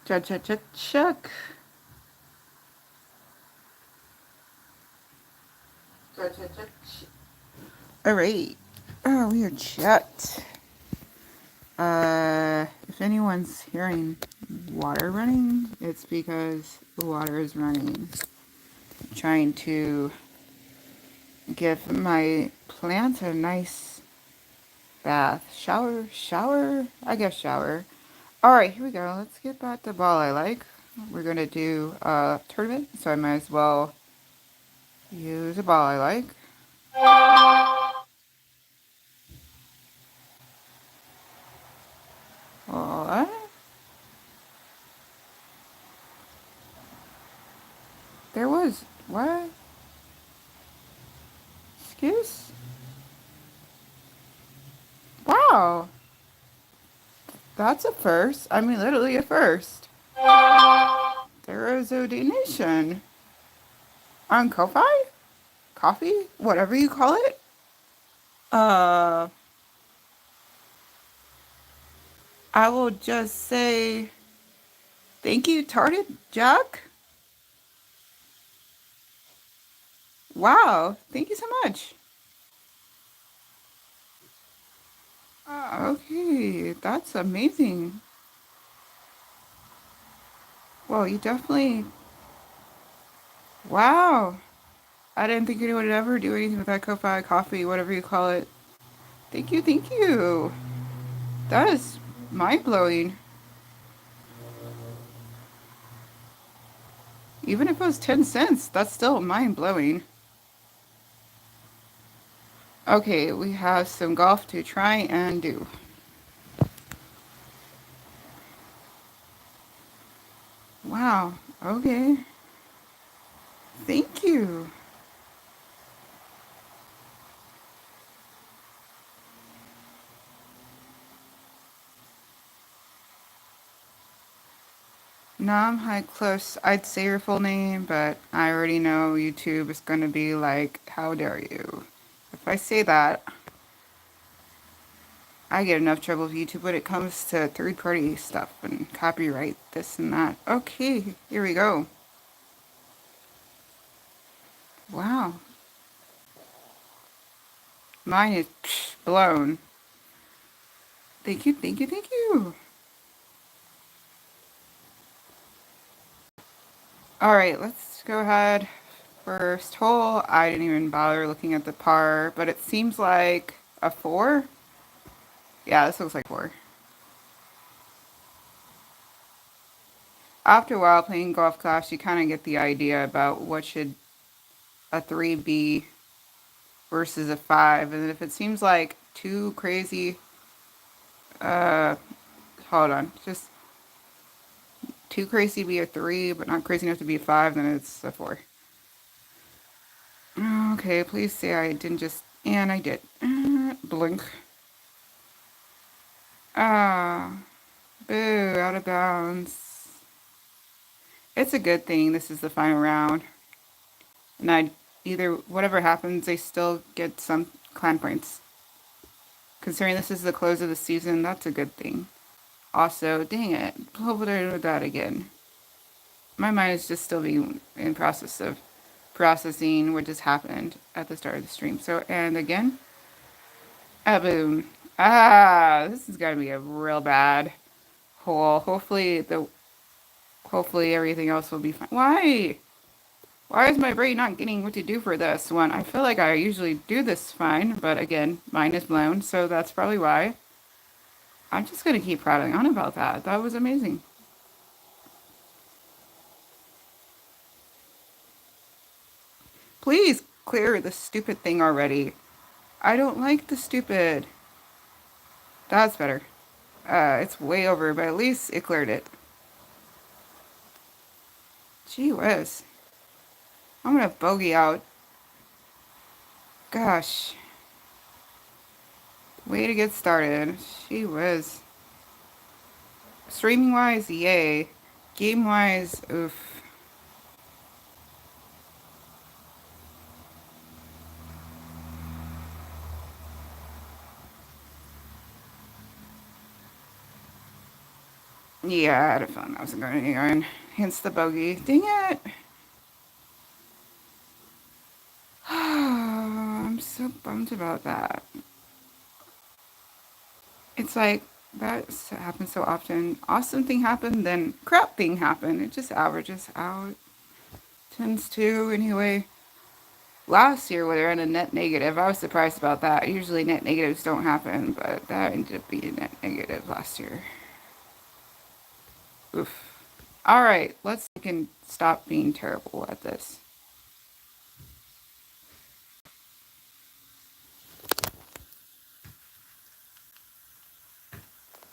Check. All right. Oh, we are checked. If anyone's hearing water running, it's because the water is running. I'm trying to give my plant a nice bath. Shower? I guess shower. Alright, here we go. Let's get back to ball I like. We're going to do a tournament, so I might as well use a ball I like. What? There was... What? Excuse? Wow. That's a first. I mean, literally a first. There is a donation. On Ko-Fi? Coffee? Whatever you call it? Uh... I will just say... Thank you, Tarted Jack. Wow. Thank you so much. Okay, that's amazing. Well, you definitely... Wow. I didn't think anyone would ever do anything with that Ko-Fi coffee, whatever you call it. Thank you, thank you. That is mind-blowing. Even if it was 10 cents, that's still mind-blowing. Okay, we have some golf to try and do. Wow, okay. Thank you. Namhae close. I'd say your full name, but I already know YouTube is going to be like, how dare you? If I say that, I get enough trouble with YouTube when it comes to third-party stuff and copyright, this and that. Okay, here we go. Wow. Mine is blown. Thank you, thank you, thank you. Alright, let's go ahead. First hole, I didn't even bother looking at the par, but it seems like a 4? Yeah, this looks like 4. After a while playing golf class, you kind of get the idea about what should a 3 be versus a 5. And if it seems like too crazy, hold on, just too crazy to be a 3, but not crazy enough to be a 5, then it's a 4. Okay, please say I didn't just, and I did. Blink. Ah, boo, out of bounds. It's a good thing this is the final round. And I either, whatever happens, they still get some clan points. Considering this is the close of the season, that's a good thing. Also, dang it, what would I do with that again? My mind is just still being in process of processing what just happened at the start of the stream. So, and again, boom. This is gonna be a real bad hole. Hopefully everything else will be fine. Why? Why is my brain not getting what to do for this one? I feel like I usually do this fine, but again, mine is blown, so that's probably why. I'm just gonna keep prattling on about that. That was amazing. Please clear the stupid thing already. I don't like the stupid. That's better. It's way over, but at least it cleared it. Gee whiz. I'm gonna bogey out. Gosh. Way to get started. Gee whiz. Streaming wise, yay. Game wise, oof. Yeah, I had a feeling I wasn't going anywhere. Hence the bogey. Dang it! I'm so bummed about that. It's like, that happens so often. Awesome thing happened, then crap thing happened. It just averages out. Tends to, anyway. Last year, we were in a net negative. I was surprised about that. Usually net negatives don't happen, but that ended up being net negative last year. Oof. Alright, let's we can stop being terrible at this.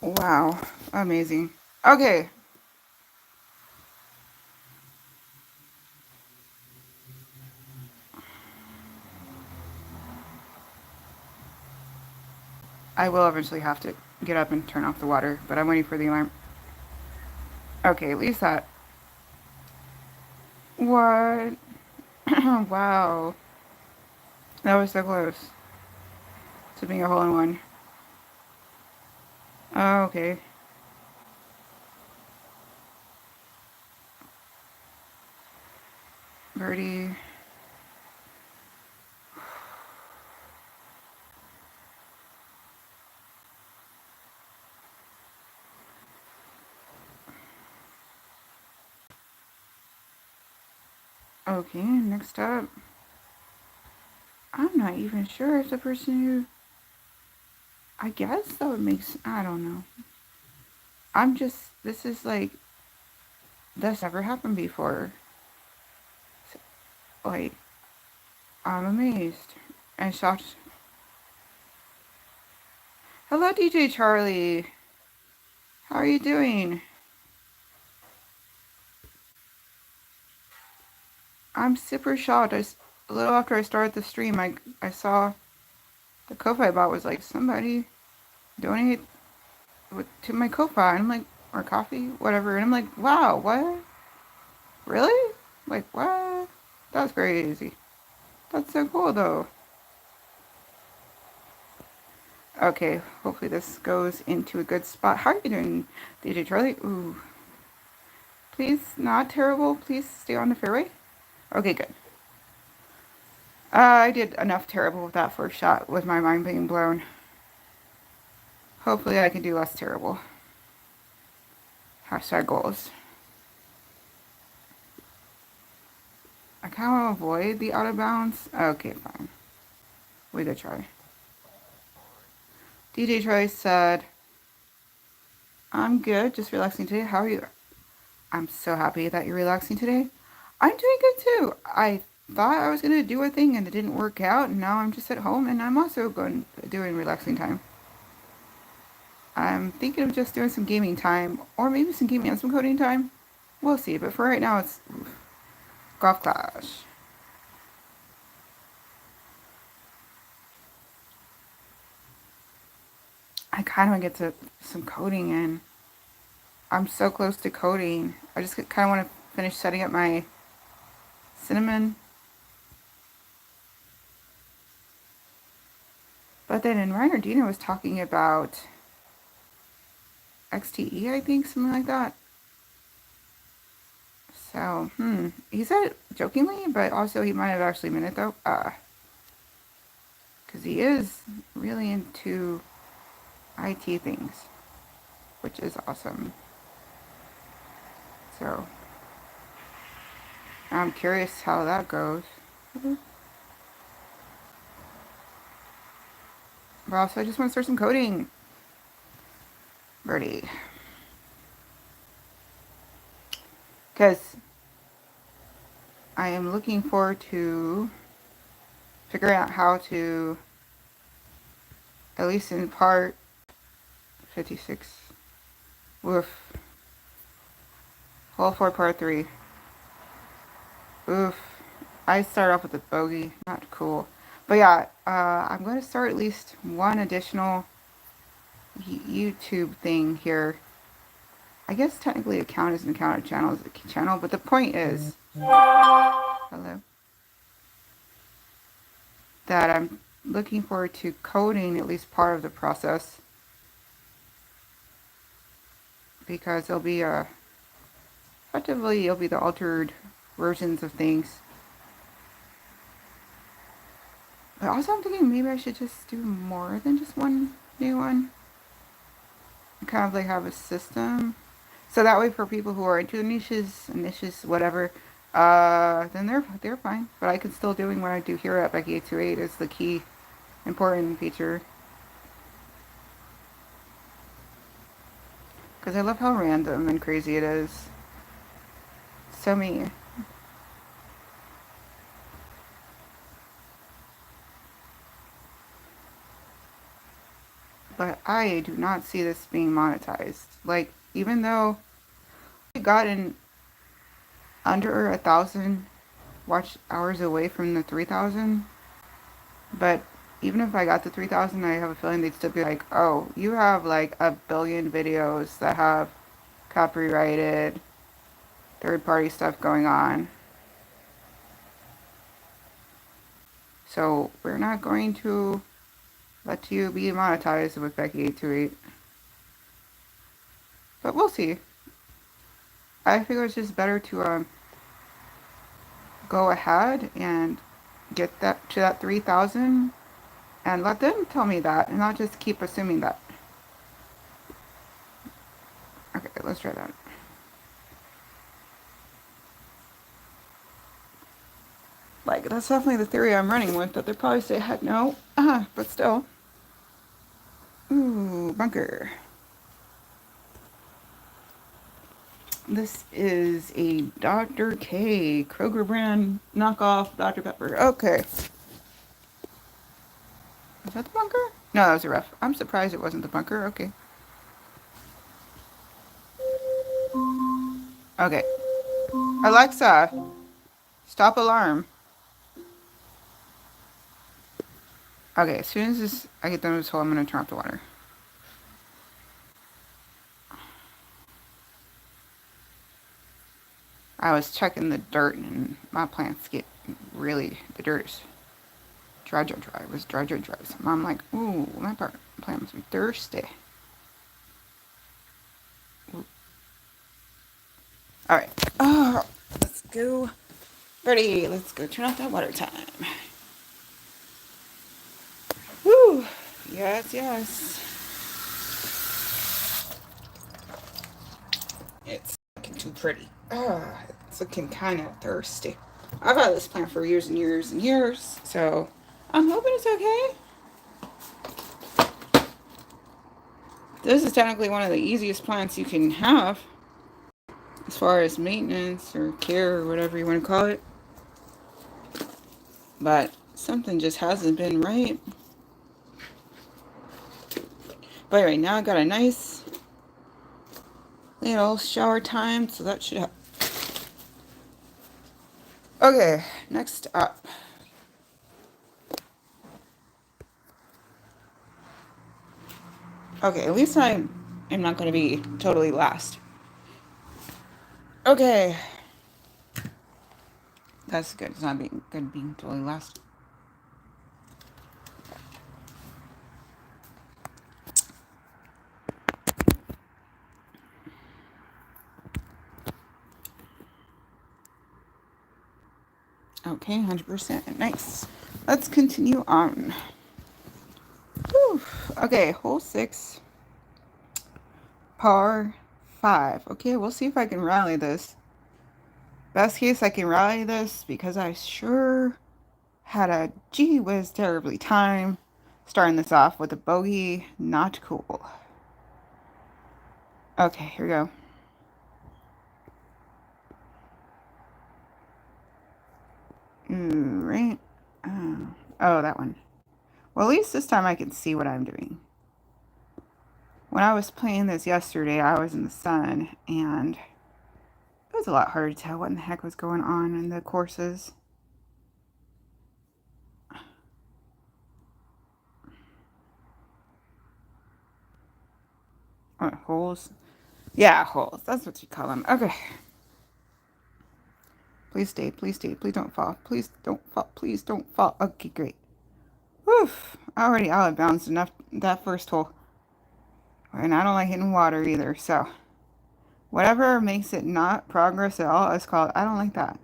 Wow. Amazing. Okay. I will eventually have to get up and turn off the water, but I'm waiting for the alarm. Okay, at least that. What? Wow. That was so close to being a hole in one. Oh, okay. Birdie. Okay, next up. I'm not even sure if the person who... I guess that would make sense. I don't know. I'm just... This is like... This never happened before. Like, I'm amazed. And shocked. Hello, DJ Charlie. How are you doing? I'm super shocked. A little after I started the stream, I saw the Ko-Fi bot was like, somebody donate to my Ko-Fi. And I'm like, or coffee, whatever. And I'm like, wow, what? Really? Like, what? That's crazy. That's so cool, though. Okay, hopefully this goes into a good spot. How are you doing, DJ Charlie? Ooh. Please, not terrible. Please stay on the fairway. Okay, good. I did enough terrible with that first shot with my mind being blown. Hopefully I can do less terrible. Hashtag goals. I kind of want to avoid the out of bounds. Okay, fine. We go try. DJ Troy said, I'm good, just relaxing today. How are you? I'm so happy that you're relaxing today. I'm doing good too. I thought I was going to do a thing and it didn't work out. And now I'm just at home and I'm also doing relaxing time. I'm thinking of just doing some gaming time or maybe some gaming and some coding time. We'll see. But for right now, it's Golf Clash. I kind of want to get to some coding in. I'm so close to coding. I just kind of want to finish setting up my cinnamon. But then in Reinerdina was talking about XTE, I think, something like that. So, he said it jokingly, but also he might have actually meant it though. Because he is really into IT things, which is awesome. So, I'm curious how that goes. But also, I just want to start some coding. Birdie. Because I am looking forward to figuring out how to, at least in part 56, woof, hole 4, part 3. Oof. I start off with a bogey. Not cool. But yeah, I'm going to start at least one additional YouTube thing here. I guess technically account is an account, a channel is a channel, but the point is, hello, that I'm looking forward to coding at least part of the process because it'll be effectively it'll be the altered versions of things. But also I'm thinking maybe I should just do more than just one new one. And kind of like have a system. So that way for people who are into niches, whatever, then they're fine. But I can still doing what I do here at Becky828 is the key important feature. Because I love how random and crazy it is. So me. But I do not see this being monetized. Like, even though we got in under 1,000 watch hours away from the 3,000, but even if I got the 3,000, I have a feeling they'd still be like, oh, you have like a billion videos that have copyrighted third-party stuff going on. So we're not going to let you be monetized with Becky828. But we'll see. I figure it's just better to go ahead and get that to that 3,000 and let them tell me that and not just keep assuming that. Okay, let's try that. Like, that's definitely the theory I'm running with, but they'll probably say, heck no. But still. Ooh, bunker. This is a Dr. K Kroger brand knockoff Dr. Pepper. Okay. Is that the bunker? No, that was a ref. I'm surprised it wasn't the bunker. Okay. Okay. Alexa, stop alarm. Okay, as soon as I get done with this hole, I'm going to turn off the water. I was checking the dirt and my plants get really, the dirt is dry. It was dry. So I'm like, ooh, my plant must be thirsty. Alright. Oh, let's go. Ready, let's go turn off that water time. Woo! Yes. It's looking too pretty. It's looking kind of thirsty. I've had this plant for years and years and years, so I'm hoping it's okay. This is technically one of the easiest plants you can have as far as maintenance or care or whatever you want to call it. But something just hasn't been right. But anyway, now I got a nice little shower time, so that should help. Okay, next up. Okay, at least I am not going to be totally last. Okay. That's good. It's not being good being totally last. Okay, 100%. Nice. Let's continue on. Whew. Okay, hole 6. Par 5. Okay, we'll see if I can rally this. Best case, I can rally this because I sure had a gee whiz terribly time starting this off with a bogey. Not cool. Okay, here we go. Ooh, right. Oh, that one. Well, at least this time I can see what I'm doing. When I was playing this yesterday, I was in the sun, and it was a lot harder to tell what in the heck was going on in the courses. Holes? Yeah, holes. That's what you call them. Okay. Please stay. Please stay. Please don't fall. Please don't fall. Please don't fall. Okay, great. Whew. Already out of bounds enough that first hole. And I don't like hitting water either, so Whatever makes it not progress at all is called, I don't like that.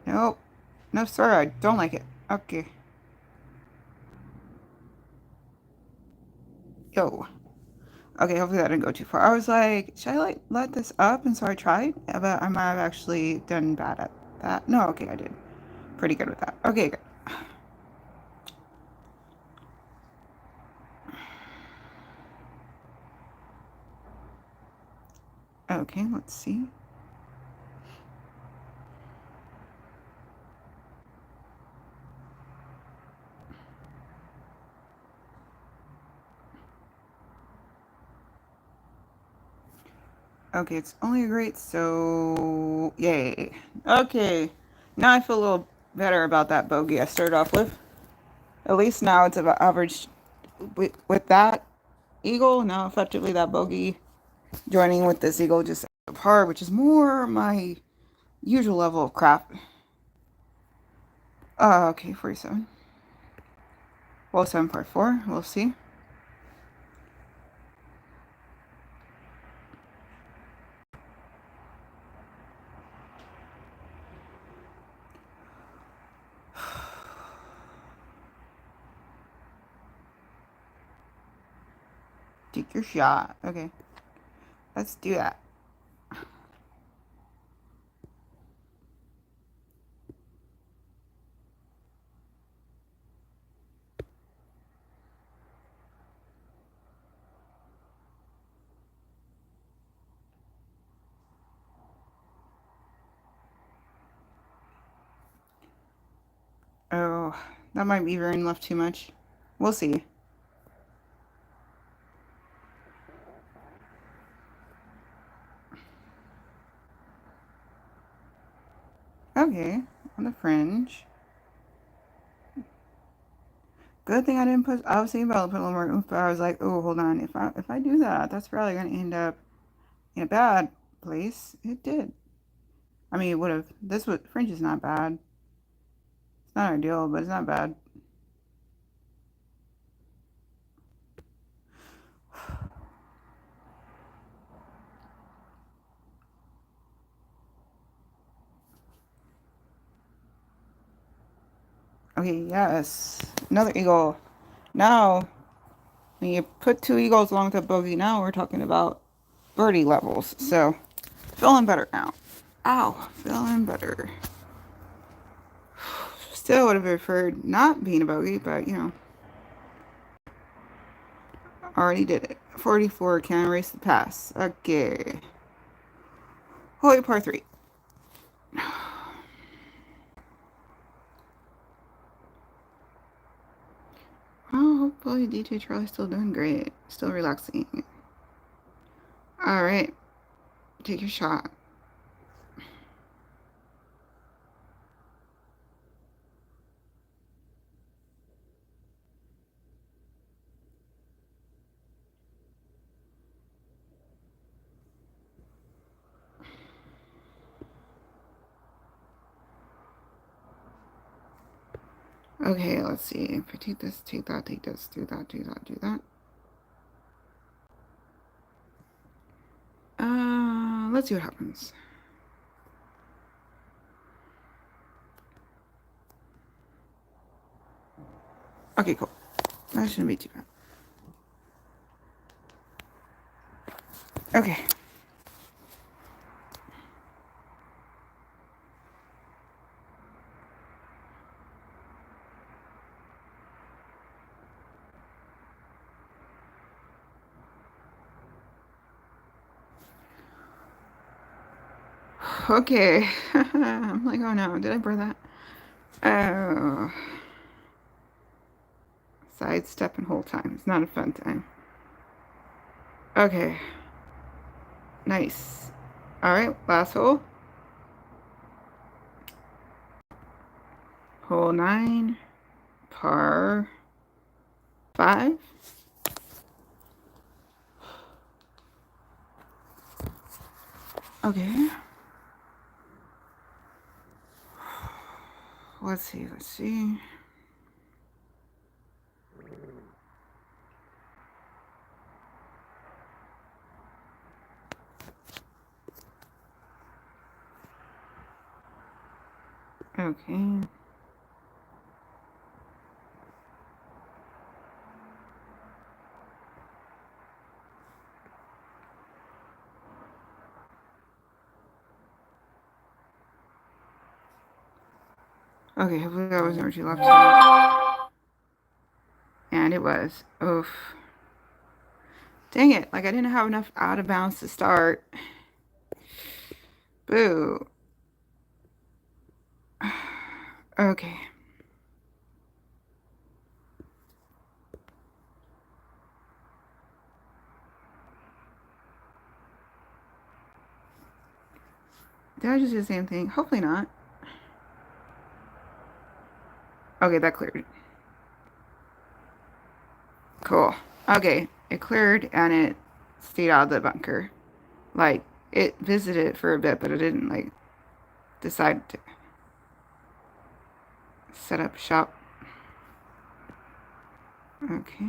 Nope. No, sir, I don't like it. Okay. Yo. Okay, hopefully that didn't go too far. I was like, should I like let this up? And so I tried, but I might have actually done bad at that. No, okay, I did pretty good with that. Okay, good. Okay, let's see. Okay, it's only a great, so yay. Okay, now I feel a little better about that bogey I started off with. At least now it's about average with that eagle. Now effectively that bogey joining with this eagle just a par, which is more my usual level of crap. Okay, 47. Well, 7.4. We'll see. Take your shot. Okay, let's do that. Oh, that might be veering left too much. We'll see. Okay, on the fringe. Good thing I didn't put. I was thinking about putting a little more oomph, but I was like, oh, hold on. If I do that, that's probably gonna end up in a bad place. It did. I mean, it would have. This would fringe is not bad. It's not ideal, but it's not bad. Okay, yes, another eagle. Now, when you put two eagles along with a bogey, now we're talking about birdie levels. So, feeling better now. Ow, feeling better. Still would have preferred not being a bogey, but you know, already did it. 44, can't erase the past. Okay. Holy par 3. Oh, hopefully DJ Charlie's still doing great. Still relaxing. Alright, take your shot. Okay, let's see. If I take this, take that, take this, do that, do that, do that. Let's see what happens. Okay, cool. That shouldn't be too bad. Okay. Okay. I'm like, oh no, did I burn that? Oh. Sidestep and whole time. It's not a fun time. Okay. Nice. Alright, last hole. Hole 9. Par 5. Okay. Let's see, let's see. Okay. Okay, hopefully that wasn't what you left. And it was. Oof. Dang it. Like, I didn't have enough out of bounds to start. Boo. Okay. Did I just do the same thing? Hopefully not. Okay, that cleared. Cool. Okay, it cleared and it stayed out of the bunker. Like, it visited for a bit, but it didn't, like, decide to set up shop. Okay.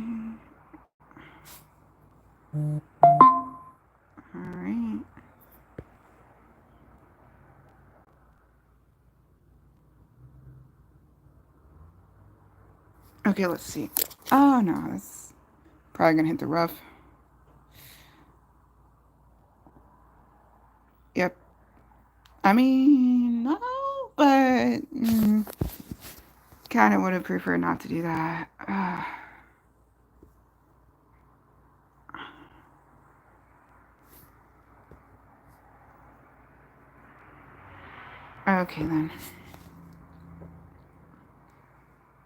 Alright. Okay, let's see. Oh, no, that's probably gonna hit the rough. Yep. I mean, no, but kind of would have preferred not to do that. Okay, then.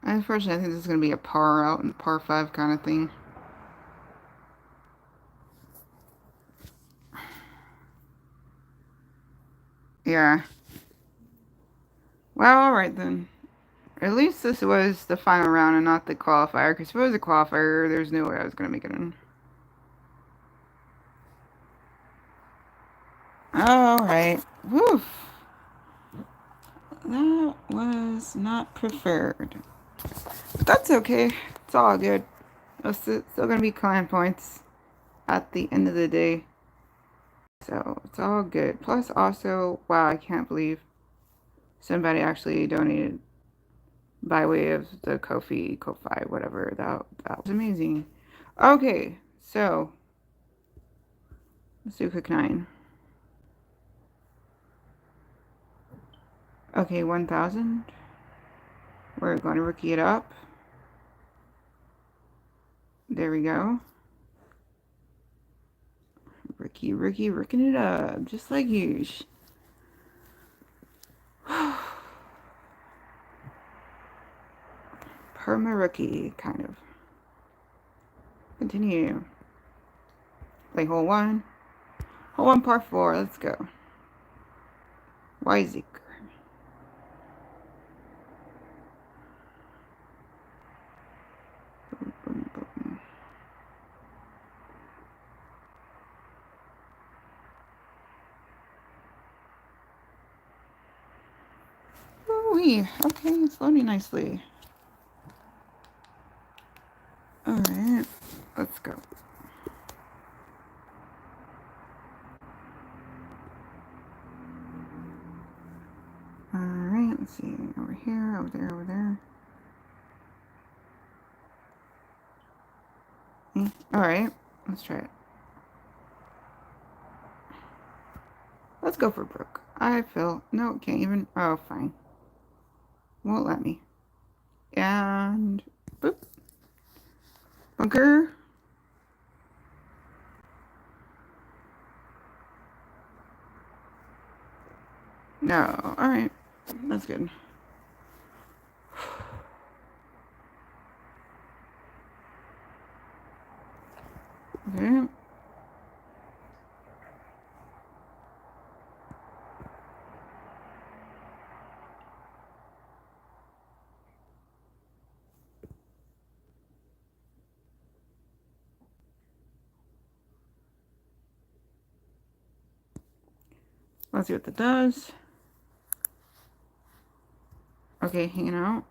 Unfortunately, I think this is going to be a par out and par 5 kind of thing. Yeah. Well, alright then. At least this was the final round and not the qualifier, because if it was a qualifier, there's no way I was going to make it in. Alright. Woof. That was not preferred. But that's okay. It's all good. It's still going to be clan points at the end of the day. So, it's all good. Plus, also, wow, I can't believe somebody actually donated by way of the Ko-fi, whatever. That was amazing. Okay, so let's do quick 9. Okay, 1,000. We're going to rookie it up. There we go. Rooking it up, just like you. Perma rookie, kind of. Continue. Play hole 1. Hole 1, par 4. Let's go. Wizik. Boom, boom, boom. Ooh-wee. Okay, it's loading nicely. Alright, let's go. Alright, let's see. Over here, over there, over there. Alright, let's try it. Let's go for broke. I feel... No, can't even... Oh, fine. Won't let me. And... Boop. Bunker. No. Alright. That's good. Okay. Let's see what that does. Okay, hanging out.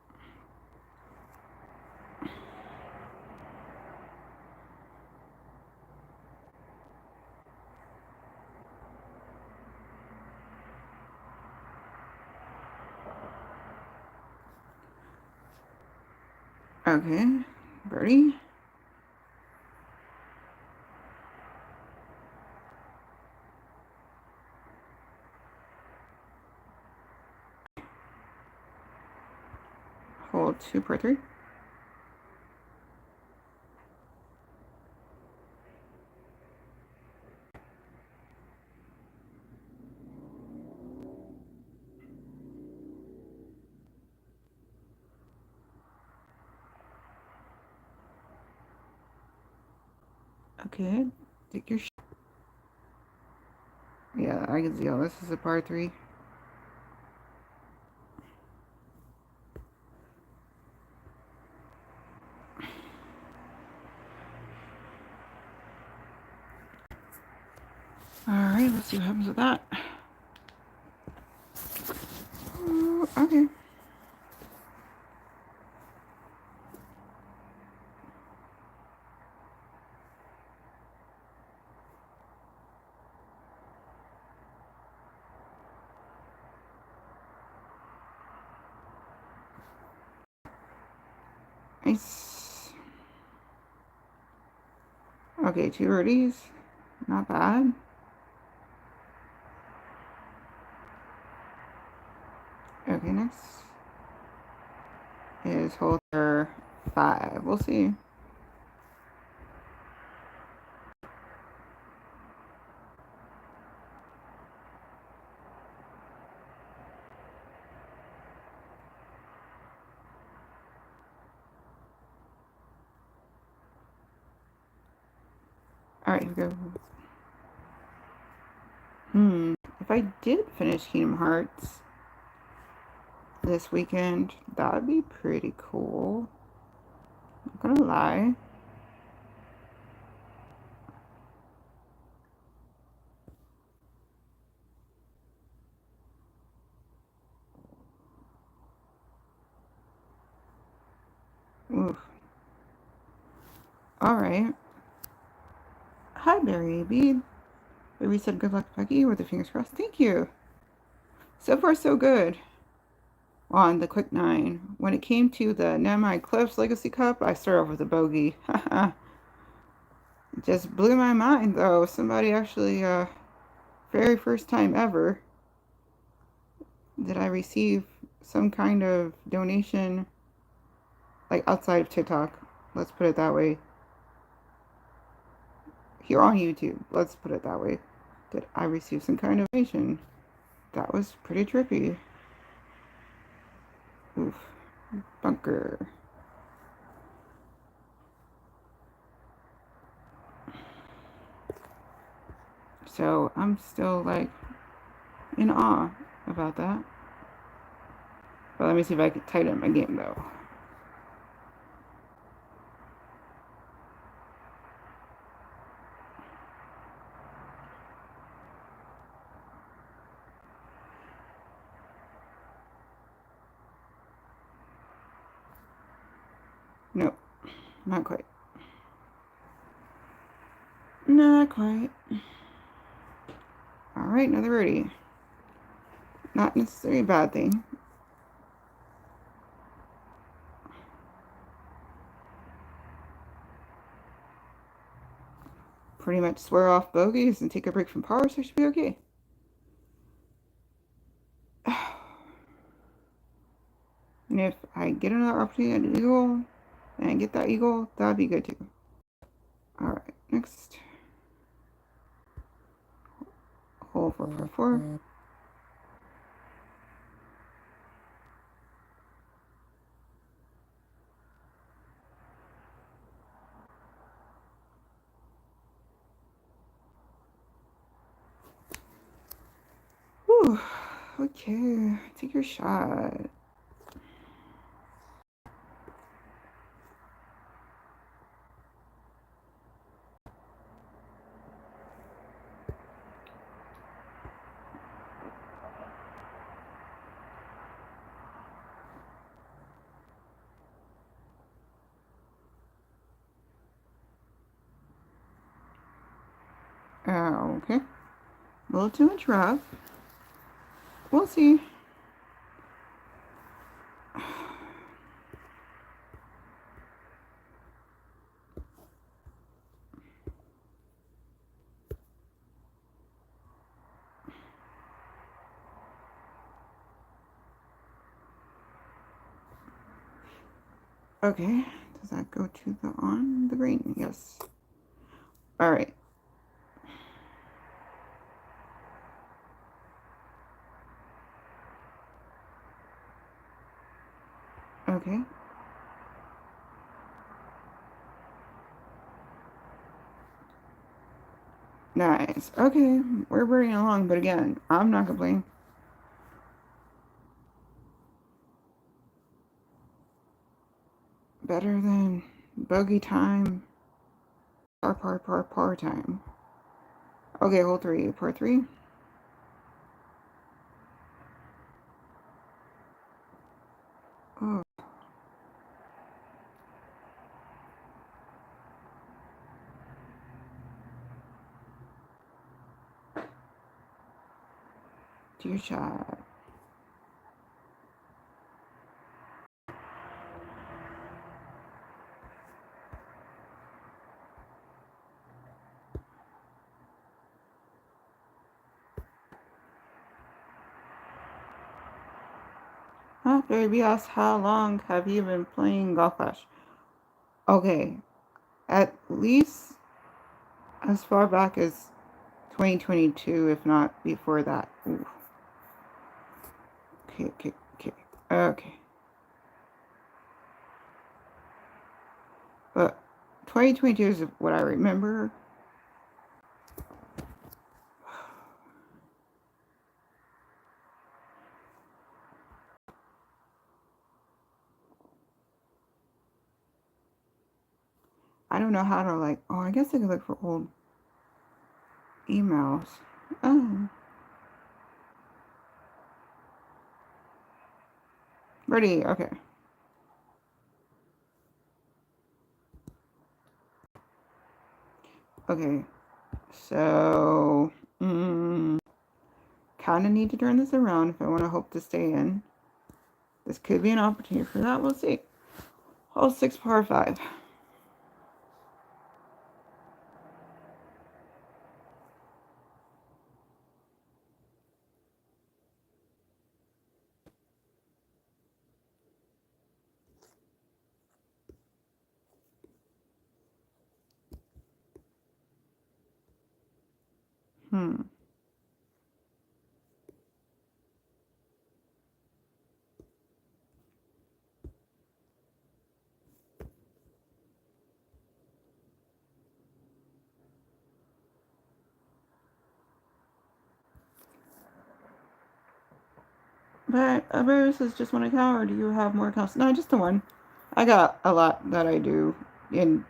Okay, birdie. Hole 2 per 3. Okay, take your shot. Yeah, I can see how this is a par 3. Alright, let's see what happens with that. Ooh, okay. Nice. Okay, 2 birdies. Not bad. Okay, next is hole 5. We'll see. Alright, here we go. If I did finish Kingdom Hearts this weekend, that would be pretty cool. Not gonna lie. Oof. Alright. Hi, Barry B. Barry said good luck, Becky, with the fingers crossed. Thank you. So far, so good on the quick 9. When it came to the Namhae Cliffs Legacy Cup, I started off with a bogey. It just blew my mind, though. Somebody actually, very first time ever, did I receive some kind of donation, like outside of TikTok. Let's put it that way. Here on YouTube, let's put it that way. Did I receive some kind of donation? That was pretty trippy. Oof. Bunker. So I'm still like in awe about that. But let me see if I can tighten my game though. Nope, not quite. Not quite. Alright, another birdie. Not necessarily a bad thing. Pretty much swear off bogeys and take a break from par, so I should be okay. And if I get another opportunity at an eagle and I get that eagle, that'd be good too. Alright, next. Hole 4. Whew. Okay, take your shot. Okay. A little too much rough. We'll see. Okay. Does that go to the on the green? Yes. All right. Okay. Nice. Okay. We're burning along, but again, I'm not complaining. Better than bogey time. Par time. Okay, hole 3. Par 3. Oh, dear shot. Huh? Baby asks, how long have you been playing Golf Clash? Okay, at least as far back as 2022, if not before that. Ooh. Okay. But 2022 is what I remember. I don't know how to oh, I guess I could look for old emails. Oh, ready, okay. Okay, so, kind of need to turn this around if I want to hope to stay in. This could be an opportunity for that, we'll see. Hole 6, par 5. But Bruce is just one account, or do you have more accounts? No, just the one. I got a lot that I do in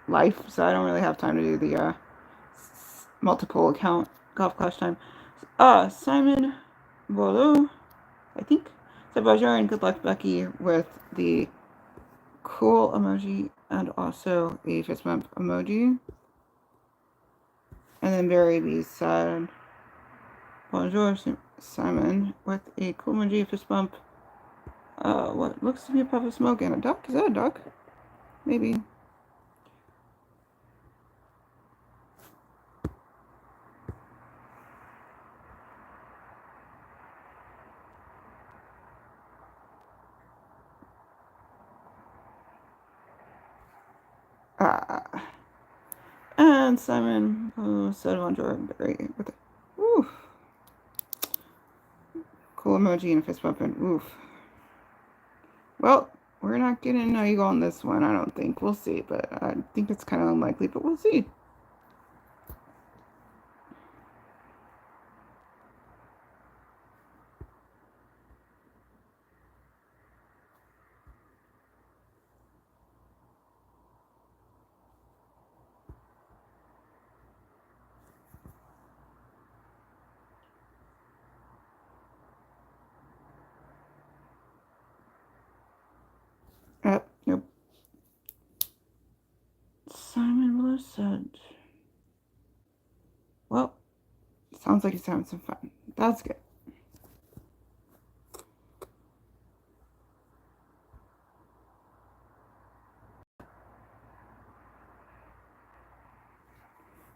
life, so I don't really have time to do the multiple account Golf Clash time. Simon Bolu, I think. So bonjour and good luck, Becky, with the cool emoji and also a fist bump emoji. And then Barry B said, bonjour, Simon, with a cool emoji, fist bump, what looks to be a puff of smoke and a duck. Is that a duck? Maybe. And Simon said bonjour, Barry, with a woof. Cool emoji and a fist bump and woof. Well, we're not getting no ego on this one, I don't think. We'll see, but I think it's kind of unlikely, but we'll see. Nope. Simon Willis said, well, sounds like he's having some fun. That's good.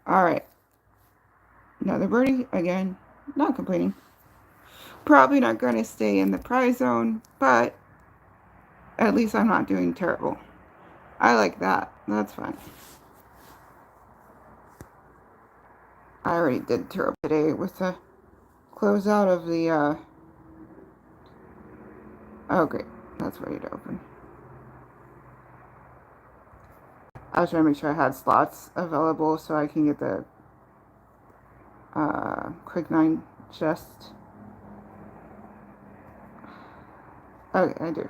All right. Another birdie. Again, not complaining. Probably not going to stay in the prize zone, but At least I'm not doing terrible. I like that. That's fine. I already did terrible today with the closeout of the, oh great. That's ready to open. I was trying to make sure I had slots available so I can get the, quick 9 chest. Okay, I do.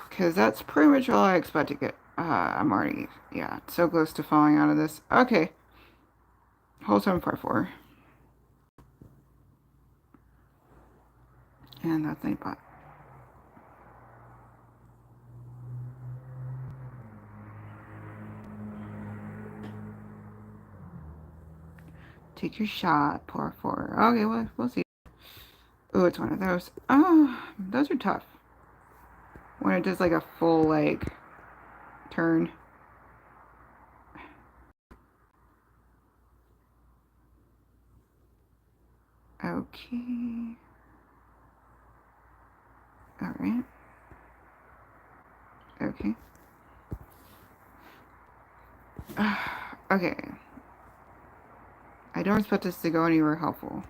Because that's pretty much all I expect to get. I'm already, yeah, so close to falling out of this. Okay. Hold 744. And that's 8 bot. Take your shot, pour 4. Okay, well, we'll see. Ooh, it's one of those. Oh, those are tough. When it does like a full, like, turn. Okay. Alright. Okay. Okay. I don't expect this to go anywhere helpful.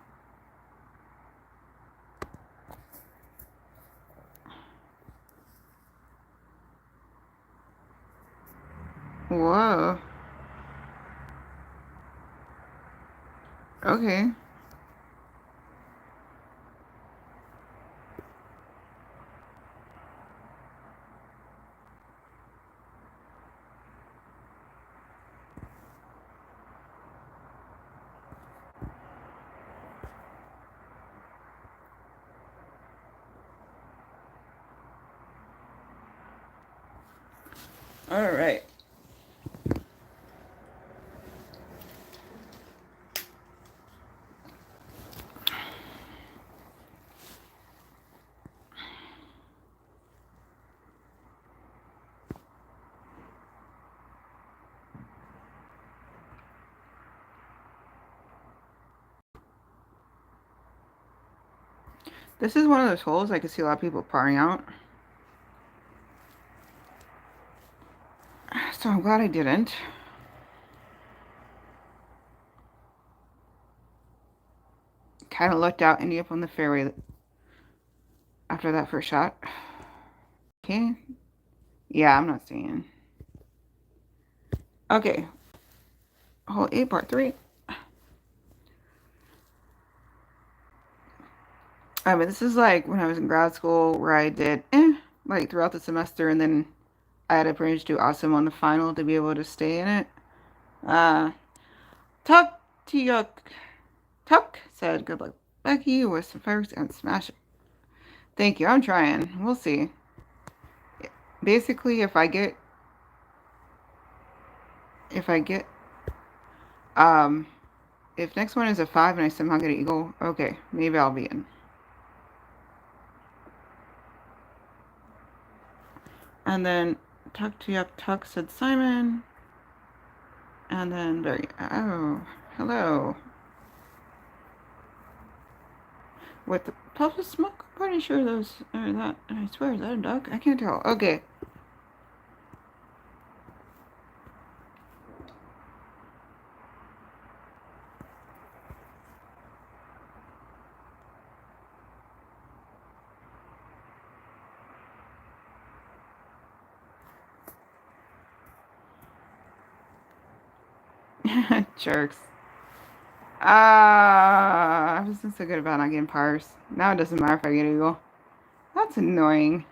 Whoa. Okay. Alright. This is one of those holes I can see a lot of people parring out. So I'm glad I didn't. Kind of lucked out, ending up on the fairway after that first shot. Okay. Yeah, I'm not seeing. Okay. Hole 8, part 3. I mean, this is like when I was in grad school where I did like throughout the semester, and then I had to pretty much do awesome on the final to be able to stay in it. Uh, Tuck Tuck said, "Good luck, Becky, with some fireworks and smash it." Thank you. I'm trying. We'll see. Basically, if I get, um, if next one is a 5 and I somehow get an eagle, okay, maybe I'll be in. And then Tuck said Simon. And then oh, hello. With the puff of smoke, I'm pretty sure those are that. I swear, is that a duck? I can't tell. Okay. Jerks. I wasn't so good about not getting pars. Now it doesn't matter if I get eagle. That's annoying.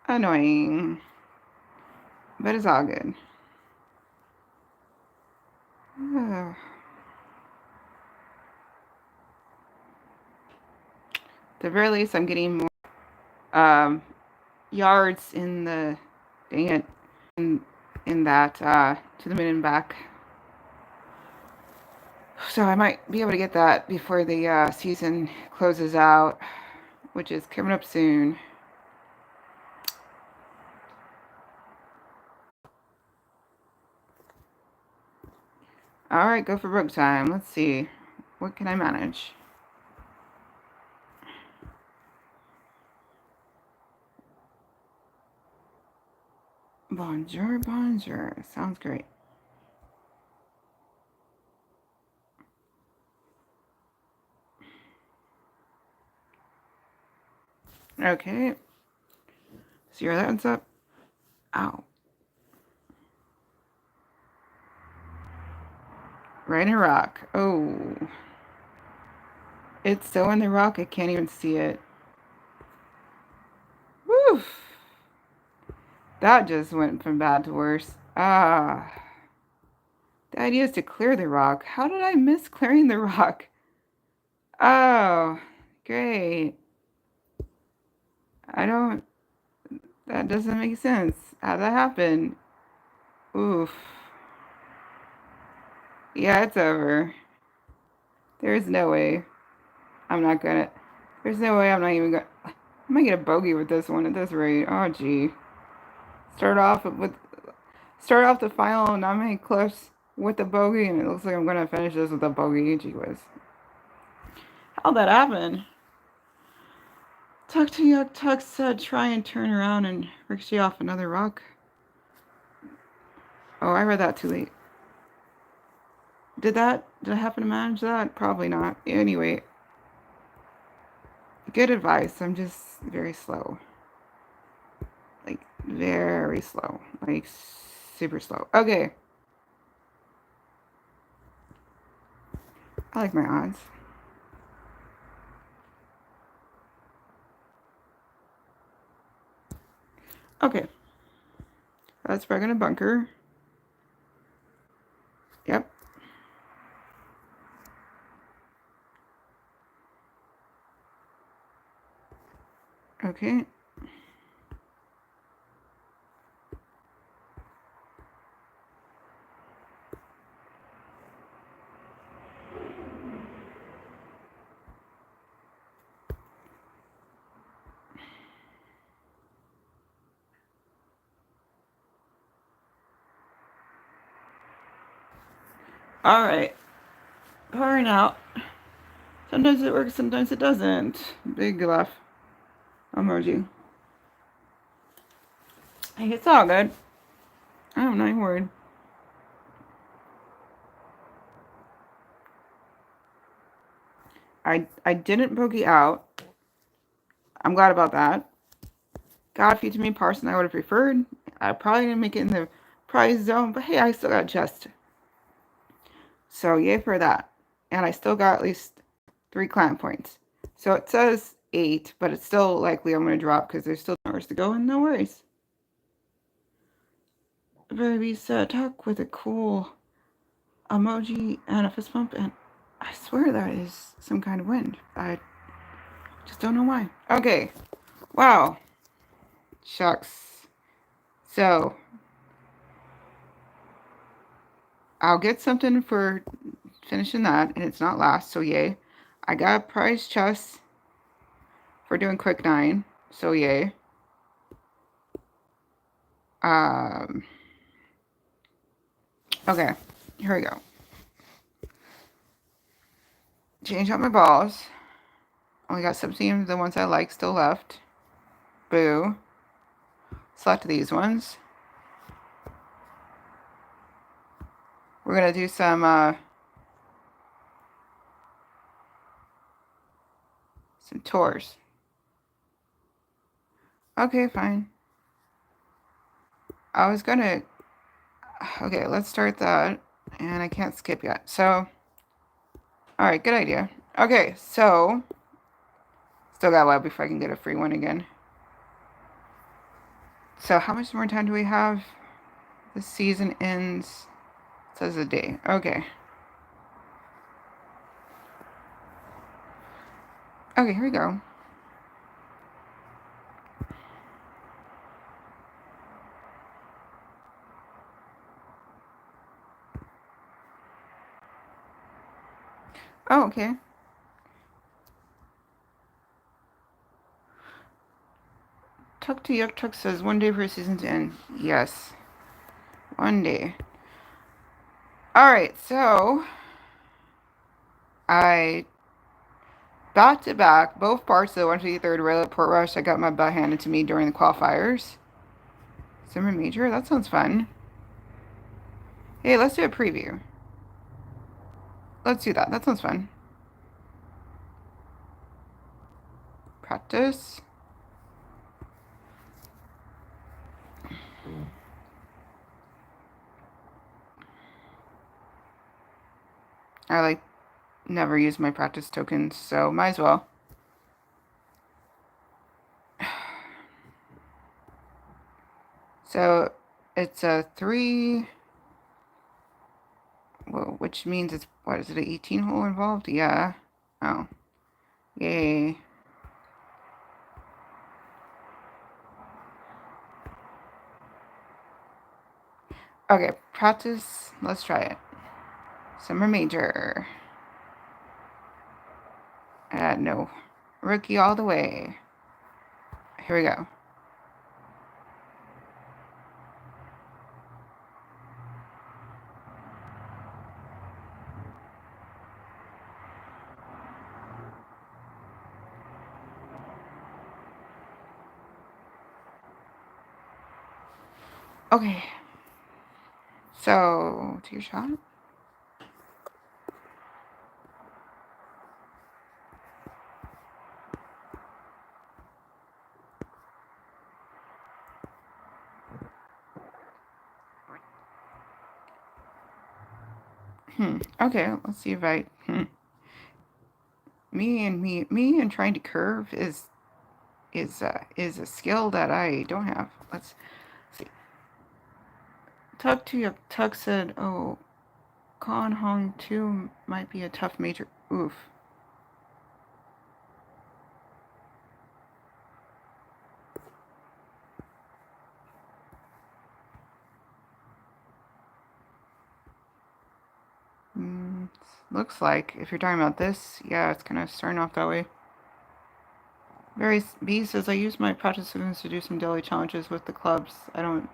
Annoying. But it's all good. At the very least, I'm getting more yards in the, dang it, in that to the mid and back. So I might be able to get that before the season closes out, which is coming up soon. All right, go for broke time. Let's see. What can I manage? Bonjour, bonjour. Sounds great. Okay. See where that ends up? Ow. Right in a rock. Oh. It's so in the rock I can't even see it. Woo! That just went from bad to worse. Ah. The idea is to clear the rock. How did I miss clearing the rock? Oh. Great. I don't... That doesn't make sense. How'd that happen? Oof. Yeah, it's over. There's no way. I'm not gonna... There's no way I'm not even gonna... I might get a bogey with this one at this rate. Oh, gee. Start off the final Namhae cliffs with a bogey, and it looks like I'm gonna finish this with a bogey. Gee whiz. How'd that happen? Tuck to Yuck Tuck said try and turn around and ricochet off another rock. Oh, I read that too late. Did I happen to manage that? Probably not. Anyway, good advice. I'm just very slow. Like, very slow. Like, super slow. Okay. I like my odds. Okay. That's probably gonna bunker. Yep. Okay. All right. Pouring out. Sometimes it works, sometimes it doesn't. Big laugh emoji. Hey, it's all good. I'm not even worried. I didn't bogey out. I'm glad about that. Got a few too many parts than I would have preferred. I probably didn't make it in the prize zone, but hey, I still got a chest. So yay for that. And I still got at least 3 clan points. So it says 8, but it's still likely I'm going to drop because there's still hours to go, and no worries. Baby said talk with a cool emoji and a fist bump, and I swear that is some kind of wind. I just don't know why. Okay. Wow. Shucks. So I'll get something for finishing that, and it's not last, so yay. I got a prize chest for doing quick 9, so yay. Okay, here we go. Change out my balls. Only got 17 of the ones I like still left. Boo. Select these ones. We're gonna do some tours. Okay, fine. I was gonna... Okay, let's start that. And I can't skip yet. So, alright, good idea. Okay, so... Still got a while before I can get a free one again. So, how much more time do we have? The season ends... It says a day. Okay. Okay, here we go. Oh, okay. Tuck to Yuck Tuck says 1 day for a season to end. Yes. 1 day. Alright, so I back to back both parts of the 153rd Rail Port Rush. I got my butt handed to me during the qualifiers. Summer Major? That sounds fun. Hey, let's do a preview. Let's do that. That sounds fun. Practice. I like never use my practice tokens, so might as well. So it's a 3, well, which means it's, what is it, an 18 hole involved? Yeah. Oh. Yay. Okay, practice. Let's try it. Summer Major. No. Rookie all the way. Here we go. Okay. So, to your shot. Okay, let's see if I. Me and trying to curve is a skill that I don't have. Let's see. Tug said, "Oh, Con Hong 2 might be a tough major." Oof. Looks like, if you're talking about this, yeah, it's kind of starting off that way. B says, I use my practice students to do some daily challenges with the clubs I don't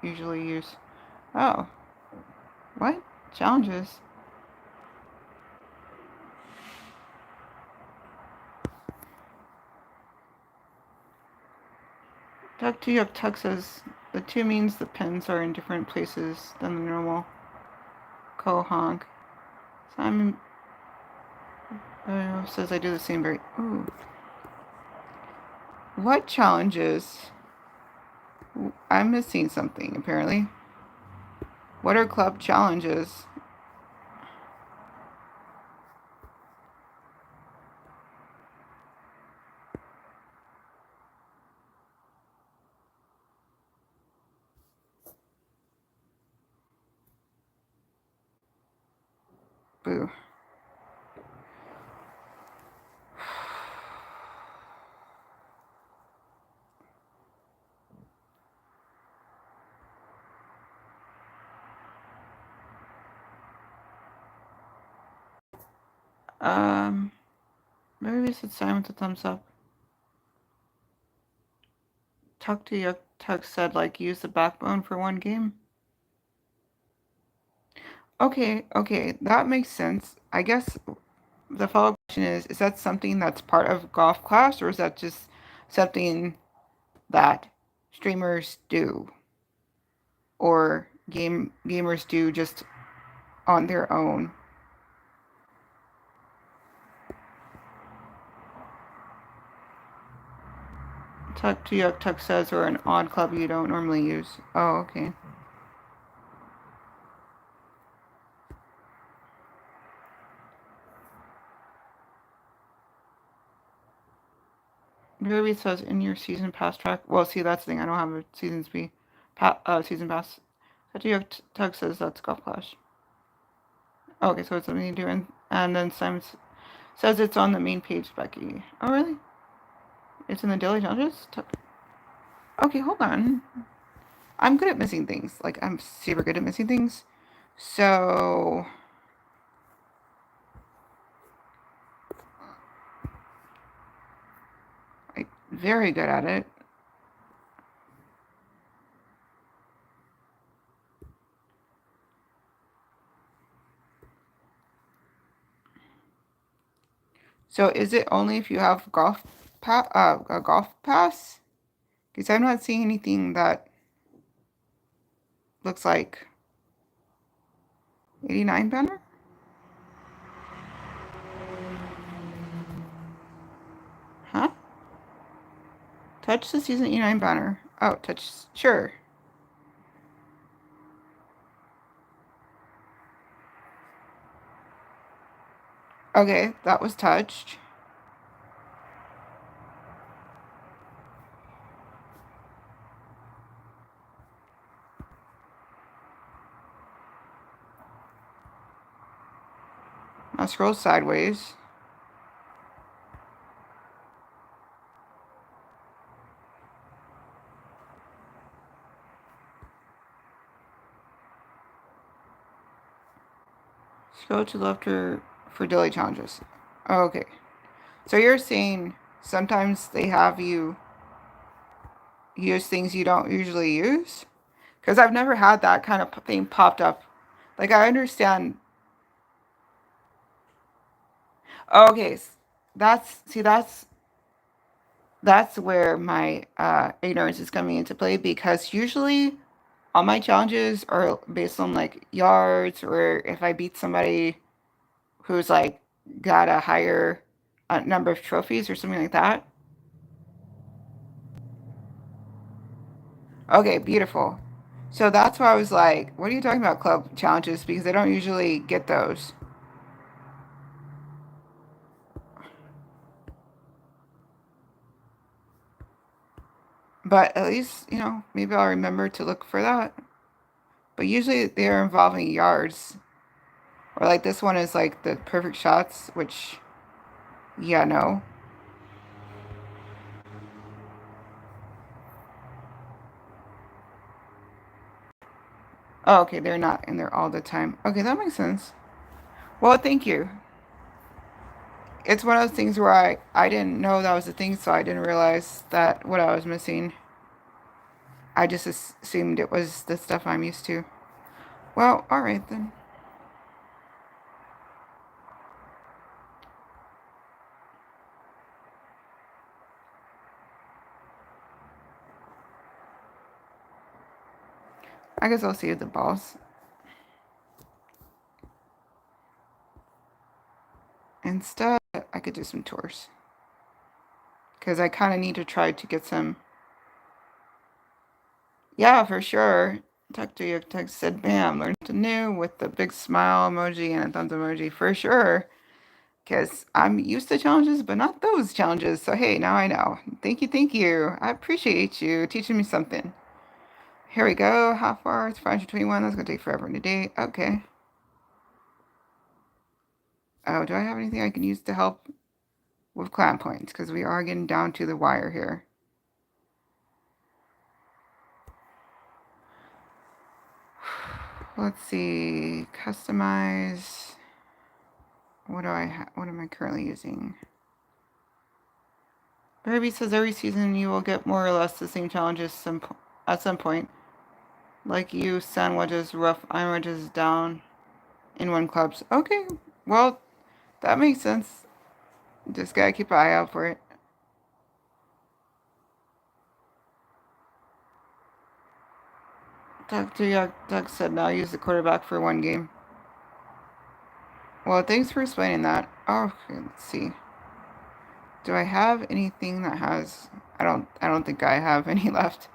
usually use. Oh. What? Challenges? Duck to Yuck Tuck says, the 2 means the pins are in different places than the normal co-honk. Simon says I do the same very... Ooh. What challenges? I'm missing something, apparently. What are club challenges? Boo. Maybe we should sign with a thumbs up. Tuck to Yuck Tuck said, like, use the backbone for one game. Okay, that makes sense. I guess the follow-up question is that something that's part of golf class, or is that just something that streamers do, or gamers do just on their own? Tuck to Yuck Tuck says, or an odd club you don't normally use. Oh, okay. Ruby says in your season pass track. Well, see, that's the thing. I don't have a season pass. Tuck to Yuck Tuck says that's golf clash. Okay, so it's something you do, and then Simon says it's on the main page, Becky. Oh, really? It's in the daily challenges? Okay, hold on. I'm good at missing things. Like, I'm super good at missing things. So... like, very good at it. So is it only if you have a golf pass? Because I'm not seeing anything that looks like 89 banner? Huh? Touch the season 89 banner. Oh, touch. Sure. Okay, that was touched. Now scroll sideways. Scroll to the left for daily challenges. Okay. So you're saying sometimes they have you use things you don't usually use? Because I've never had that kind of thing popped up. Like, I understand. Okay. That's where my ignorance is coming into play, because usually all my challenges are based on like yards, or if I beat somebody who's like got a higher number of trophies or something like that. Okay, beautiful. So that's why I was like, what are you talking about, club challenges? Because I don't usually get those. But at least, maybe I'll remember to look for that. But usually they're involving yards. Or like this one is like the perfect shots, which, yeah, no. Oh, okay, they're not in there all the time. Okay, that makes sense. Well, thank you. It's one of those things where I didn't know that was a thing, so I didn't realize that what I was missing. I just assumed it was the stuff I'm used to. Well, alright then. I guess I'll see the boss. Instead, I could do some tours. Because I kind of need to try to get some. Yeah, for sure. Talk to your text said, bam, learn something new with the big smile emoji and a thumbs emoji, for sure. Because I'm used to challenges, but not those challenges. So, hey, now I know. Thank you, thank you. I appreciate you teaching me something. Here we go. How far? It's 521. That's going to take forever today. Okay. Oh, do I have anything I can use to help with clan points? Because we are getting down to the wire here. Let's see. Customize. What am I currently using? Ruby says every season you will get more or less the same challenges at some point. Like you, sand wedges, rough iron wedges down in one clubs. Okay, well, that makes sense. Just gotta keep an eye out for it. Doug said now use the quarterback for one game. Well, thanks for explaining that. Oh, okay, let's see. Do I have anything that has... I don't think I have any left.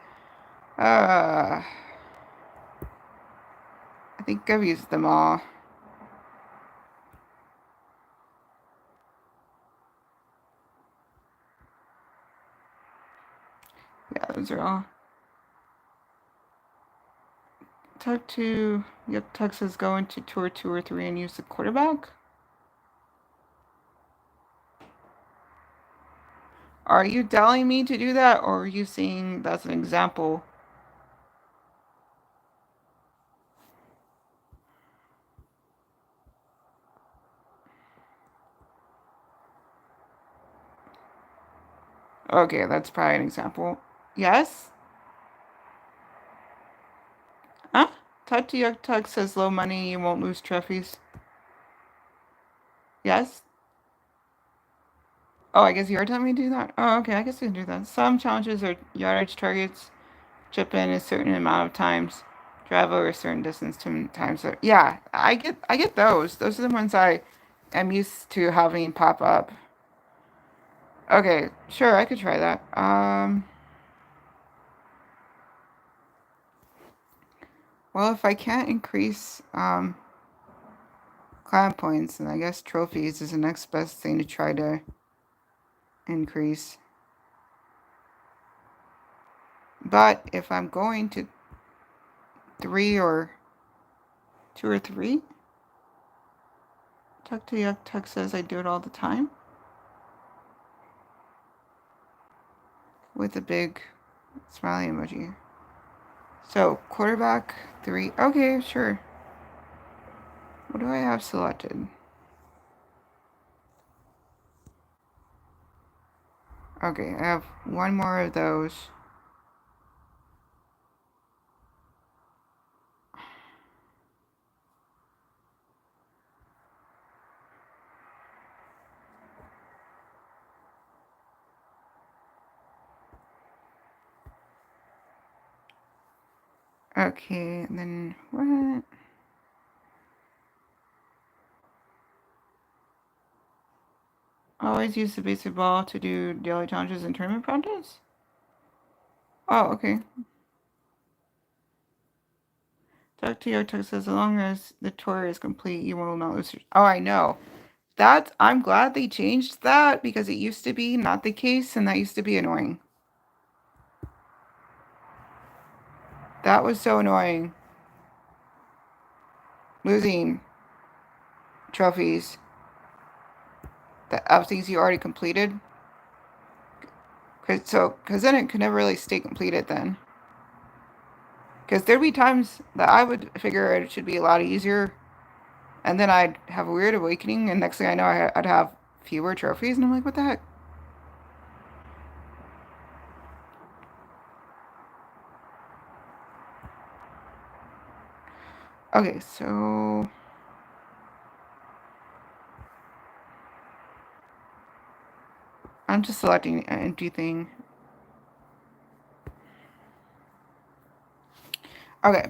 I think I've used them all. Yeah, those are all. Tug says go into tour 2 or 3 and use the quarterback. Are you telling me to do that, or are you saying that's an example? Okay, that's probably an example. Yes? Huh? Tug says low money, you won't lose trophies. Yes? Oh, I guess you're telling me to do that? Oh, okay, I guess I can do that. Some challenges are yardage targets. Chip in a certain amount of times. Drive over a certain distance 10 times. So, yeah, I get those. Those are the ones I am used to having pop up. Okay, sure, I could try that. Well, if I can't increase clan points, then I guess trophies is the next best thing to try to increase. But if I'm going to 3 or 2 or 3, Tuck to Yuck Tuck says I do it all the time. With a big smiley emoji. So, quarterback 3. Okay, sure. What do I have selected? Okay, I have one more of those. Okay, and then what? Always use the basic ball to do daily challenges and tournament practice? Oh, okay. Talk to your text says, as long as the tour is complete, you will not lose your... Oh, I know. I'm glad they changed that because it used to be not the case and that used to be annoying. That was so annoying. Losing trophies of things you already completed. Because then it could never really stay completed then. Because there'd be times that I would figure it should be a lot easier. And then I'd have a weird awakening. And next thing I know, I'd have fewer trophies. And I'm like, what the heck? Okay, so... I'm just selecting an empty thing. Okay.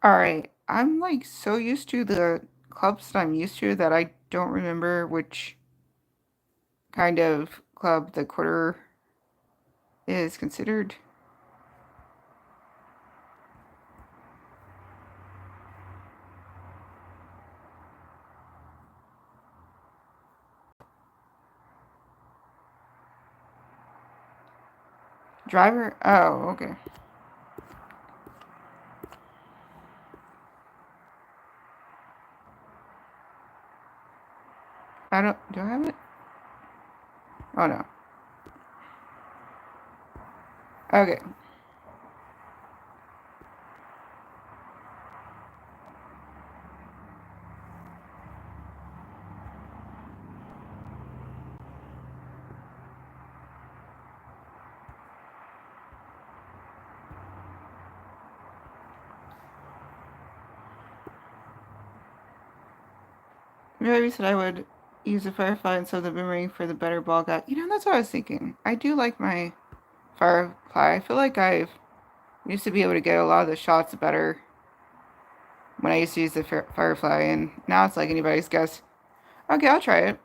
Alright. I'm like so used to the clubs that I'm used to that I don't remember which kind of club the quarter is considered. Driver? Oh, okay. Do I have it? Oh no. Okay. Maybe said I would use a Firefly instead of the Boomerang for the better ball guy. You know, that's what I was thinking. I do like my Firefly. I feel like I've used to be able to get a lot of the shots better when I used to use the Firefly, and now it's like anybody's guess. Okay, I'll try it.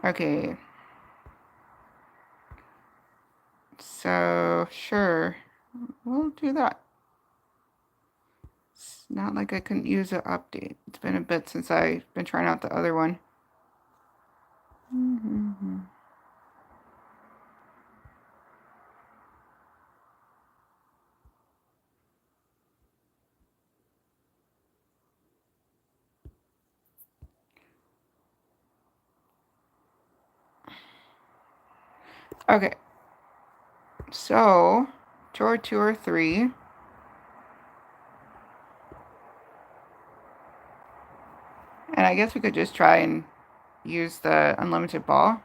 Okay. So, sure. We'll do that. It's not like I couldn't use an update. It's been a bit since I've been trying out the other one. Okay. So, tour 2 or 3. And I guess we could just try and use the unlimited ball.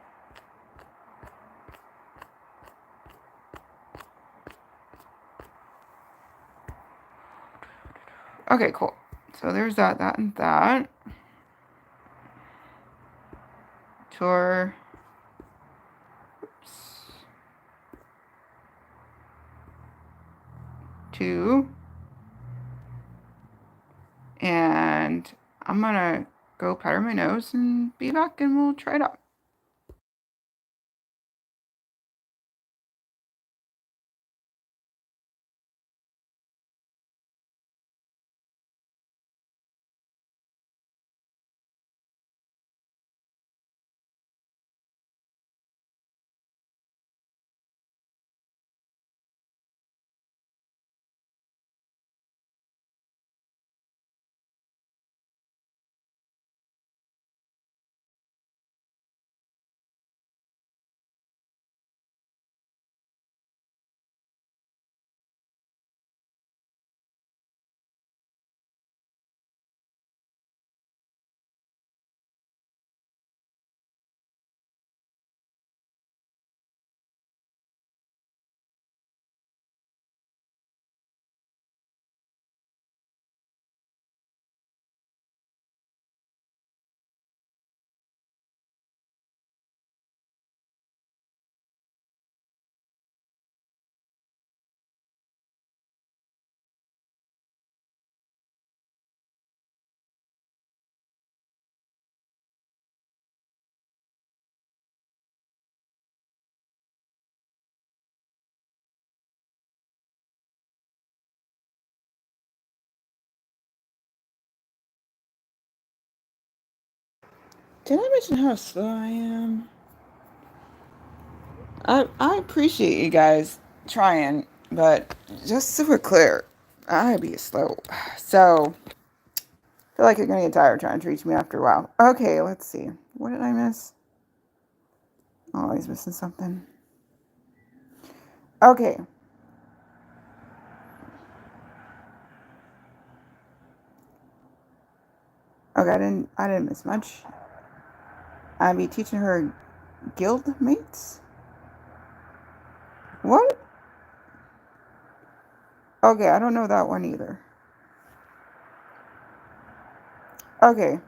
Okay, cool. So there's that, and that. Tour. Oops. 2. And I'm gonna go powder my nose and be back and we'll try it out. Did I mention how slow I am? I appreciate you guys trying, but just so we're clear, I be slow. So, I feel like you're gonna get tired trying to reach me after a while. Okay, let's see. What did I miss? I'm always missing something. Okay. Okay, I didn't miss much. I'll be teaching her guild mates. What? Okay, I don't know that one either. Okay.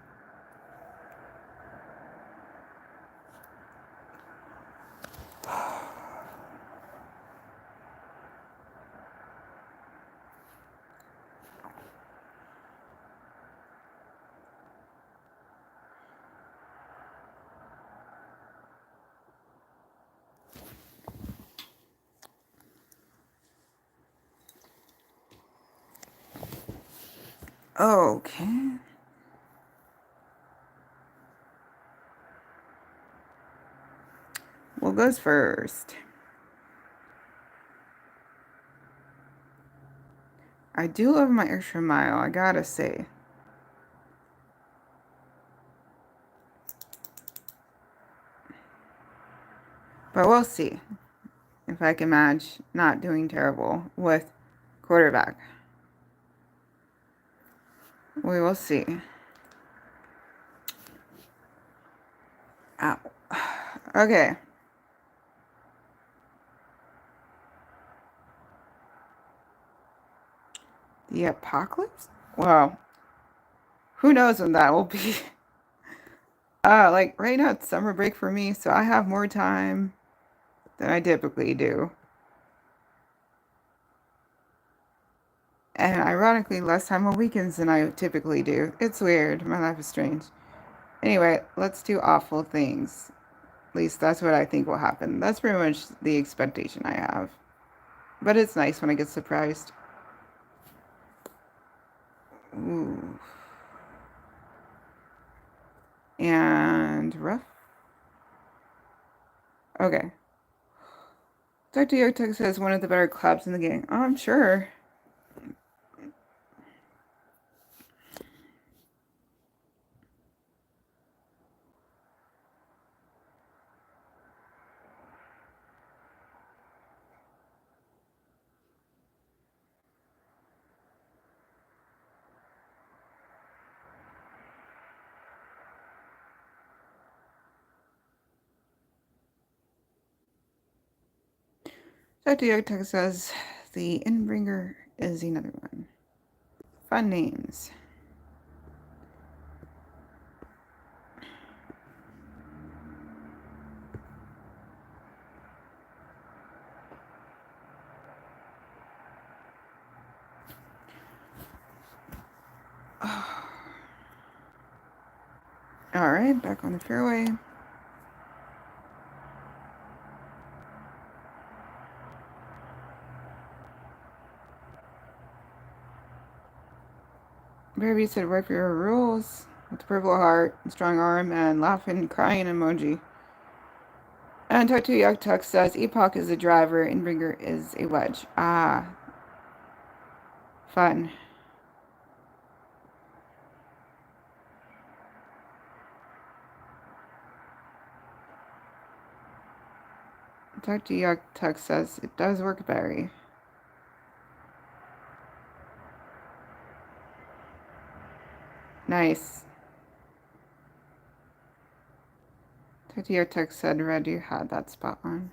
Okay. What goes first? I do love my extra mile, I gotta say. But we'll see if I can manage not doing terrible with quarterback. We will see. Ow. Okay. The apocalypse? Well, who knows when that will be. Like right now it's summer break for me, so I have more time than I typically do. And ironically, less time on weekends than I typically do. It's weird. My life is strange. Anyway, let's do awful things. At least that's what I think will happen. That's pretty much the expectation I have. But it's nice when I get surprised. Ooh. And rough. Okay. Dr. Yotek says one of the better clubs in the game. Oh, I'm sure. Dr. Yotek says the Inbringer is another one. Fun names. Alright, back on the fairway. Baby said right for your rules with the purple heart, strong arm, and laughing, crying emoji. And Tuck to Yuck Tuck says Epoch is a driver, Inbringer is a wedge. Ah, fun. Tuck to Yuck Tuck says it does work, Barry. Nice. Tuck to Yuck Tuck said Red, you had that spot on.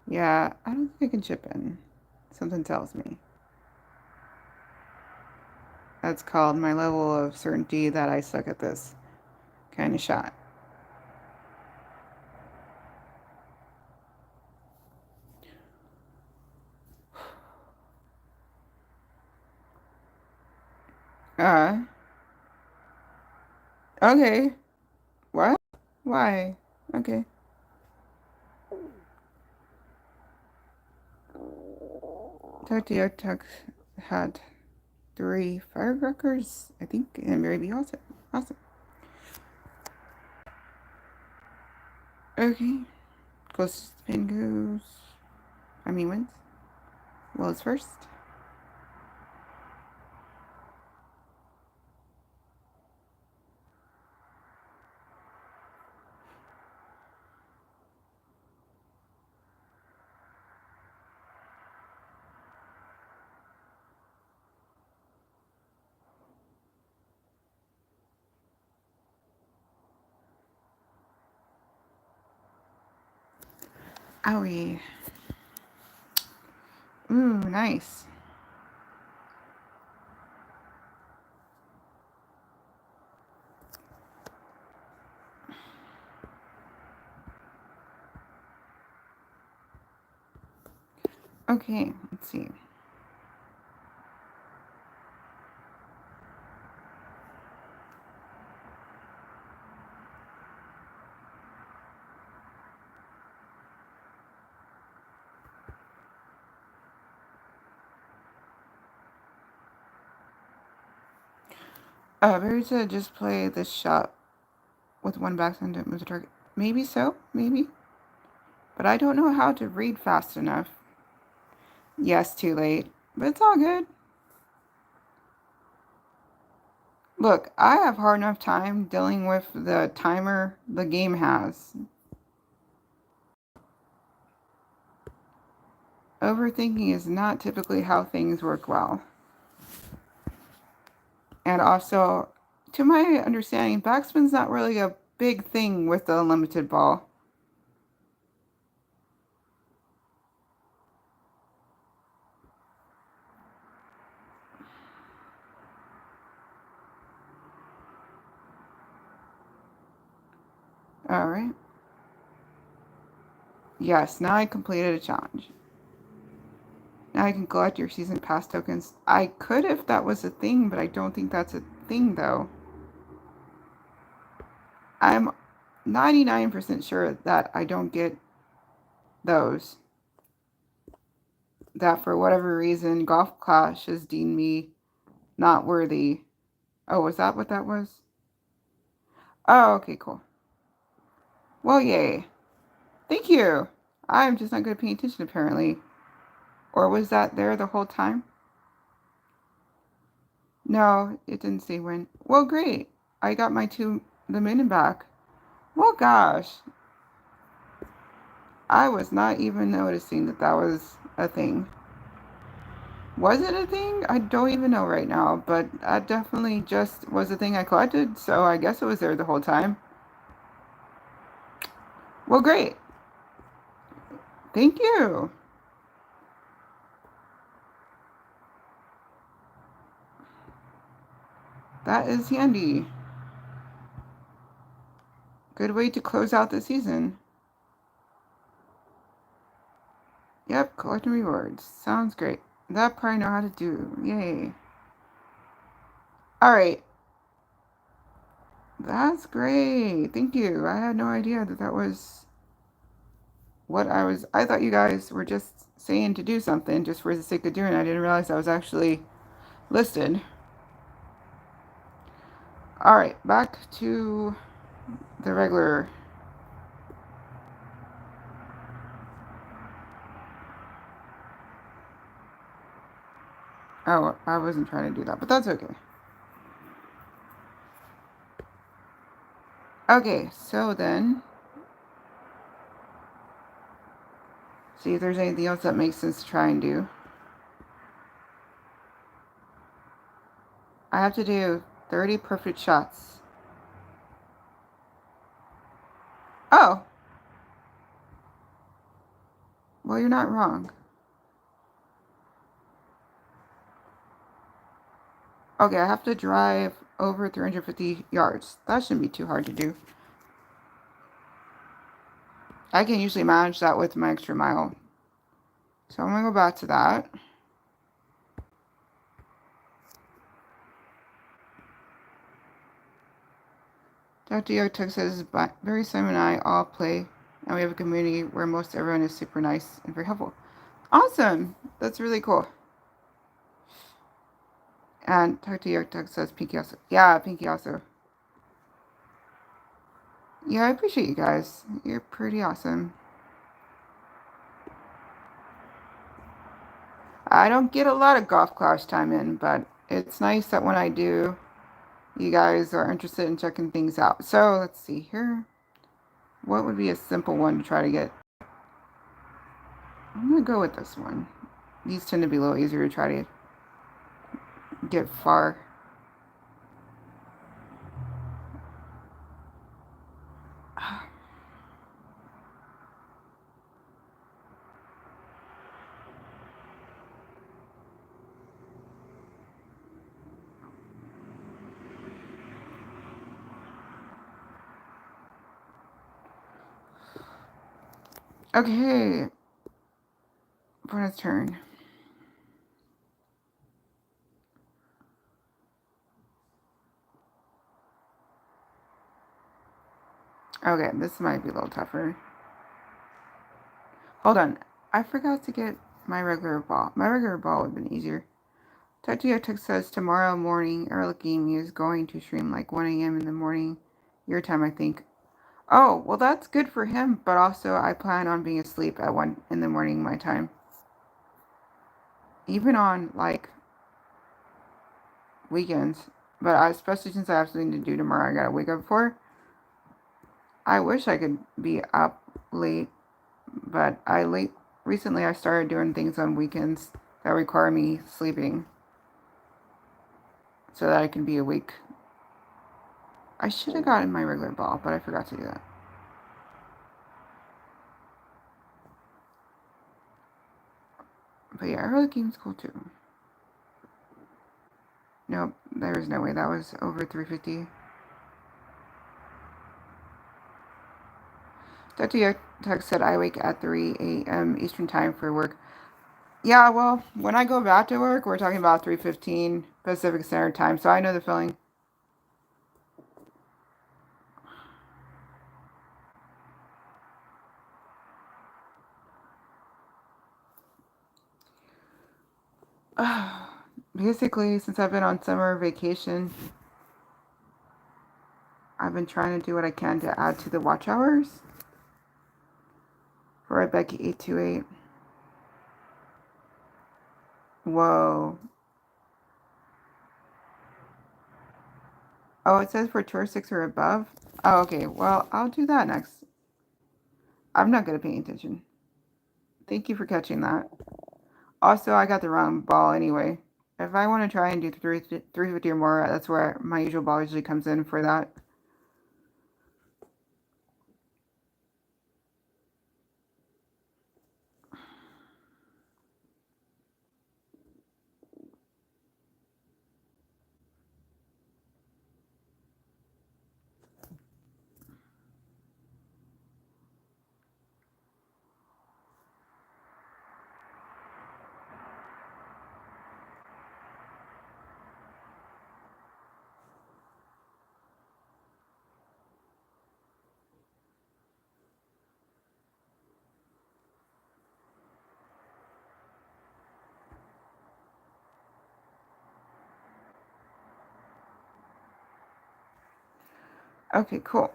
Yeah, I don't think I can chip in. Something tells me. That's called my level of certainty that I suck at this kind of shot. Okay. What? Why? Okay. Tokyo Tuck had 3 firecrackers, I think, and maybe also. Awesome. Okay. Closest spin goes. Wins. Well, it's first. Owie. Ooh, nice. Okay, let's see. Barry said just play this shot with one backside to move the target. Maybe so, maybe. But I don't know how to read fast enough. Yes, too late. But it's all good. Look, I have hard enough time dealing with the timer the game has. Overthinking is not typically how things work well. And also, to my understanding, backspin's not really a big thing with the unlimited ball. Alright. Yes, now I completed a challenge. Now I can collect your season pass tokens. I could if that was a thing, but I don't think that's a thing, though. I'm 99% sure that I don't get those. That for whatever reason, Golf Clash has deemed me not worthy. Oh, was that what that was? Oh, okay, cool. Well, yay. Thank you. I'm just not good at paying attention, apparently. Or was that there the whole time? No, it didn't say when. Well, great. I got the minute back. Well, gosh. I was not even noticing that was a thing. Was it a thing? I don't even know right now, but that definitely just was a thing I collected, so I guess it was there the whole time. Well, great. Thank you. That is handy. Good way to close out the season. Yep, collecting rewards. Sounds great. That part I know how to do. Yay. Alright. That's great. Thank you. I had no idea that that was what I thought you guys were just saying to do something just for the sake of doing it. I didn't realize that was actually listed. Alright, back to the regular. Oh, I wasn't trying to do that, but that's okay. Okay, so then, see if there's anything else that makes sense to try and do. I have to do 30 perfect shots. Oh! Well, you're not wrong. Okay, I have to drive over 350 yards. That shouldn't be too hard to do. I can usually manage that with my extra mile. So I'm going to go back to that. Dr. Yotek says, Barry, Simon, and I all play, and we have a community where most everyone is super nice and very helpful. Awesome! That's really cool. And Dr. Yotek says, Pinky also. Yeah, Pinky also. Yeah, I appreciate you guys. You're pretty awesome. I don't get a lot of golf class time in, but it's nice that when I do, you guys are interested in checking things out. So let's see here. What would be a simple one to try to get? I'm going to go with this one. These tend to be a little easier to try to get far. Okay. Bonus turn. Okay, this might be a little tougher. Hold on. I forgot to get my regular ball. My regular ball would have been easier. Tech says tomorrow morning, Earl Gaming is going to stream like 1 a.m. in the morning. Your time, I think. Oh, well, that's good for him, but also I plan on being asleep at 1 in the morning my time. Even on, like, weekends. But especially since I have something to do tomorrow I gotta wake up for. I wish I could be up late, but recently I started doing things on weekends that require me sleeping so that I can be awake. I should have gotten my regular ball, but I forgot to do that. But yeah, early game's cool too. Nope, there was no way. That was over 350. Dr. Text said I wake at 3 a.m. Eastern time for work. Yeah, well, when I go back to work, we're talking about 3:15 Pacific Standard Time, so I know the feeling. Basically, since I've been on summer vacation, I've been trying to do what I can to add to the watch hours for Becky828. Whoa. Oh, it says for tour 6 or above? Oh, okay. Well, I'll do that next. I'm not good at paying attention. Thank you for catching that. Also, I got the wrong ball anyway. If I want to try and do 350 or more, that's where my usual ball usually comes in for that. Okay, cool.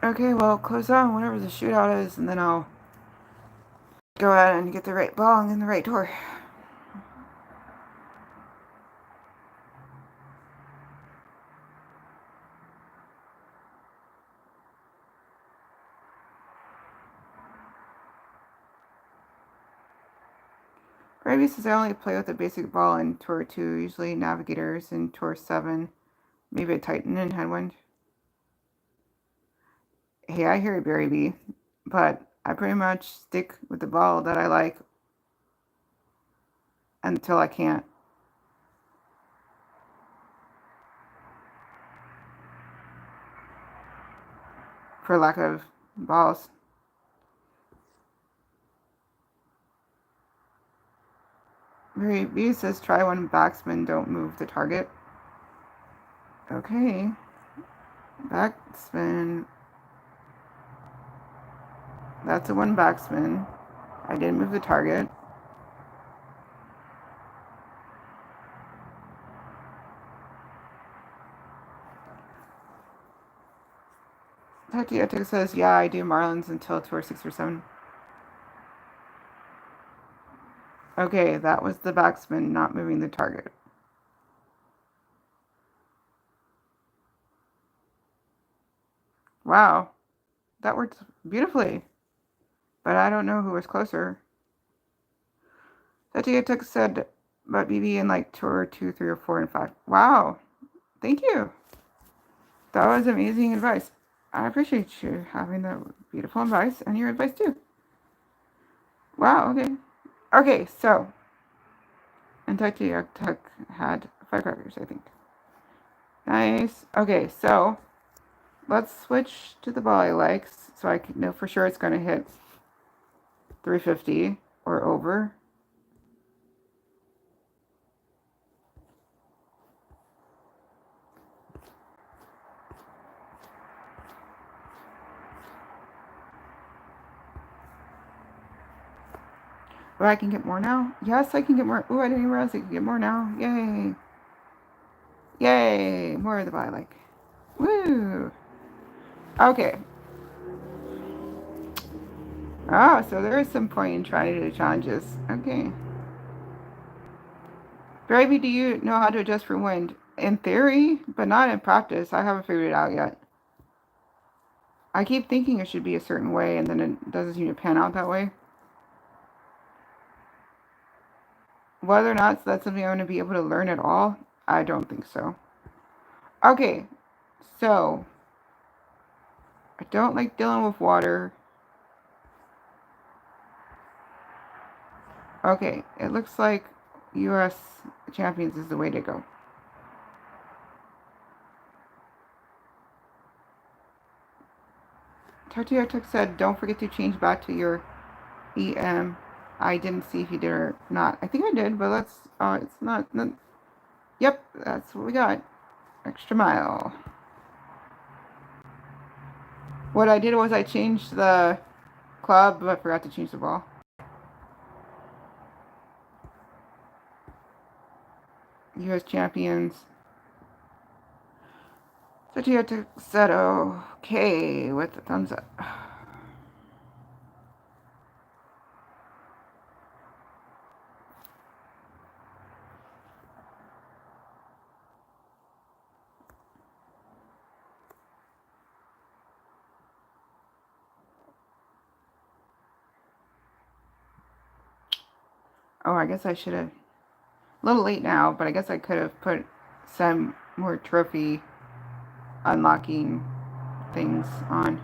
Okay, well, close on whatever the shootout is, and then I'll go out and get the right ball in the right door. Gravy says I only play with the basic ball in Tour 2, usually Navigators in Tour 7, maybe a Titan in Headwind. Hey, I hear you, Barry B, but I pretty much stick with the ball that I like until I can't. For lack of balls. Barry B says try when backsmen don't move the target. Okay. Backspin. That's a one backspin. I didn't move the target. Tatiatic says, yeah, I do Marlins until Tour 6 or 7. Okay, that was the backspin, not moving the target. Wow, that worked beautifully. But I don't know who was closer. Tatiatic said, but BB in like Tour 2, 3, or 4, and 5. Wow, thank you. That was amazing advice. I appreciate you having the beautiful advice and your advice too. Wow, okay. Okay, so, and Tatiatic had firecrackers, I think. Nice. Okay, so let's switch to the ball I like so I can know for sure it's going to hit 350 or over. Oh, I can get more now? Yes, I can get more. Oh, I didn't realize I could get more now. Yay. Yay. More of the ball I like. Woo. Okay. Oh, so there is some point in trying to do challenges. Okay. Gravy, do you know how to adjust for wind? In theory, but not in practice. I haven't figured it out yet. I keep thinking it should be a certain way, and then it doesn't seem to pan out that way. Whether or not that's something I'm going to be able to learn at all, I don't think so. Okay, so I don't like dealing with water. Okay, it looks like U.S. Champions is the way to go. Tartiartuk said, don't forget to change back to your EM. I didn't see if you did or not. I think I did, but let's, it's not, yep, that's what we got. Extra mile. What I did was I changed the club, but I forgot to change the ball. U.S. Champions. Tartiartuk said, okay, with the thumbs up. Oh, I guess I should have. A little late now, but I guess I could have put some more trophy unlocking things on.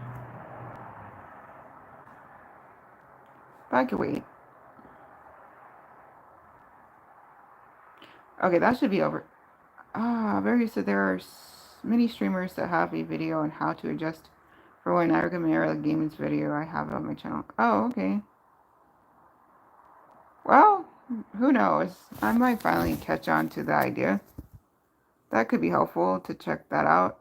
But I could wait. Okay, that should be over. Very said there are many streamers that have a video on how to adjust for when I recommend the gaming's video. I have it on my channel. Oh, okay. Well, who knows? I might finally catch on to the idea. That could be helpful to check that out.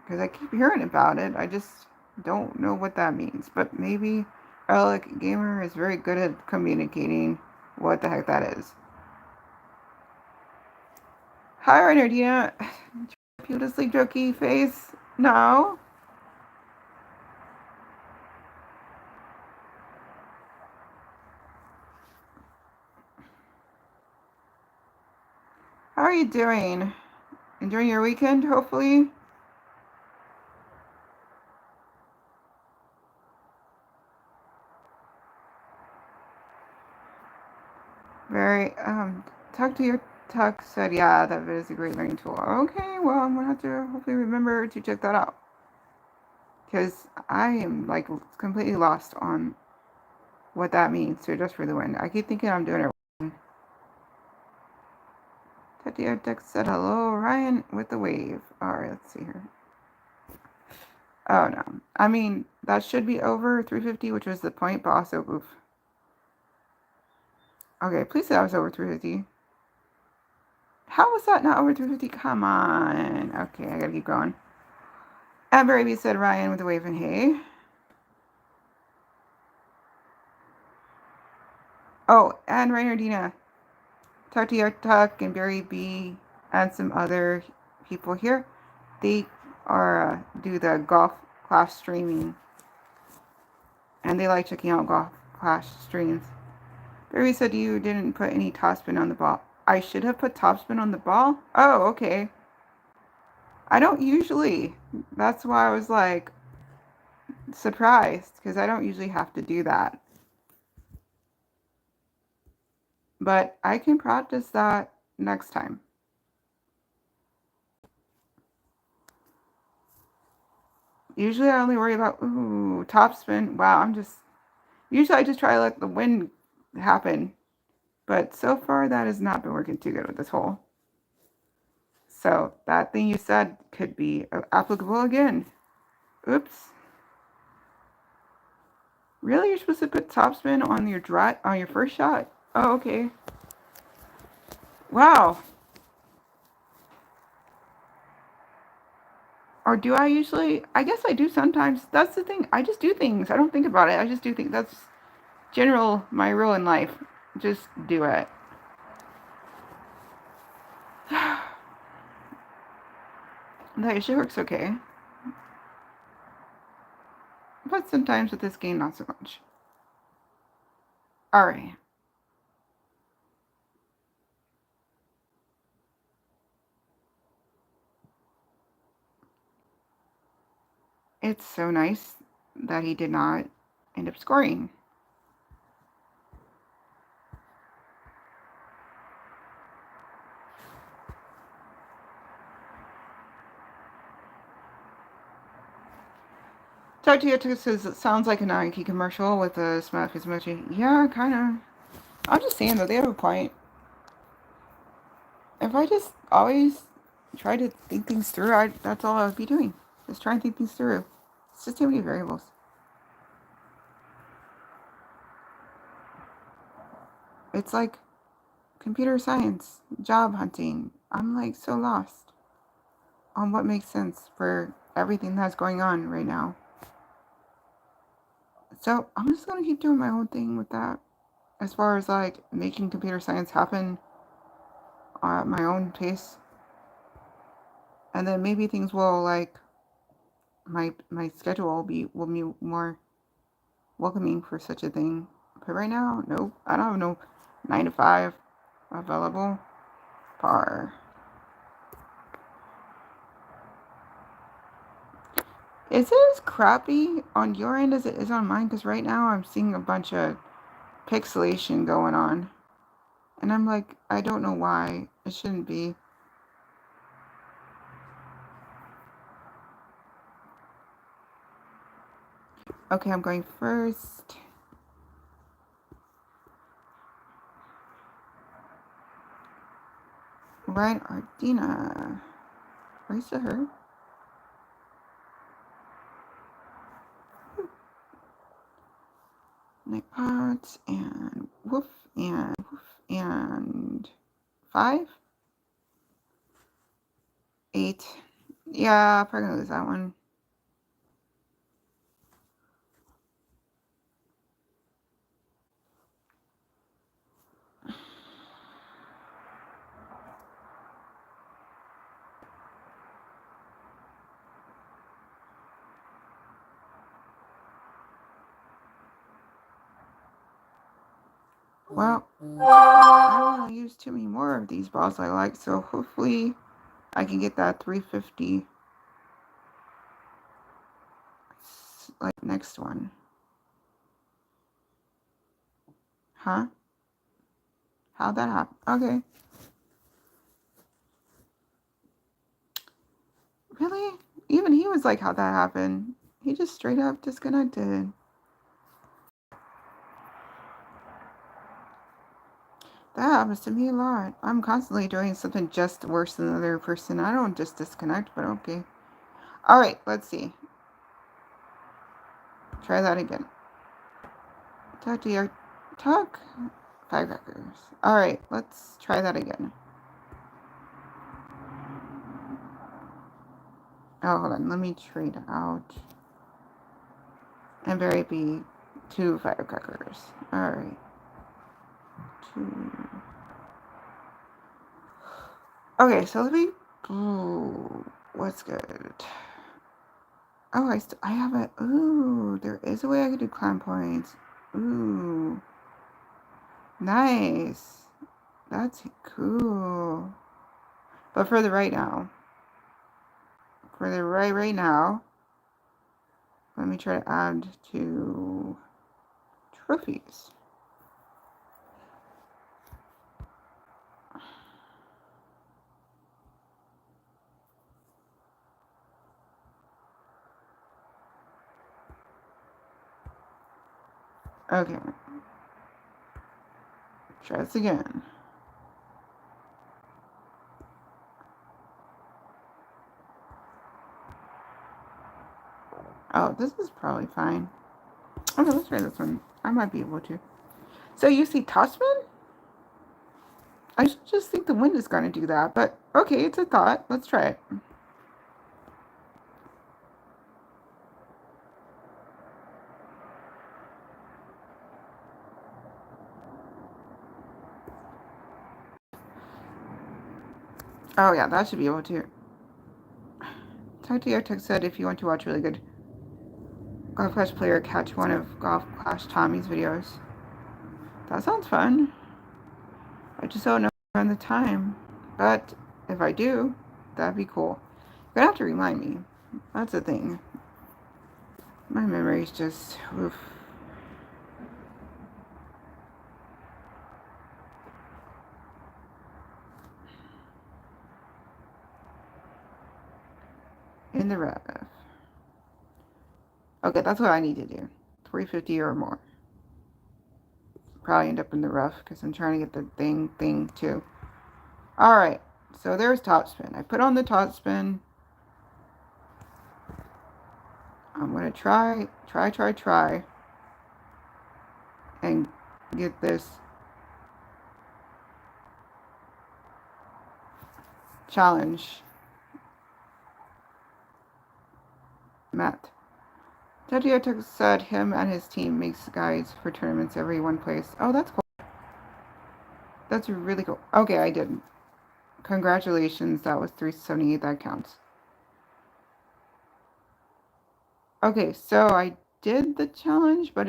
Because I keep hearing about it. I just don't know what that means. But maybe Relic Gamer is very good at communicating what the heck that is. Hi, Renardina. You to sleep, jokey face? No? How are you doing? Enjoying your weekend, hopefully? Very, talk to your tuck said, yeah, that is a great learning tool. Okay, well, I'm gonna have to hopefully remember to check that out. Because I am, like, completely lost on what that means to adjust for the wind. I keep thinking I'm doing it wrong. Talk to your tuck said, hello, Ryan, with the wave. Alright, let's see here. Oh, no. I mean, that should be over 350, which was the point, but also, oof. Okay, please say I was over 350. How was that not over 350? Come on. Okay, I gotta keep going. Amber Baby said Ryan with the wave and hay. Oh, and Rainerdina. Talk to your Tuck and Barry B and some other people here. They are do the golf class streaming. And they like checking out golf class streams. Barry said you didn't put any topspin on the ball. I should have put topspin on the ball? Oh, okay. I don't usually. That's why I was like surprised, because I don't usually have to do that. But I can practice that next time. Usually I only worry about, ooh, topspin. Wow, usually I just try to let the wind happen. But so far that has not been working too good with this hole. So that thing you said could be applicable again. Oops. Really? You're supposed to put topspin on your first shot? Oh, okay. Wow. Or do I usually? I guess I do sometimes. That's the thing. I just do things. I don't think about it. I just do things. That's my rule in life. Just do it. That usually works okay. But sometimes with this game, not so much. Alright. It's so nice that he did not end up scoring. Tokyo says it sounds like a Nike commercial with a smack emoji. Yeah, kind of. I'm just saying though, they have a point. If I just always try to think things through, that's all I would be doing. Just try and think things through. It's just too many variables. It's like computer science, job hunting. I'm like so lost on what makes sense for everything that's going on right now. So I'm just gonna keep doing my own thing with that. As far as like making computer science happen at my own pace, and then maybe things will like my schedule will be more welcoming for such a thing. But right now, nope. I don't have no 9 to 5 available. Par. Is it as crappy on your end as it is on mine? Because right now I'm seeing a bunch of pixelation going on. And I'm like, I don't know why. It shouldn't be. Okay, I'm going first. Right, Ardina. Where's the her? Night pots and woof and 5, 8. Yeah, probably gonna lose that one. Well, I don't want to use too many more of these balls I like, so hopefully I can get that 350 like next one. Huh? How'd that happen? Okay. Really? Even he was like, how'd that happen? He just straight up disconnected. That happens to me a lot. I'm constantly doing something just worse than the other person. I don't just disconnect, but okay. Alright, let's see. Try that again. Talk to your talk. Firecrackers. Alright, let's try that again. Oh, hold on. Let me trade out. And bury be 2 firecrackers. Alright. 2. Okay, so let me. Ooh, what's good? Oh, I have a. Ooh, there is a way I could do climb points. Ooh, nice. That's cool. But for the right now, right now, let me try to add to trophies. Okay. Try this again. Oh, this is probably fine. Okay, let's try this one. I might be able to. So you see Tossman? I just think the wind is going to do that, but okay, it's a thought. Let's try it. Oh yeah, that should be able to. Talk to your tech said if you want to watch really good Golf Clash player, catch one of Golf Clash Tommy's videos. That sounds fun. I just don't know around the time. But if I do, that'd be cool. You're gonna have to remind me. That's the thing. My memory's just oof. In the ref. Okay, that's what I need to do. 350 or more. Probably end up in the rough because I'm trying to get the thing too. Alright, so there's top spin. I put on the top spin. I'm gonna try, and get this challenge met. Tatiota said him and his team makes guides for tournaments every one place. Oh, that's cool. That's really cool. Okay, I did. Congratulations, that was 378. That counts. Okay, so I did the challenge, but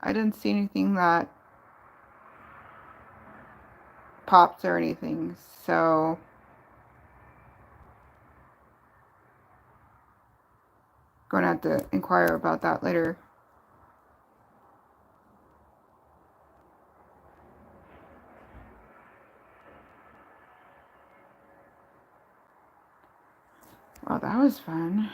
I didn't see anything that popped or anything. So gonna have to inquire about that later. Well, that was fun.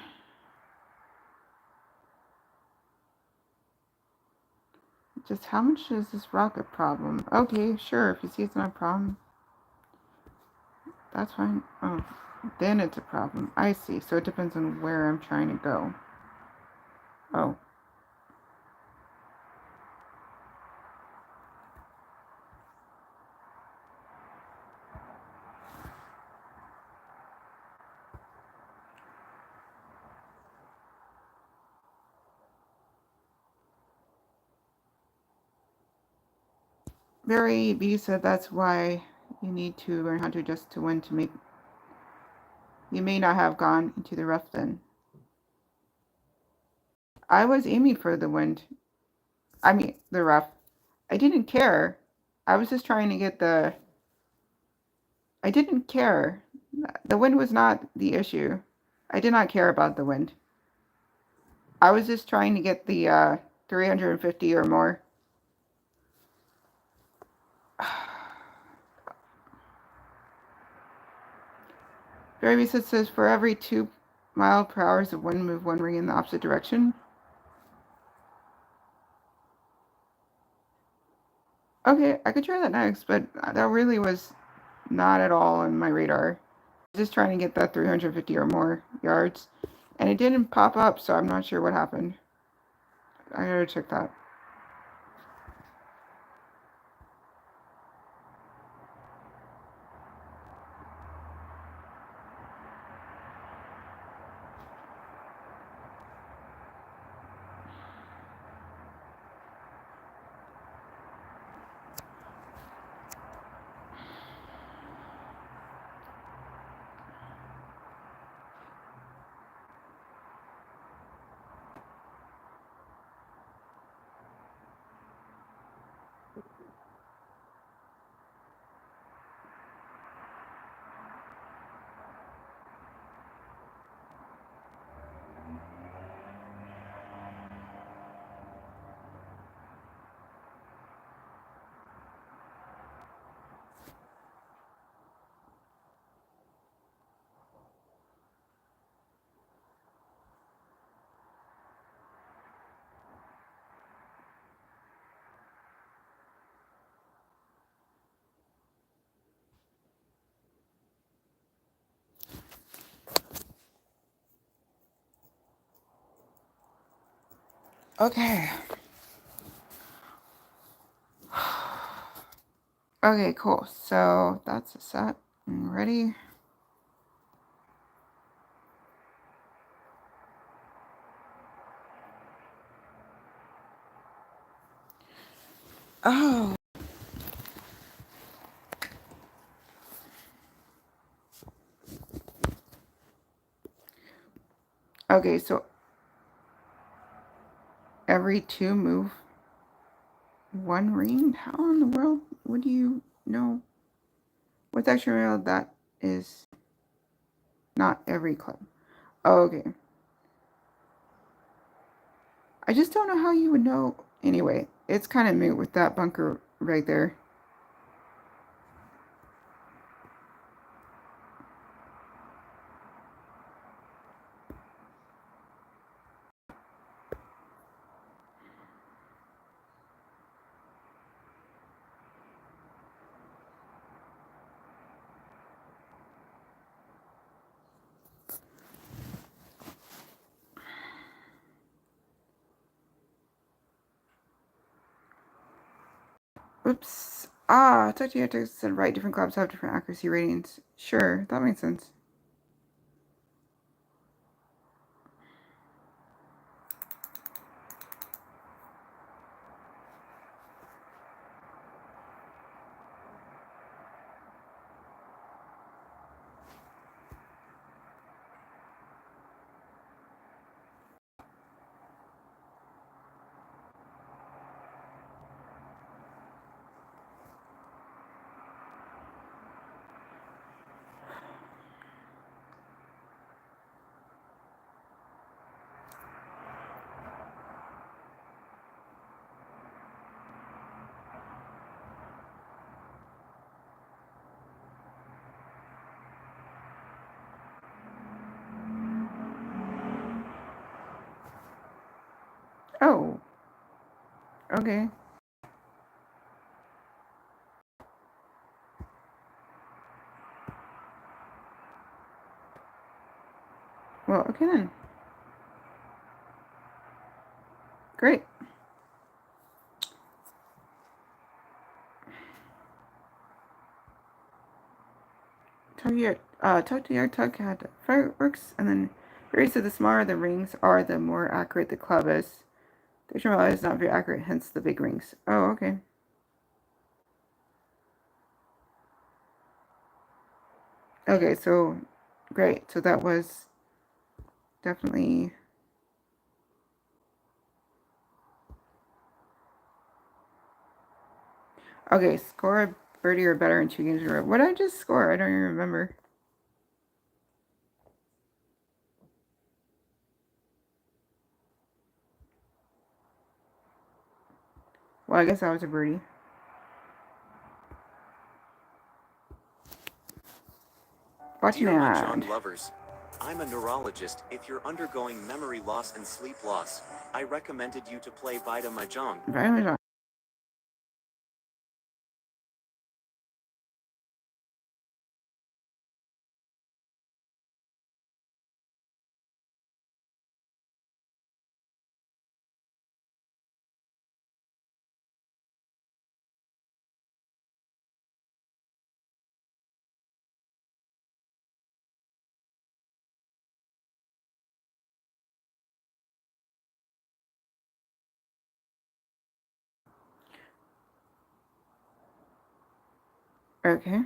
Just how much is this rocket problem? Okay, sure, if you see it's not a problem, that's fine. Oh, then it's a problem. I see. So it depends on where I'm trying to go. Oh. Barry B said that's why you need to learn how to adjust to when to make. You may not have gone into the rough then. I was aiming for the wind. I mean, the rough. I didn't care. I was just trying to get I didn't care. The wind was not the issue. I did not care about the wind. I was just trying to get the 350 or more. Very says for every 2 miles per hour of wind, move 1 ring in the opposite direction. Okay, I could try that next, but that really was not at all on my radar. Just trying to get that 350 or more yards, and it didn't pop up, so I'm not sure what happened. I gotta check that. Okay. Okay, cool. So that's a set. Ready? Oh. Okay, so every 2 move 1 ring? How in the world would you know? What's actually real? That is not every club. Oh, okay. I just don't know how you would know. Anyway, it's kind of moot with that bunker right there. Oops. Ah, I thought you had to said right. Different clubs have different accuracy ratings. Sure, that makes sense. Oh, okay. Well, okay then. Great. Talk to your tug had fireworks, and then Barry said the smaller the rings are, the more accurate the club is. The general is not very accurate, hence the big rings. Oh, okay. Okay, so great. So that was definitely. Okay, score a birdie or better in 2 games in a row. What did I just score? I don't even remember. Well, I guess that was a birdie. Dear Mahjong lovers, I'm a neurologist. If you're undergoing memory loss and sleep loss, I recommended you to play Vita Mahjong. Okay.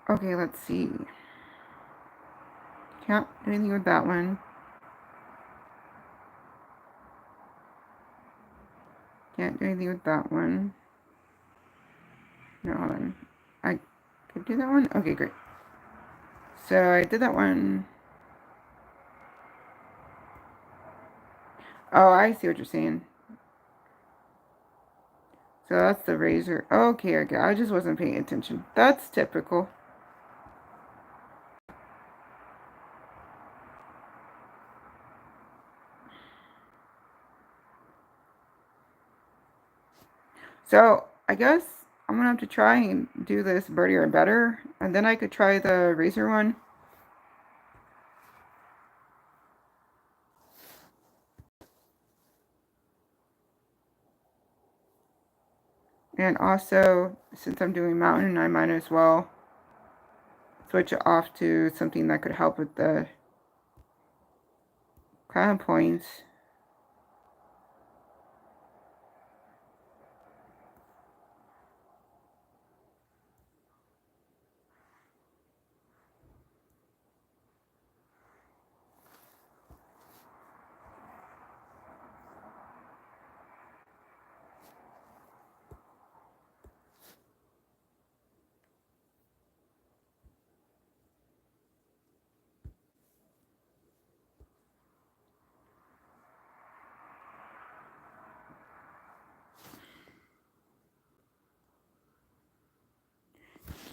Okay, let's see. Can't do anything with that one. Can't do anything with that one. No, hold on. I could do that one? Okay, great. So I did that one. Oh, I see what you're saying. So that's the razor. Okay, okay. I just wasn't paying attention. That's typical. So I guess I'm gonna have to try and do this birdie or better, and then I could try the razor one. And also, since I'm doing mountain, I might as well switch it off to something that could help with the crown points.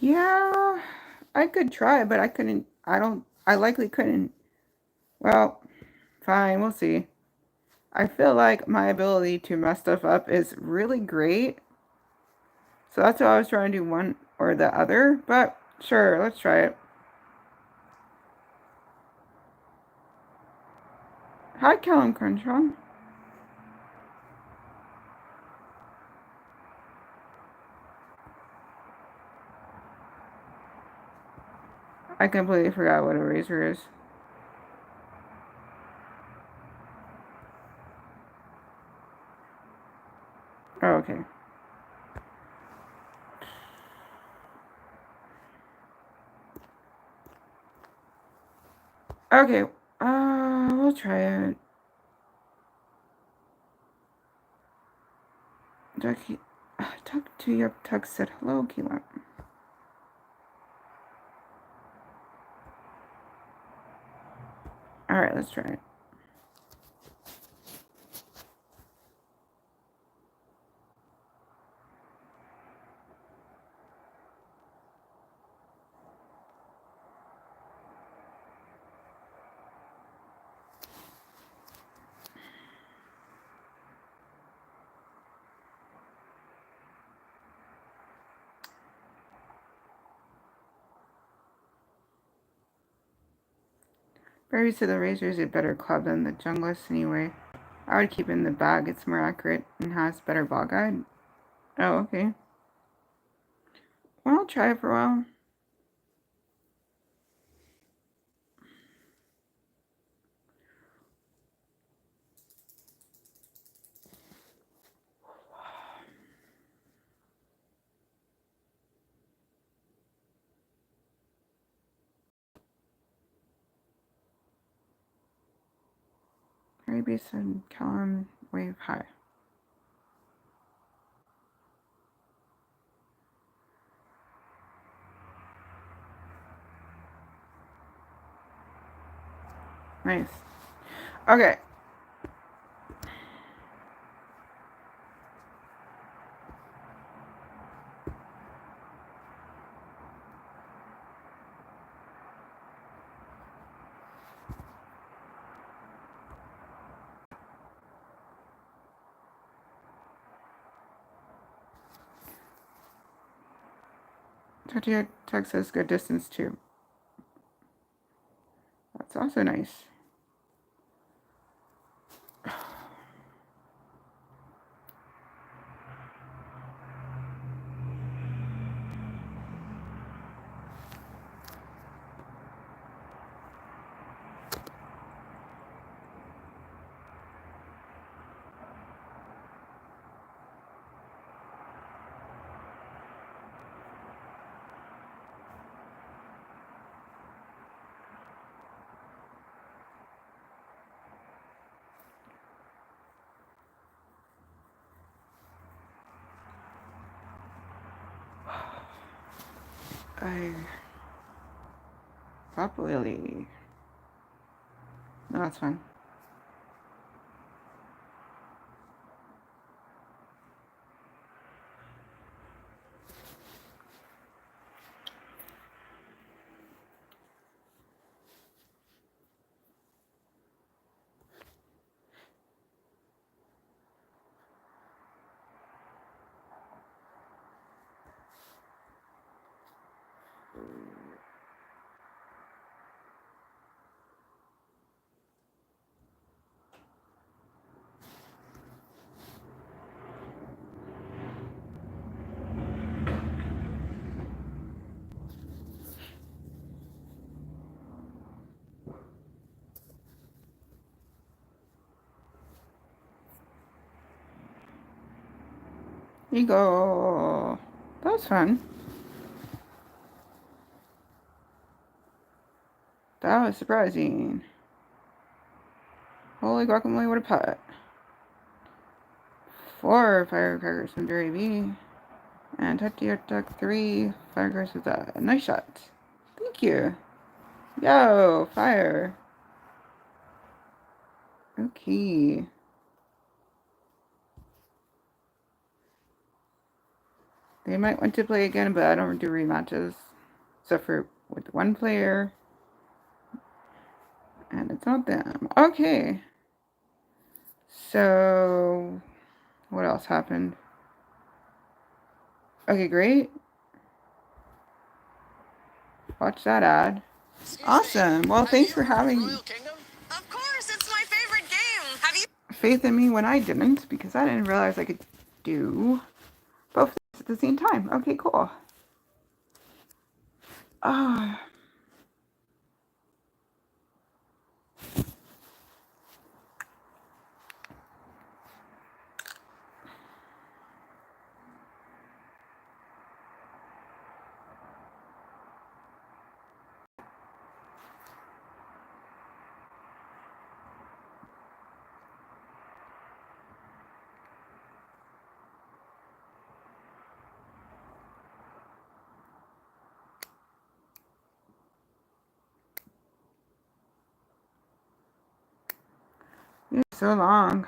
Yeah, I could try, but I couldn't. I likely couldn't. Well, fine, we'll see. I feel like my ability to mess stuff up is really great. So that's why I was trying to do one or the other. But sure, let's try it. Hi, Callum Crenshaw. I completely forgot what a razor is. Oh, okay. Okay, we'll try it. Ducky, talk to your Tuck said hello, Keelan. Alright, let's try it. Barry said the Razor is a better club than the Junglist anyway. I would keep it in the bag. It's more accurate and has better ball guide. Oh, okay. Well, I'll try it for a while. Barry B said Callum wave high. Nice. Okay. Tokyo Texas, good distance too. That's also nice. I properly. No, that's fine. Here you go. That was fun. That was surprising. Holy guacamole, what a putt. 4 firecrackers from Jerry B. And Touchy Duck 3 firecrackers with a nice shot. Thank you. Yo, fire. Okay. They might want to play again, but I don't do rematches. Except for with one player. And it's not them. Okay. So, what else happened? Okay, great. Watch that ad. Awesome. Well, thanks for having Of course, it's my favorite game. Have you faith in me when I didn't, because I didn't realize I could do both things at the same time. Okay, cool. Ah, you're so long.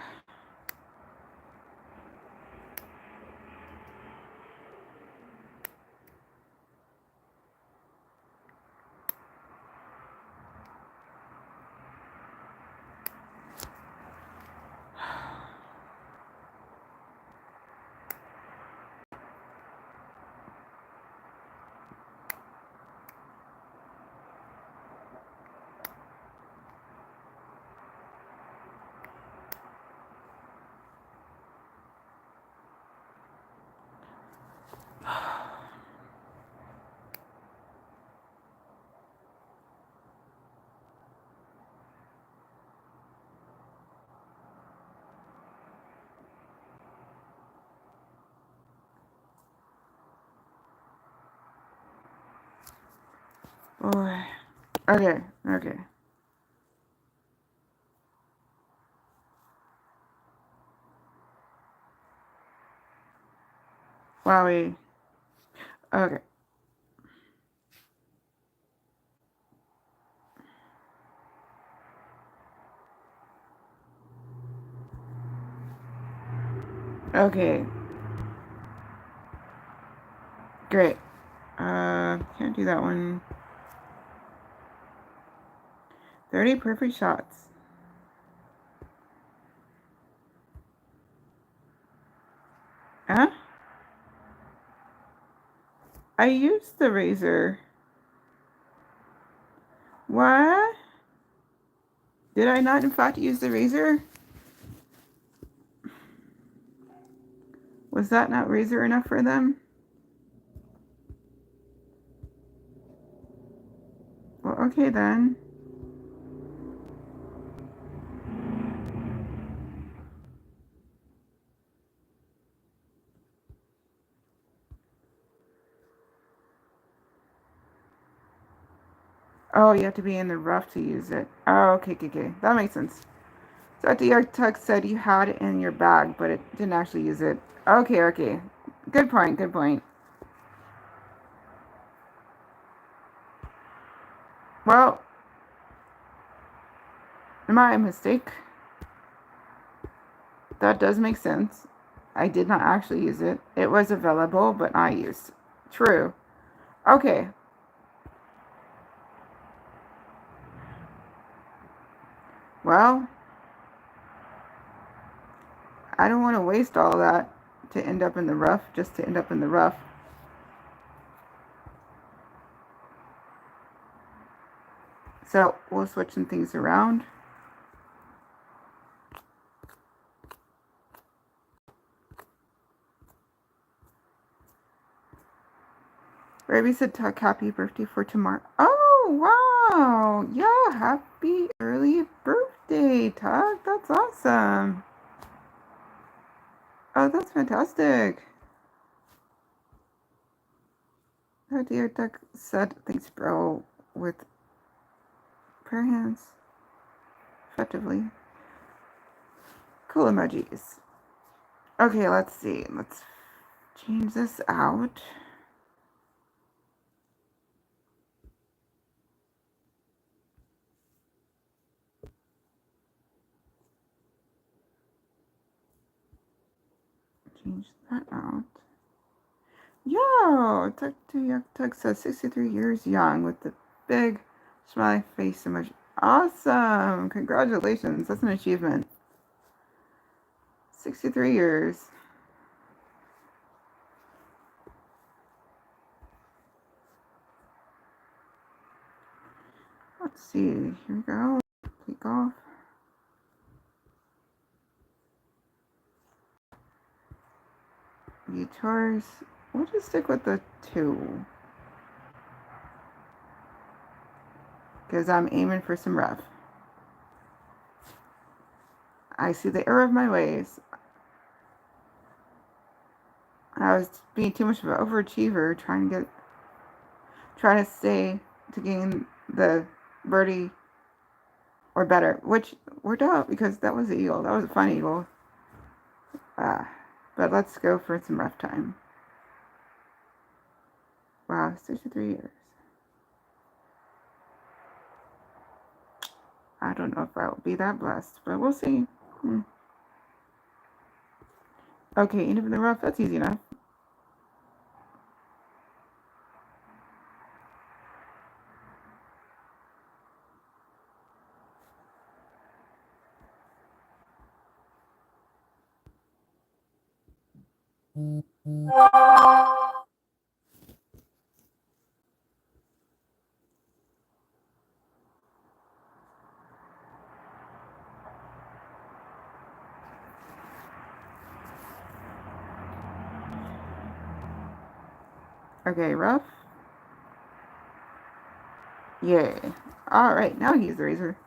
Oh, okay, okay. Wowie. Okay. Okay. Great. Can't do that one. 30 perfect shots. Huh? I used the razor. What? Did I not in fact use the razor? Was that not razor enough for them? Well, okay then. Oh, you have to be in the rough to use it. Oh, okay, okay, okay. That makes sense. So the architect said you had it in your bag, but it didn't actually use it. Okay, okay. Good point, good point. Well, my mistake. That does make sense. I did not actually use it. It was available, but I used it. True. Okay. Well, I don't want to waste all that to end up in the rough, just to end up in the rough. So we'll switch some things around. Baby said, "Tuck, happy birthday for tomorrow." Oh, wow. Yeah, happy early birthday, Tuck. That's awesome. Oh, that's fantastic. Oh, dear, Tuck said, "Thanks, bro," with prayer hands, effectively. Cool emojis. Okay, let's see. Let's change this out. Change that out. Yo, Tug says 63 years young with the big smiley face emoji. Awesome! Congratulations. That's an achievement. 63 years. Let's see. Here we go. Click off. Guitars. We'll just stick with the 2. Because I'm aiming for some rough. I see the error of my ways. I was being too much of an overachiever, trying to gain the birdie or better, which worked out because that was the eagle. That was a fun eagle. But let's go for some rough time. Wow, 63 years. I don't know if I will be that blessed, but we'll see. Okay, end up in the rough. That's easy enough. Okay, rough. Yay. Alright, now he's the razor.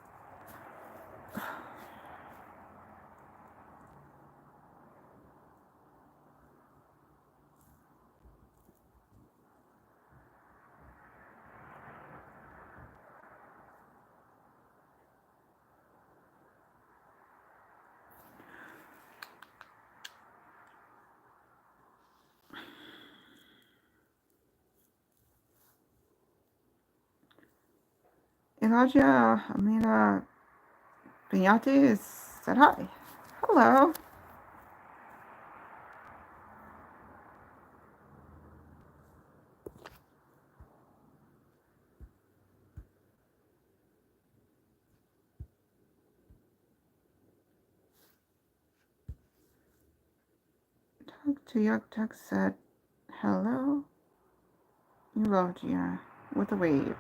Elijah, Amina, Becky828 said hi. Hello. Talk to Yuck Tuck said hello. Elijah with a wave.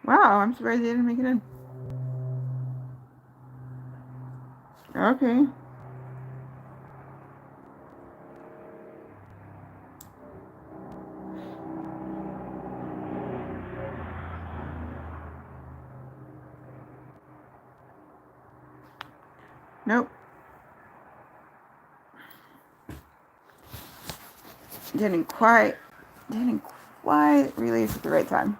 Wow, I'm surprised they didn't make it in. Okay. Nope. Didn't quite release at the right time.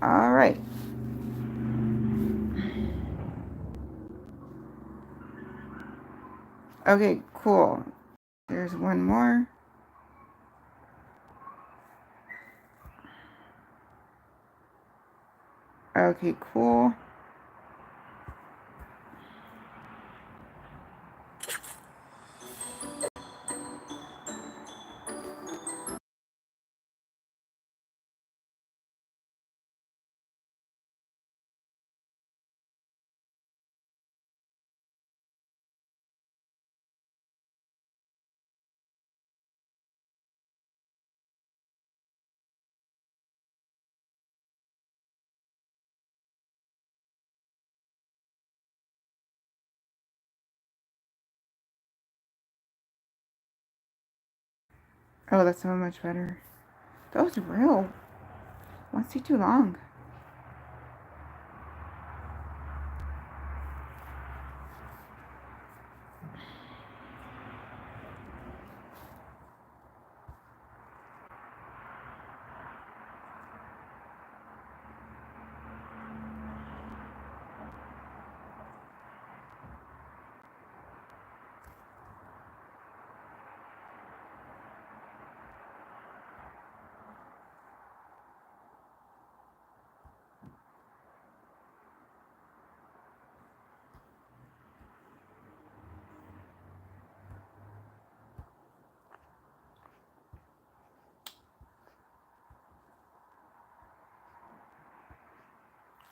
All right. Okay, cool. There's one more. Okay, cool. Oh, that's so much better. That was real. What's he too long?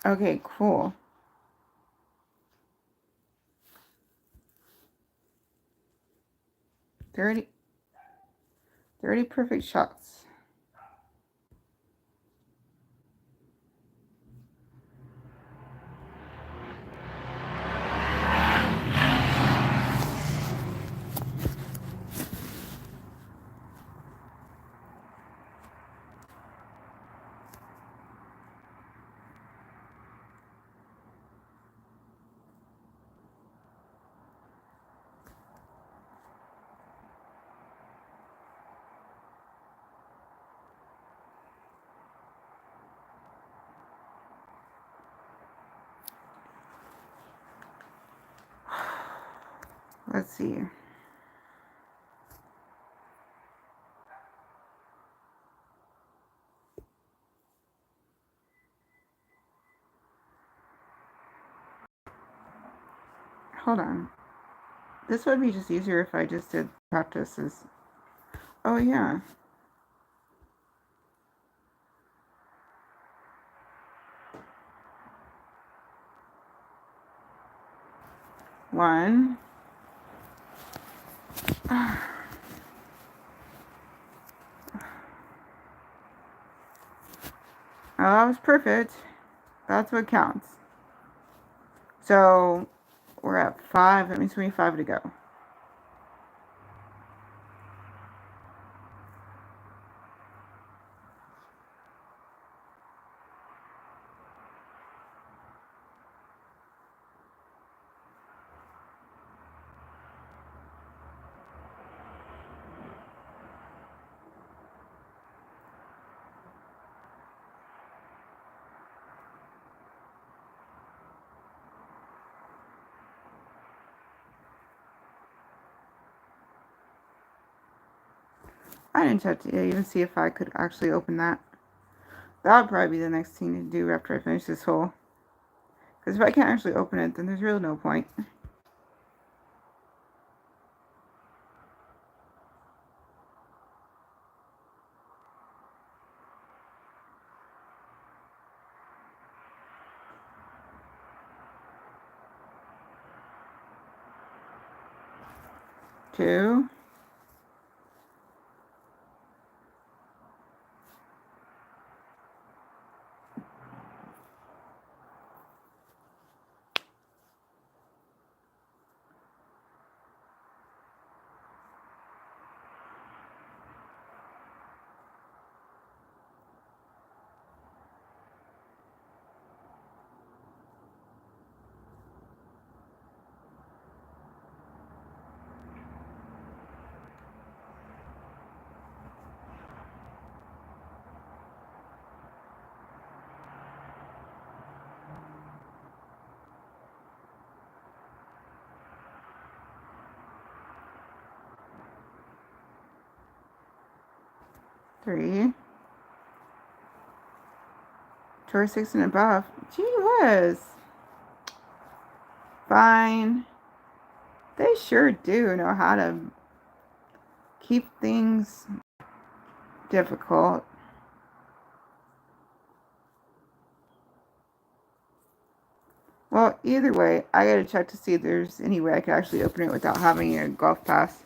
Okay, cool. 30 perfect shots. Let's see. Hold on. This would be just easier if I just did practices. Oh, yeah. One. Oh, that was perfect. That's what counts. So we're at 5. That means we have 5 to go. I didn't check to even see if I could actually open that. That would probably be the next thing to do after I finish this hole. Because if I can't actually open it, then there's really no point. Two. Three. 2 or 6 and above. Gee whiz. Fine. They sure do know how to keep things difficult. Well, either way, I gotta check to see if there's any way I could actually open it without having a golf pass.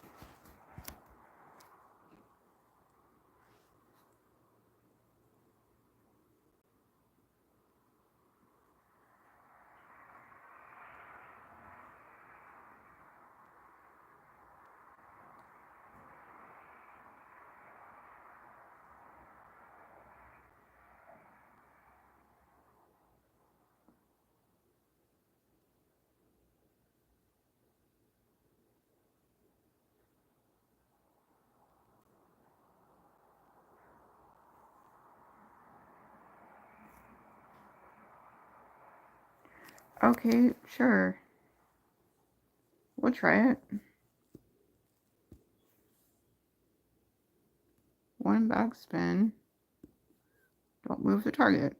Okay, sure. We'll try it. 1 back spin. Don't move the target.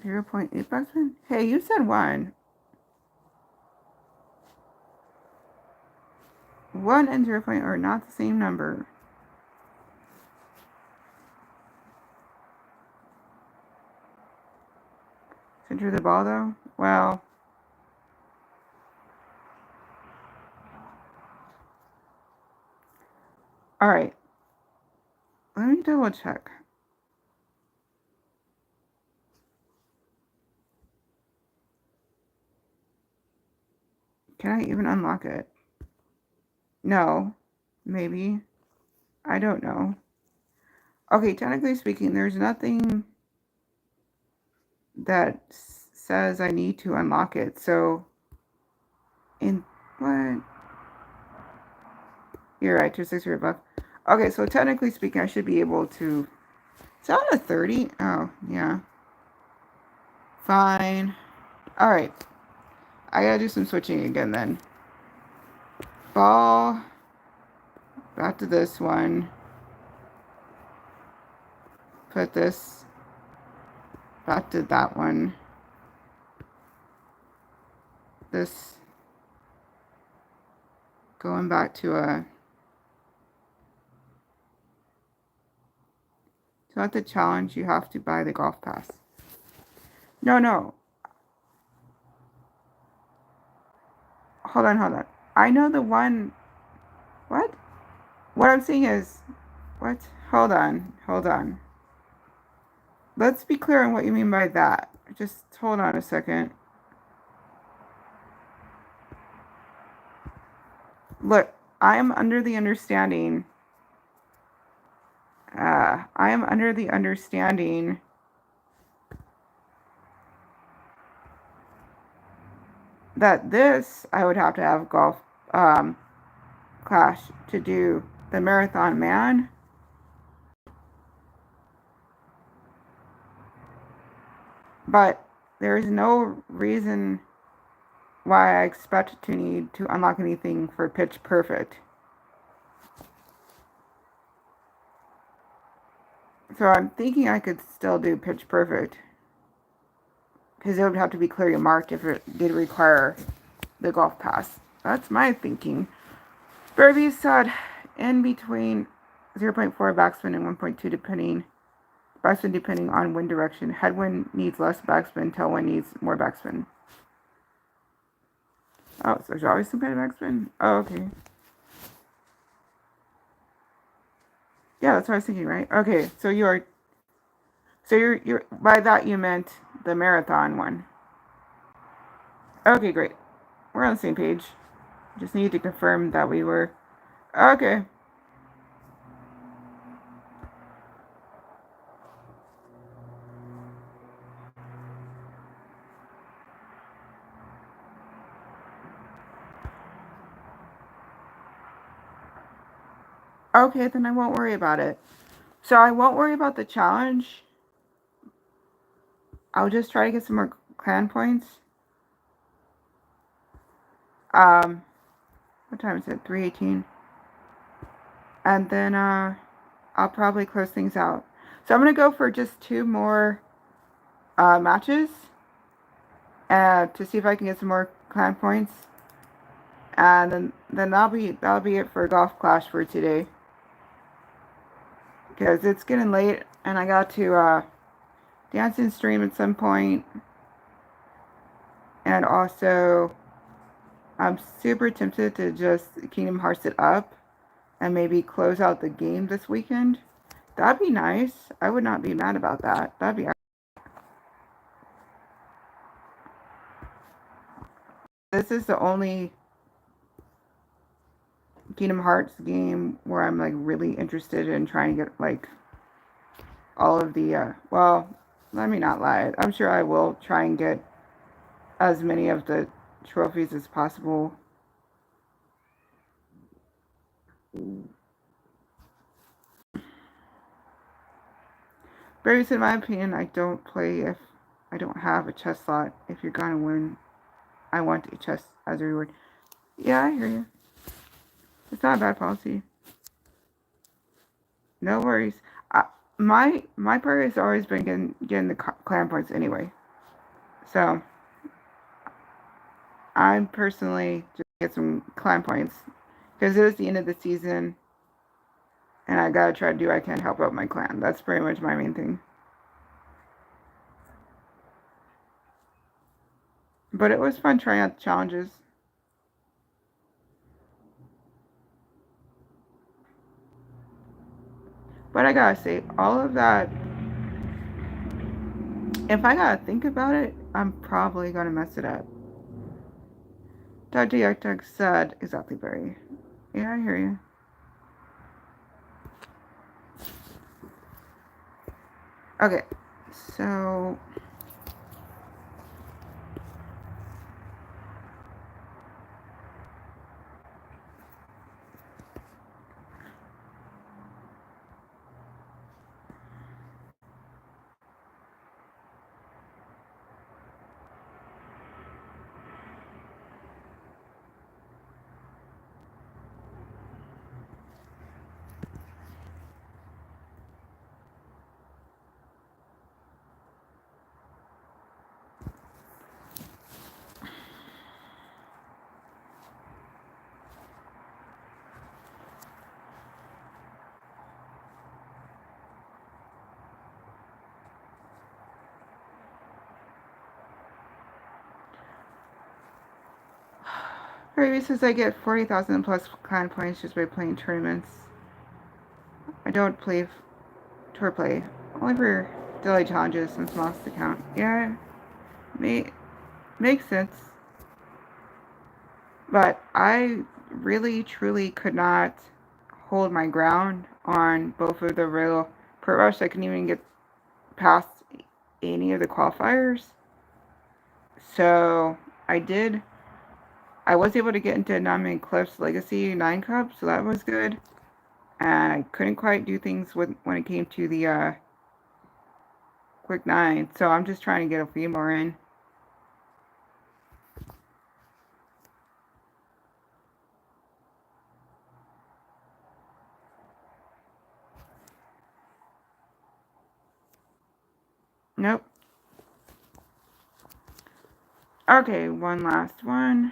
.8 back spin? Hey, you said 1. 1 and 0. Are not the same number. Center the ball though? Well. Alright. Let me double check. Can I even unlock it? No. Maybe. I don't know. Okay, technically speaking, there's nothing that says I need to unlock it. So, in what? You're right, 260 or above. Okay, so technically speaking, I should be able to. Is that a 30? Oh, yeah. Fine. Alright. I gotta do some switching again then. Ball. Back to this one. Put this back to that one. This going back to a. To let the challenge, you have to buy the golf pass. No. Hold on. I know the one. What? What I'm saying is, what? Hold on. Let's be clear on what you mean by that. Just hold on a second. Look, I am under the understanding. I am under the understanding that this I would have to have golf clash to do the marathon man. But there is no reason why I expect to need to unlock anything for pitch perfect. So I'm thinking I could still do pitch perfect. Because it would have to be clearly marked if it did require the golf pass. That's my thinking. Burby said in between 0.4 backspin and 1.2 depending on wind direction. Headwind needs less backspin, tailwind needs more backspin. Oh, so there's always some kind of backspin? Oh, okay. Yeah, that's what I was thinking, right? Okay, so you're by that you meant the marathon one. Okay, great. We're on the same page. Just need to confirm that we were. Okay. Okay, then I won't worry about it. So I won't worry about the challenge. I'll just try to get some more clan points. What time is it? 3:18. And then I'll probably close things out. So I'm gonna go for just 2 more matches, to see if I can get some more clan points. And then that'll be it for Golf Clash for today. Because it's getting late and I got to dance and stream at some point. And also I'm super tempted to just Kingdom Hearts it up and maybe close out the game this weekend. That'd be nice. I would not be mad about that. That'd be. This is the only Kingdom Hearts game where I'm like really interested in trying to get like all of the well, let me not lie. I'm sure I will try and get as many of the trophies as possible. But in my opinion, I don't play if I don't have a chest slot. If you're gonna win, I want a chest as a reward. Yeah, I hear you. It's not a bad policy. No worries. My priority has always been getting the clan points anyway. So I'm personally just get some clan points because it is the end of the season, and I gotta try to do what I can to help out my clan. That's pretty much my main thing. But it was fun trying out the challenges. But I gotta say, all of that, if I gotta think about it, I'm probably gonna mess it up. Dr. Yaktuk said, exactly, Barry. Yeah, I hear you. Okay, so Barry says I get 40,000 plus clan points just by playing tournaments. don't play tour play. Only for daily challenges and smallest account. Yeah, makes sense. But I really, truly could not hold my ground on both of the real Pro Rush. I couldn't even get past any of the qualifiers. So I was able to get into Namhae Cliff's Legacy 9 Cup, so that was good. And I couldn't quite do things when it came to the Quick 9, so I'm just trying to get a few more in. Nope. Okay, one last one.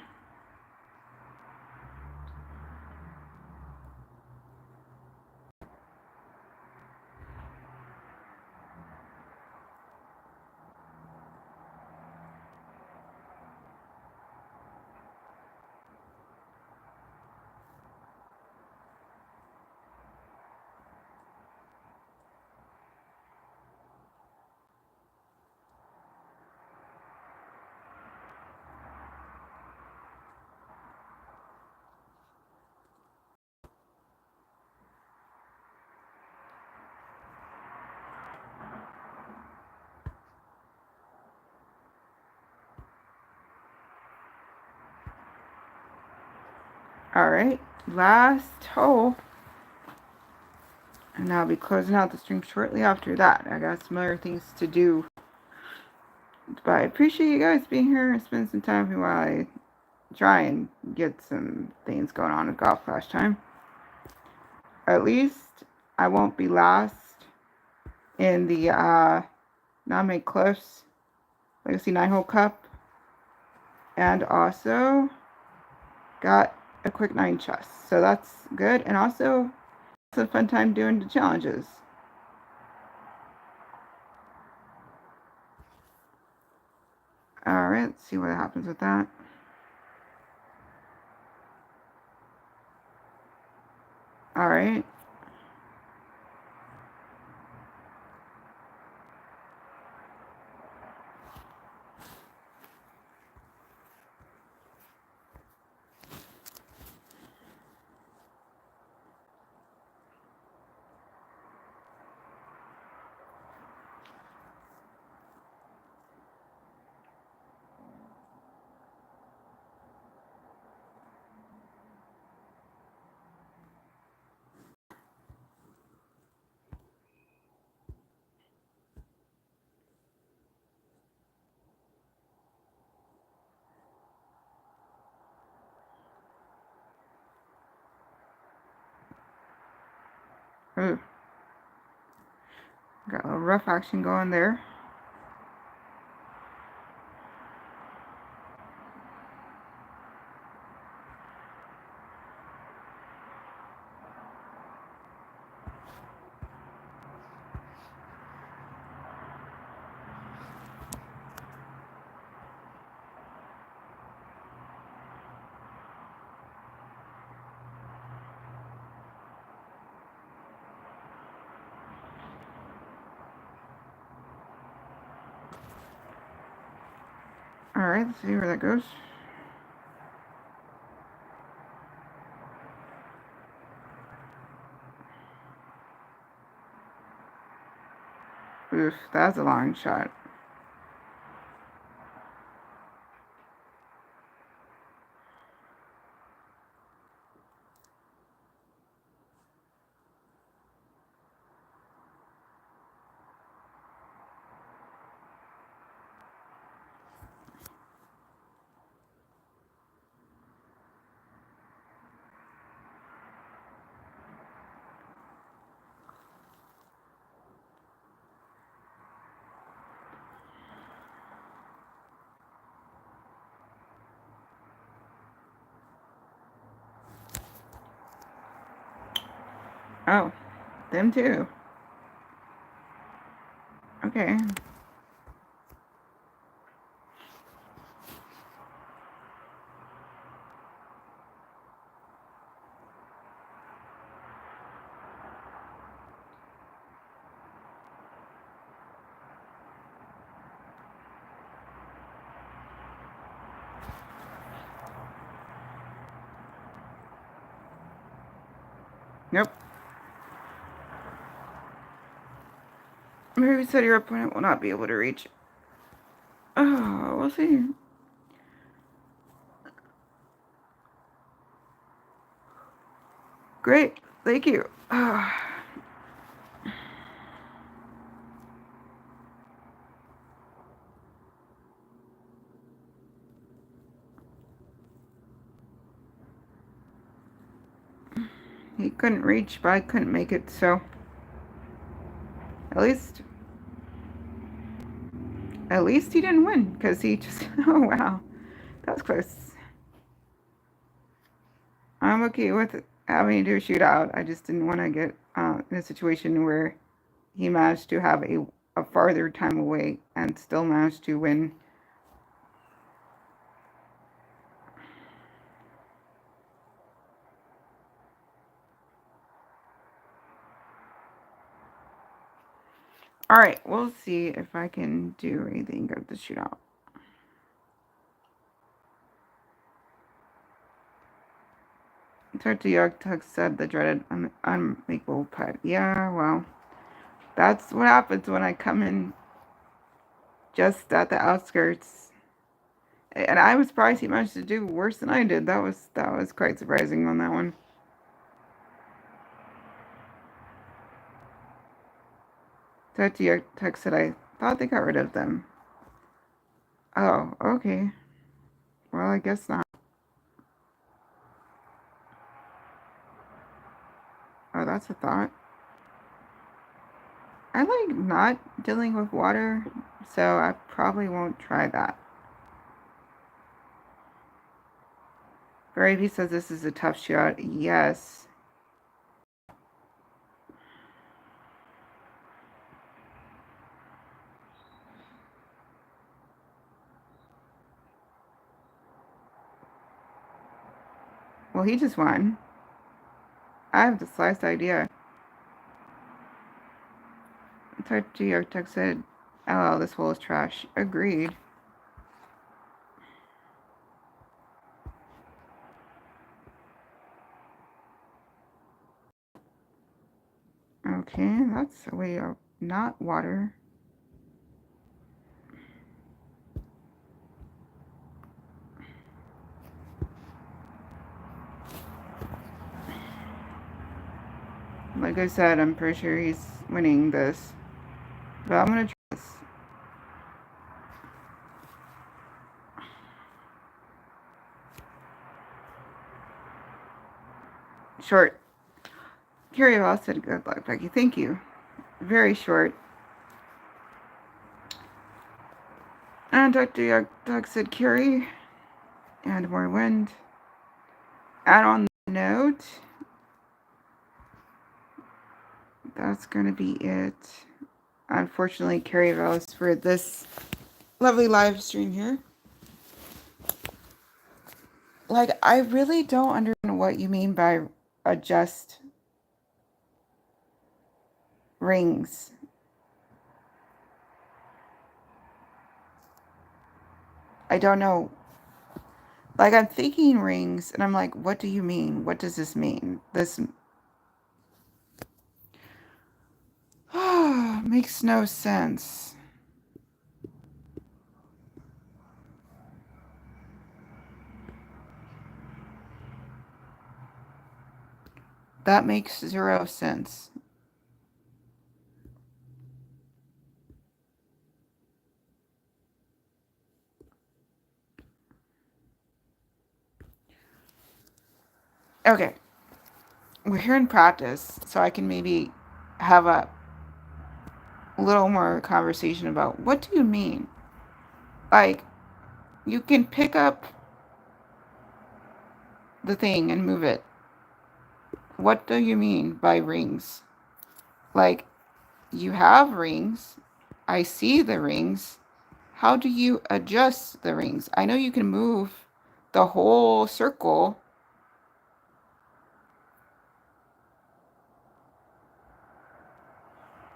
Alright, last hole. And I'll be closing out the stream shortly after that. I got some other things to do. But I appreciate you guys being here and spending some time with me while I try and get some things going on with Golf Clash Time. At least I won't be last in the Namhae Cliffs Legacy 9-hole cup. And also got a quick 9 chest. So that's good. And also it's a fun time doing the challenges. Alright, let's see what happens with that. Alright. Ooh. Got a little rough action going there. Alright, let's see where that goes. Oof, that's a long shot. Oh, them too. Okay. Maybe said your opponent will not be able to reach. Oh, we'll see. Great. Thank you. He couldn't reach, but I couldn't make it, so at least he didn't win, because he just, oh wow, that was close. I'm okay with having to do a shootout. I just didn't want to get in a situation where he managed to have a farther time away and still managed to win. Alright, we'll see if I can do anything of the shootout. Dr. Yogtuk said the dreaded unmakeable pet. Yeah, well, that's what happens when I come in just at the outskirts. And I was surprised he managed to do worse than I did. That was quite surprising on that one. Dr. Yogtuk said I thought they got rid of them. Oh, okay. Well, I guess not. Oh, that's a thought. I like not dealing with water, so I probably won't try that. Bravey says this is a tough shot. Yes. Well, he just won. I have the slightest idea. Geotech said, "Oh, this hole is trash." Agreed. Okay, that's a way of not water. Like I said, I'm pretty sure he's winning this. But I'm gonna try this. Short. Curio said, "Good luck, Becky." Thank you. Very short. And Dr. Doug said, "Curie." And more wind. And on the note, that's gonna be it. Unfortunately, Carrie Vallis for this lovely live stream here. Like, I really don't understand what you mean by adjust rings. I don't know. Like, I'm thinking rings, and I'm like, what do you mean? What does this mean? This makes no sense. That makes zero sense. Okay. We're here in practice, so I can maybe have a little more conversation about what do you mean? Like, you can pick up the thing and move it. What do you mean by rings? Like, you have rings. I see the rings. How do you adjust the rings? I know you can move the whole circle.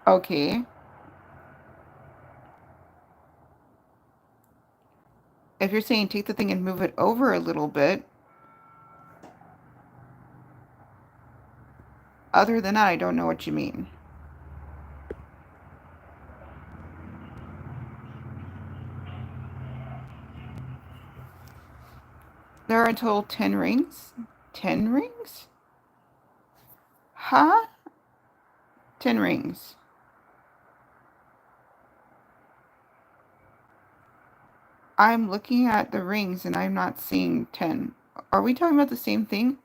Okay. If you're saying take the thing and move it over a little bit, other than that, I don't know what you mean. There are in total 10 rings. 10 rings? Huh? 10 rings. I'm looking at the rings and I'm not seeing 10. Are we talking about the same thing?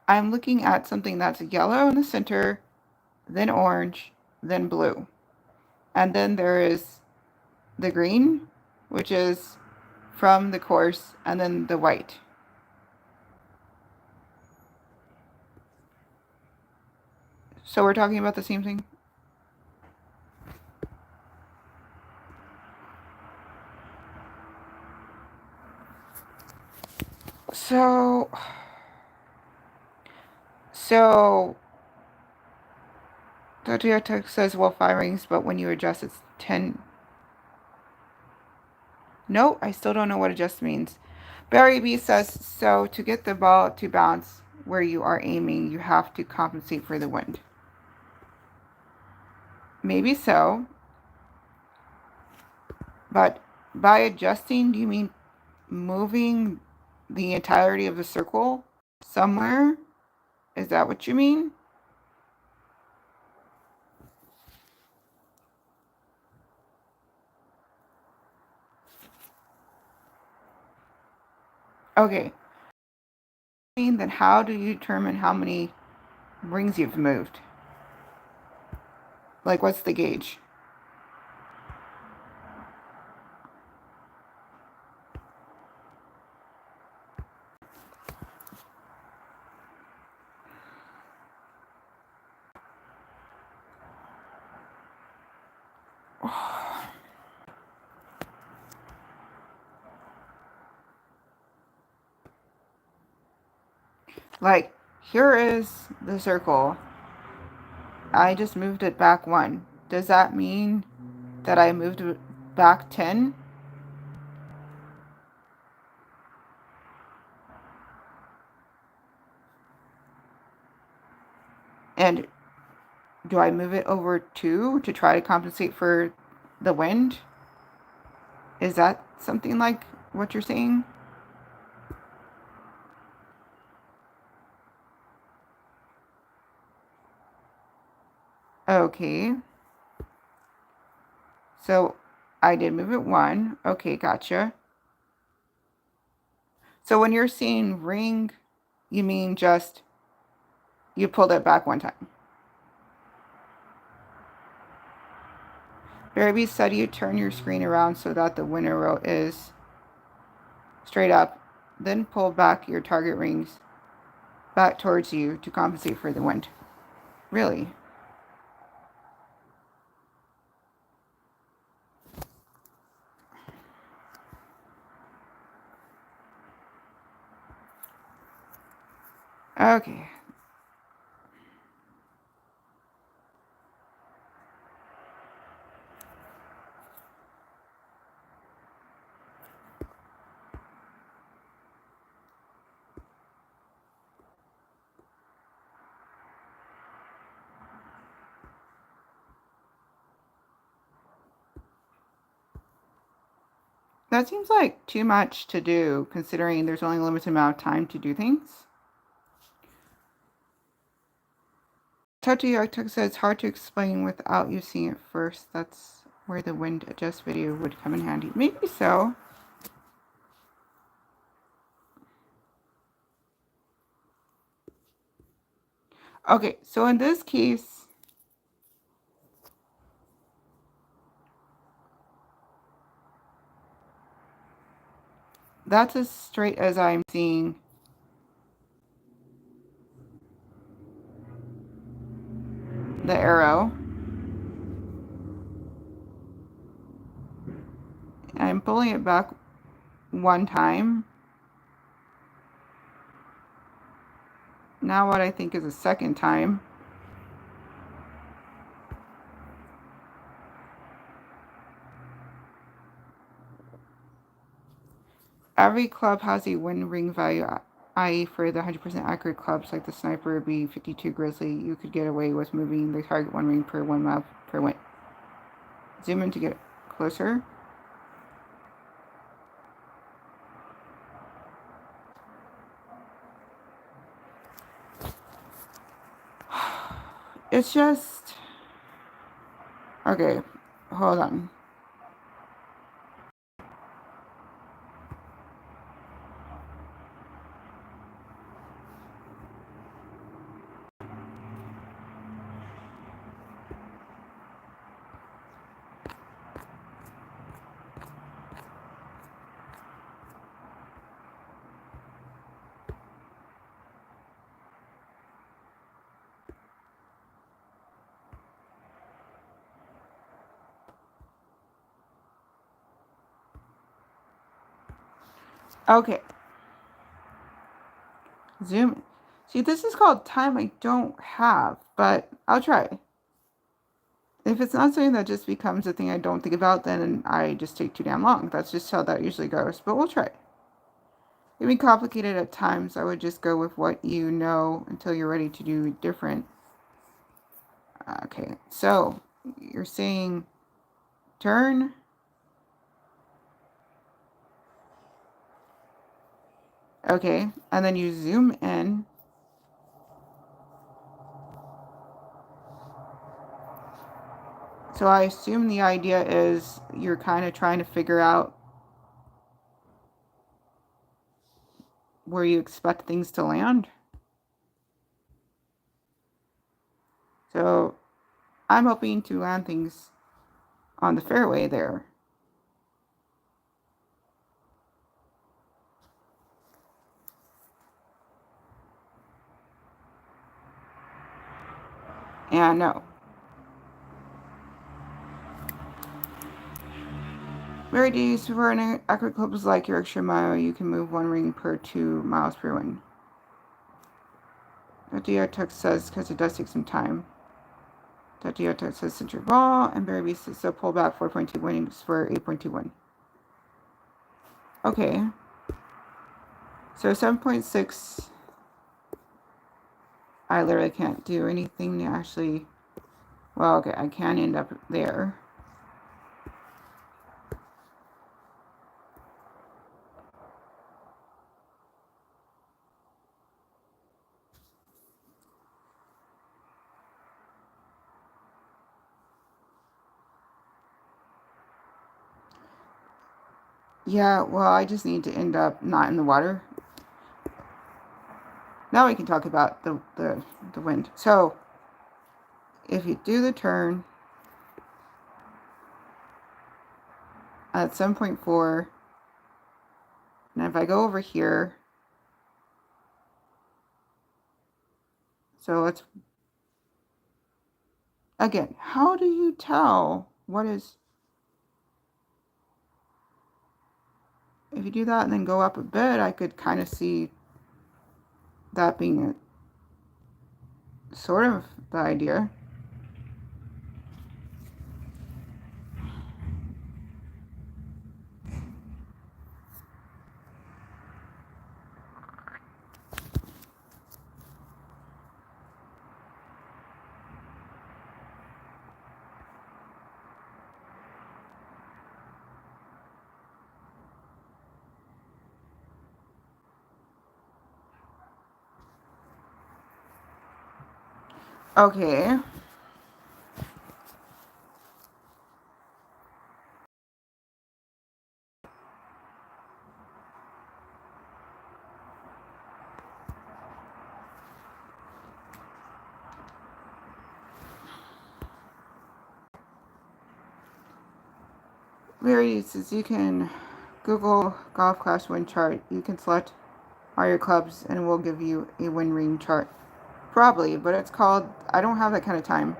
I'm looking at something that's yellow in the center, then orange, then blue. And then there is the green, which is from the course, and then the white. So we're talking about the same thing? So the text says, well, 5 rings, but when you adjust, it's 10. No, I still don't know what adjust means. Barry B says, so to get the ball to bounce where you are aiming, you have to compensate for the wind. Maybe so. But by adjusting, do you mean moving the entirety of the circle somewhere? Is that what you mean? Okay. Then how do you determine how many rings you've moved? Like, what's the gauge? Like, here is the circle. I just moved it back 1. Does that mean that I moved it back 10? And do I move it over 2 to try to compensate for the wind? Is that something like what you're saying? Okay. So I did move it 1. Okay, gotcha. So when you're seeing ring, you mean just you pulled it back 1 time. Barry said you turn your screen around so that the winner row is straight up, then pull back your target rings back towards you to compensate for the wind. Really? Okay. That seems like too much to do, considering there's only a limited amount of time to do things. Toti Arctic says it's hard to explain without you seeing it first. That's where the wind adjust video would come in handy. Maybe so. Okay, so in this case, that's as straight as I'm seeing the arrow. I'm pulling it back 1 time. Now what I think is a second time. Every club has a wind ring value, i.e. for the 100% accurate clubs like the Sniper B52 Grizzly, you could get away with moving the target 1 ring per 1 mile per wind. Zoom in to get closer. It's just, okay, hold on. Okay, zoom. See, this is called time I don't have, but I'll try. If it's not something that just becomes a thing I don't think about, then I just take too damn long. That's just how that usually goes, but we'll try. It'd be complicated at times. I would just go with what you know until you're ready to do different. Okay, so you're saying turn. Okay, and then you zoom in. So I assume the idea is you're kind of trying to figure out where you expect things to land. So I'm hoping to land things on the fairway there. And no. Very days for an accurate club is like your extra mile. You can move one ring per 2 miles per win. That DR text says because it does take some time. That DR text says center ball and Barry B says so pull back 4.2 winnings for 8.21. Okay. So 7.6. I literally can't do anything to actually. Well, okay, I can end up there. Yeah, well, I just need to end up not in the water. Now we can talk about the wind. So, if you do the turn at 7.4, and if I go over here, so let's, again, how do you tell what is, if you do that and then go up a bit, I could kind of see that being sort of the idea. Okay. Very says you can Google golf class win chart. You can select all your clubs and we'll give you a win ring chart. Probably, but it's called, I don't have that kind of time.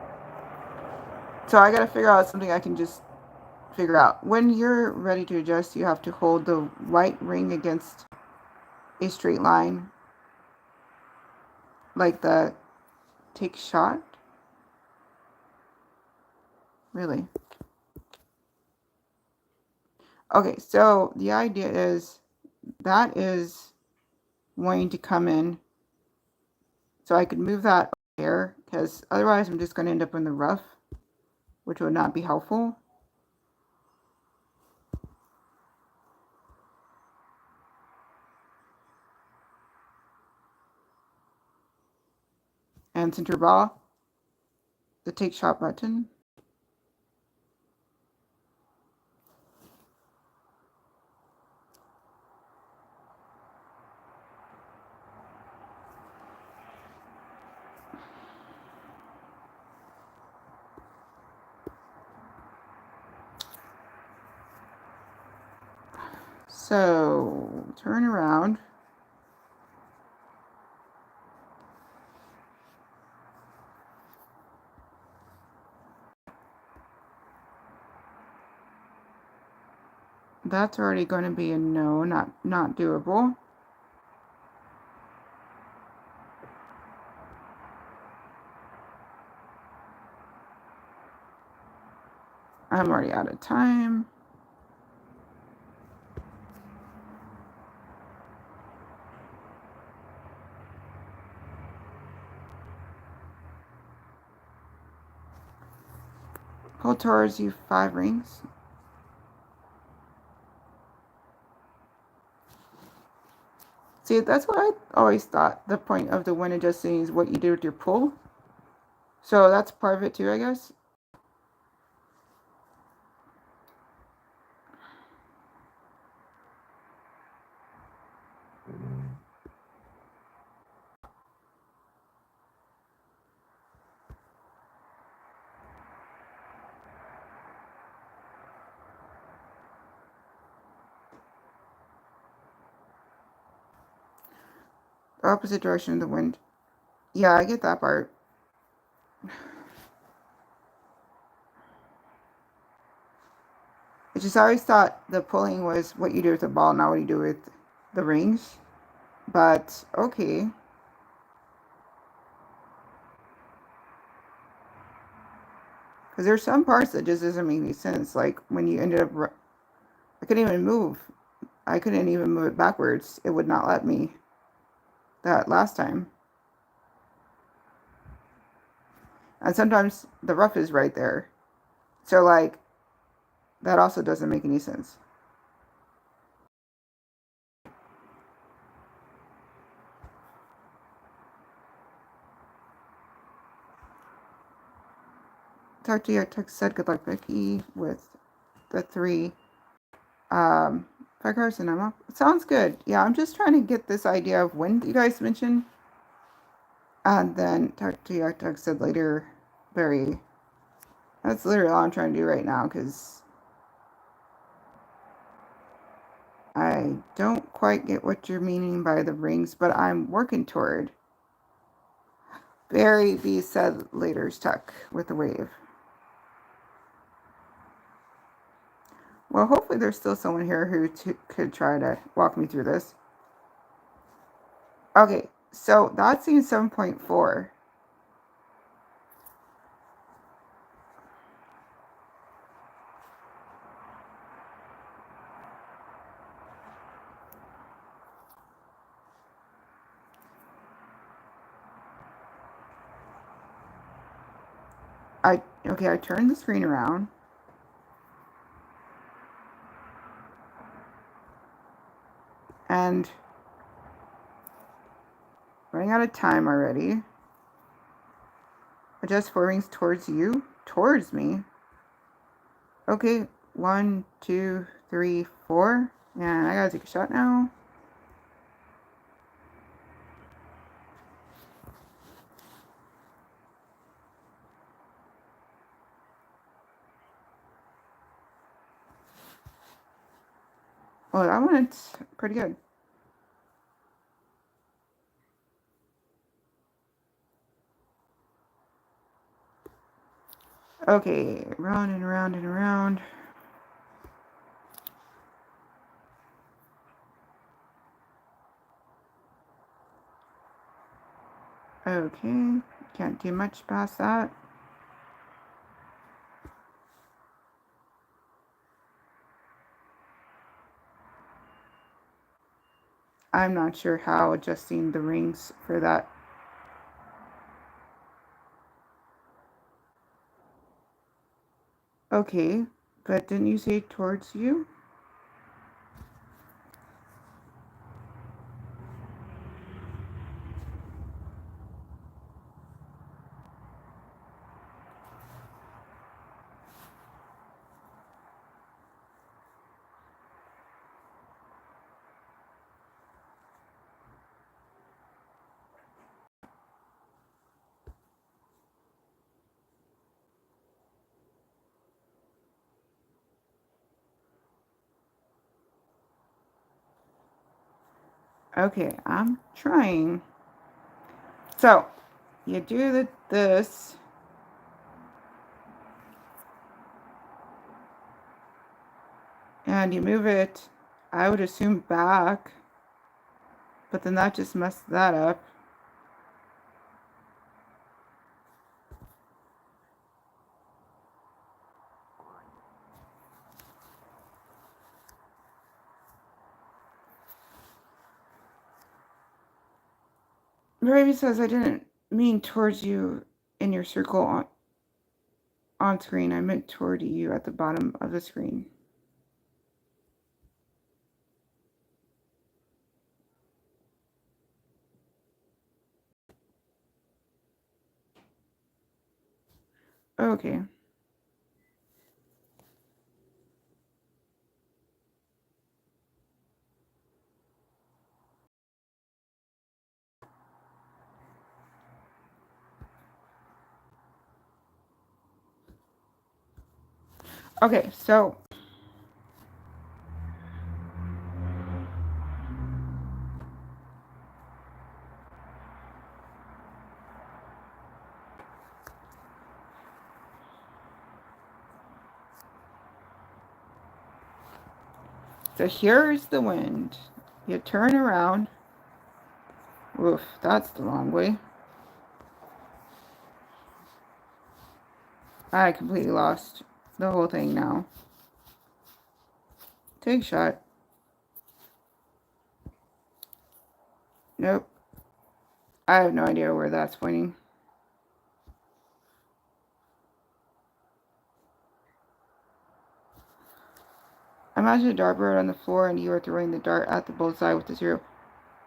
So I gotta figure out something I can just figure out. When you're ready to adjust, you have to hold the right ring against a straight line. Like the take shot. Really? Okay, so the idea is that is wanting to come in. So I could move that there because otherwise I'm just going to end up in the rough, which would not be helpful. And center ball. the take shot button. So turn around. That's already going to be a no, not doable. I'm already out of time. Pull towards you 5 rings. See, that's what I always thought. The point of the when adjusting is what you do with your pull. So that's part of it too, I guess. The opposite direction of the wind. Yeah, I get that part. I just always thought the pulling was what you do with the ball, not what you do with the rings. But, okay. Because there's some parts that just doesn't make any sense. Like, when you ended up... I couldn't even move. I couldn't even move it backwards. It would not let me. That last time. And sometimes the rough is right there. So, like, that also doesn't make any sense. Talk to your text said good luck, Becky, with the 3 5 cards and I'm up. Sounds good. Yeah, I'm just trying to get this idea of when you guys mentioned. And then talk to your text said later, Barry. That's literally all I'm trying to do right now because I don't quite get what you're meaning by the rings, but I'm working toward. Barry B said later's tuck with the wave. Well, hopefully there's still someone here who could try to walk me through this. Okay, so that seems 7.4. I turned the screen around. And running out of time already. Adjust 4 rings towards you. Towards me. Okay, 1, 2, 3, 4. And I gotta take a shot now. Oh, that went pretty good. Okay, round and around and around. Okay, can't do much past that. I'm not sure how adjusting the rings for that. Okay, but didn't you say towards you? Okay, I'm trying. So, you do this. And you move it, I would assume back. But then that just messed that up. Ravi says I didn't mean towards you in your circle on screen. I meant toward you at the bottom of the screen. Okay. Okay, so here's the wind. You turn around. Oof, that's the long way. I completely lost the whole thing now. Take shot. Nope. I have no idea where that's pointing. Imagine a dartboard on the floor and you are throwing the dart at the bullseye with the 0.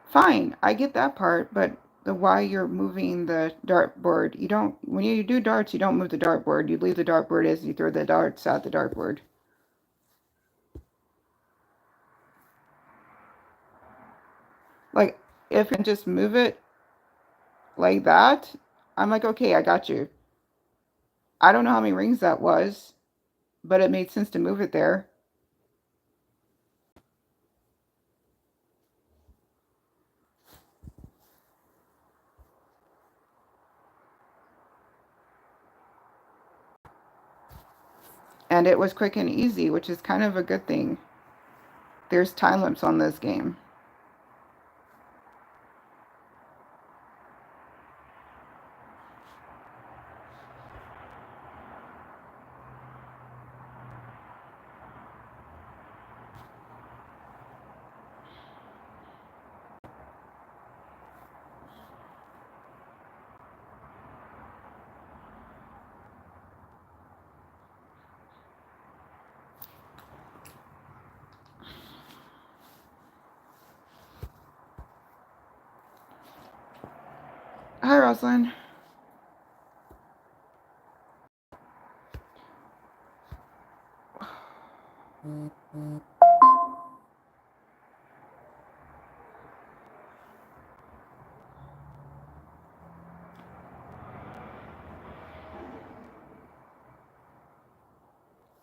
Fine, I get that part, but the why you're moving the dartboard, you don't, when you do darts, you don't move the dartboard. You leave the dartboard as you throw the darts at the dartboard. Like, if you just move it like that, I'm like, okay, I got you. I don't know how many rings that was, but it made sense to move it there. And it was quick and easy, which is kind of a good thing. There's time limits on this game. Hi, Rosalind.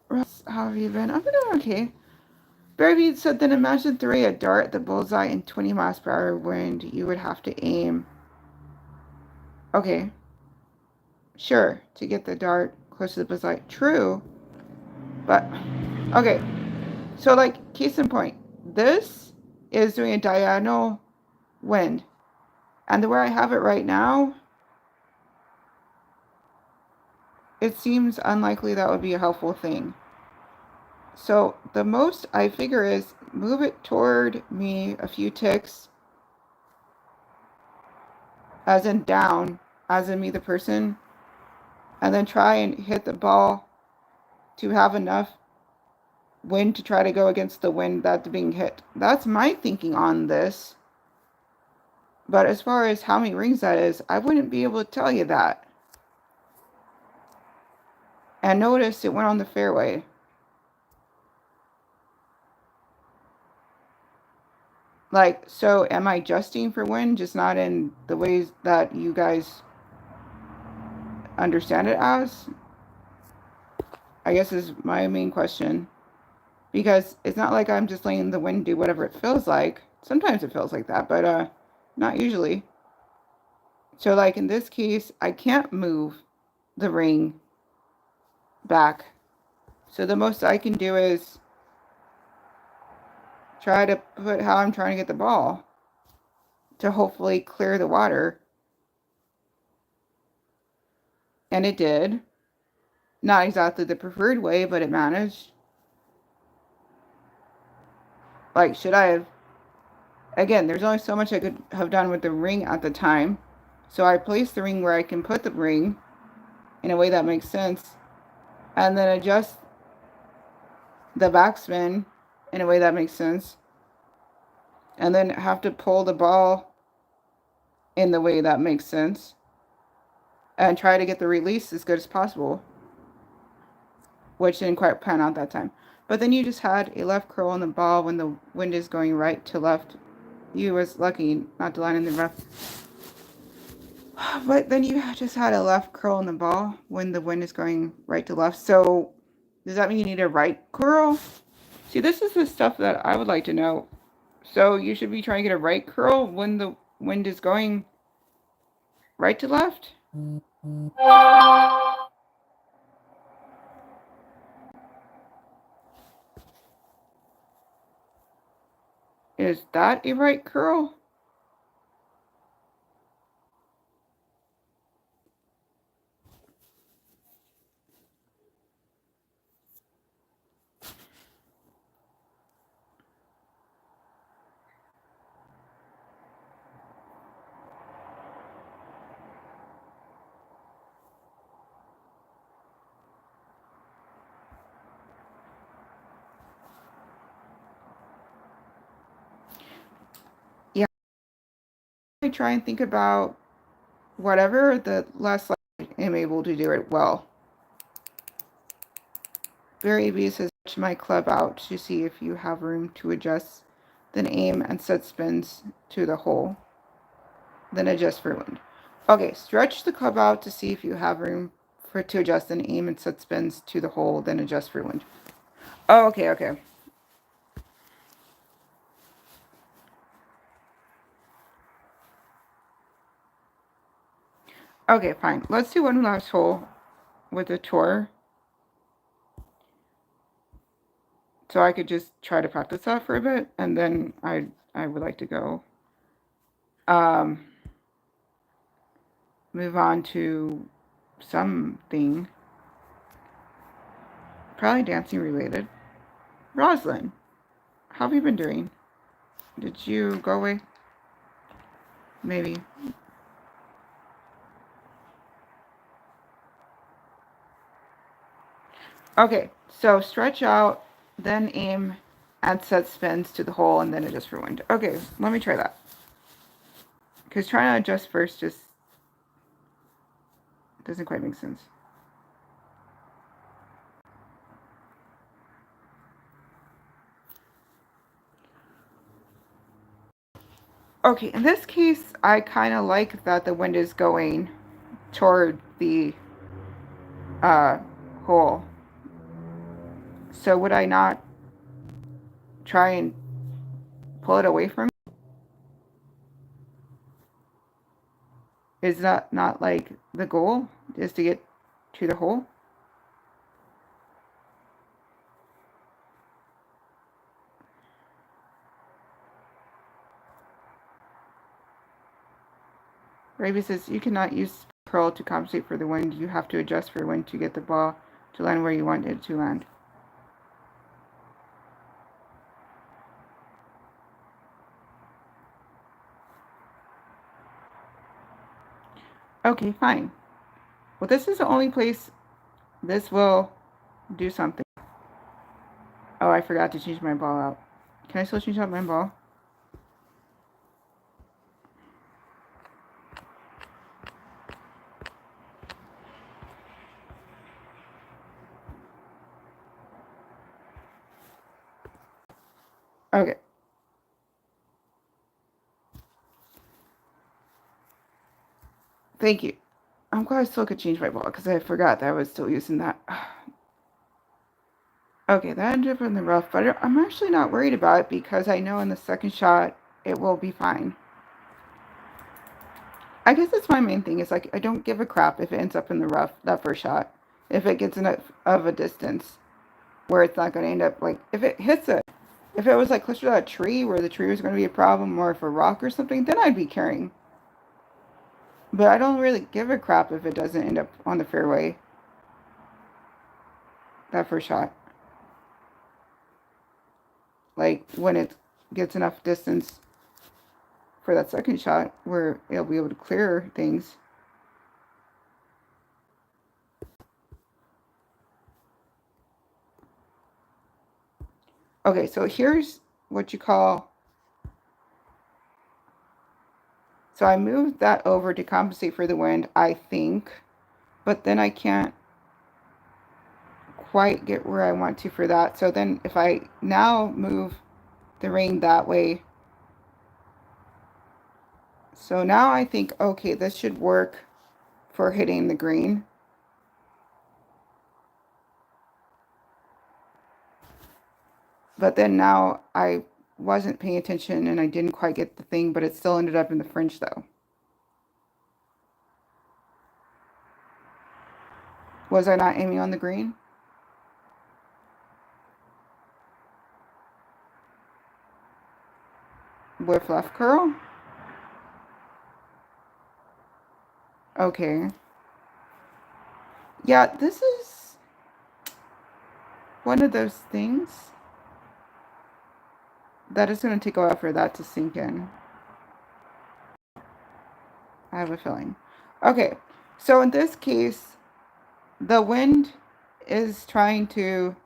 Ross, how have you been? I've been doing okay. Barry said, then imagine throwing a dart at the bullseye in 20 miles per hour wind. You would have to aim. Okay. Sure, to get the dart close to the bullseye. True. But, okay. So, like, case in point. This is doing a diagonal wind. And the way I have it right now, it seems unlikely that would be a helpful thing. So, the most I figure is move it toward me a few ticks. As in down, as in me the person, and then try and hit the ball to have enough wind to try to go against the wind that's being hit. That's my thinking on this. But as far as how many rings that is, I wouldn't be able to tell you that. And notice it went on the fairway. Like, so am I adjusting for wind, just not in the ways that you guys understand it as? I guess is my main question. Because it's not like I'm just letting the wind do whatever it feels like. Sometimes it feels like that, but not usually. So like in this case, I can't move the ring back. So the most I can do is try to put how I'm trying to get the ball to hopefully clear the water. And it did. Not exactly the preferred way, but it managed. Like, should I have... Again, there's only so much I could have done with the ring at the time. So I placed the ring where I can put the ring in a way that makes sense. And then adjust the backspin in a way that makes sense. And then have to pull the ball in the way that makes sense. And try to get the release as good as possible. Which didn't quite pan out that time. But then you just had a left curl on the ball when the wind is going right to left. You was lucky not to land in the rough. But then you just had a left curl on the ball when the wind is going right to left. So does that mean you need a right curl? See, this is the stuff that I would like to know. So you should be trying to get a right curl when the wind is going right to left? Is that a right curl? Yeah. I try and think about whatever, the less I am able to do it well. Barry B says, "Stretch my club out to see if you have room to adjust, then aim and set spins to the hole, then adjust for wind." Okay, stretch the club out to see if you have room to adjust, then aim and set spins to the hole, then adjust for wind. Oh, okay. Okay, fine. Let's do one last hole with the tour. So I could just try to practice that for a bit, and then I would like to go move on to something probably dancing related. Roslyn, how have you been doing? Did you go away? Maybe. Okay, so stretch out, then aim and set spins to the hole, and then adjust for wind. Okay, let me try that. Because trying to adjust first just doesn't quite make sense. Okay, in this case, I kind of like that the wind is going toward the hole. So would I not try and pull it away from me? Is that not like the goal, is to get to the hole? Raby says, you cannot use curl to compensate for the wind. You have to adjust for wind to get the ball to land where you want it to land. Okay, fine. Well, this is the only place this will do something. Oh, I forgot to change my ball out. Can I still change out my ball? Okay. Thank you. I'm glad I still could change my ball because I forgot that I was still using that. Okay, that ended up in the rough, but I'm actually not worried about it because I know in the second shot it will be fine. I guess that's my main thing is like I don't give a crap if it ends up in the rough that first shot. If it gets enough of a distance where it's not going to end up like if it hits it. If it was like closer to a tree where the tree was going to be a problem or if a rock or something, then I'd be caring. But I don't really give a crap if it doesn't end up on the fairway. That first shot. Like when it gets enough distance for that second shot where it'll be able to clear things. Okay, so here's what you call. So I moved that over to compensate for the wind, I think. But then I can't quite get where I want to for that. So then if I now move the ring that way. So now I think, okay, this should work for hitting the green. But then now I wasn't paying attention and I didn't quite get the thing, but it still ended up in the fringe though. Was I not aiming on the green? With left curl? Okay. Yeah, this is one of those things that is going to take a while for that to sink in. I have a feeling. Okay, so in this case, the wind is trying to.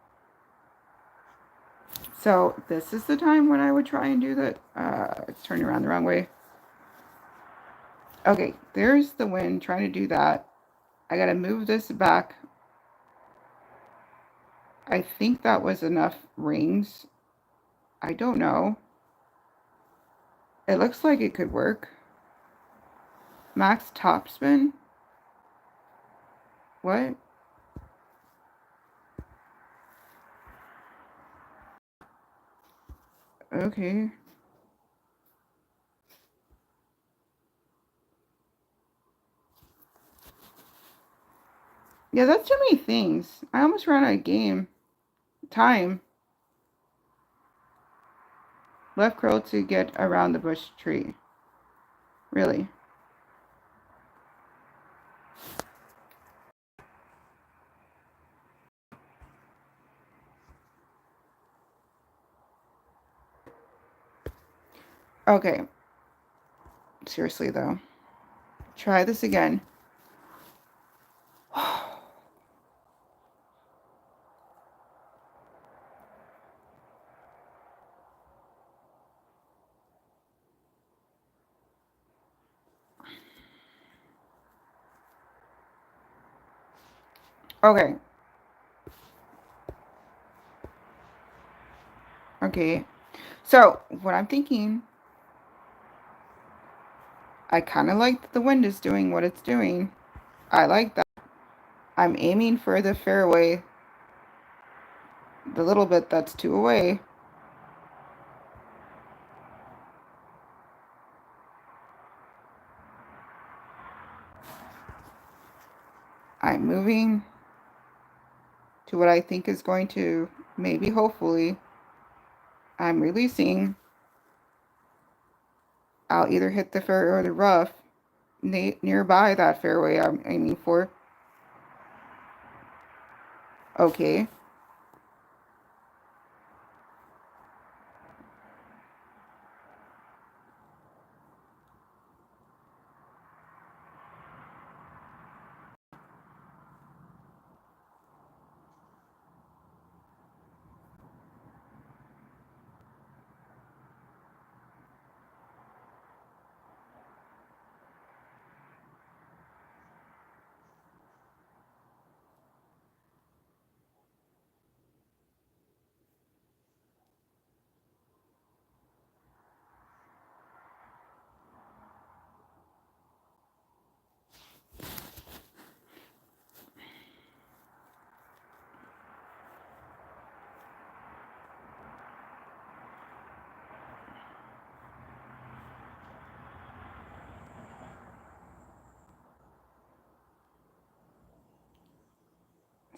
So this is the time when I would try and do the. It's turning around the wrong way. Okay, there's the wind trying to do that. I got to move this back. I think that was enough rings. I don't know. It looks like it could work. Max topspin? What? Okay. Yeah, that's too many things. I almost ran out of game. Time. Left curl to get around the bush tree. Really? Okay. Seriously, though. Try this again. Okay. Okay. So, what I'm thinking, I kind of like that the wind is doing what it's doing. I like that. I'm aiming for the fairway, the little bit that's 2 away. I'm moving to what I think is going to, maybe, hopefully, I'm releasing. I'll either hit the fairway or the rough nearby that fairway I'm aiming for. Okay.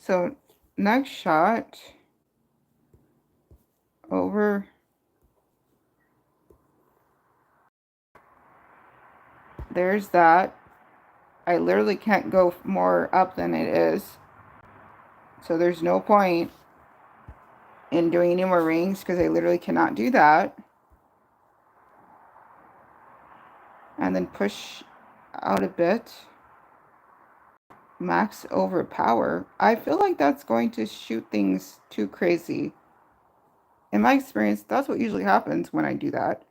So next shot over. There's that. I literally can't go more up than it is. So there's no point in doing any more rings because I literally cannot do that. And then push out a bit. Max overpower. I feel like that's going to shoot things too crazy. In my experience, that's what usually happens when I do that.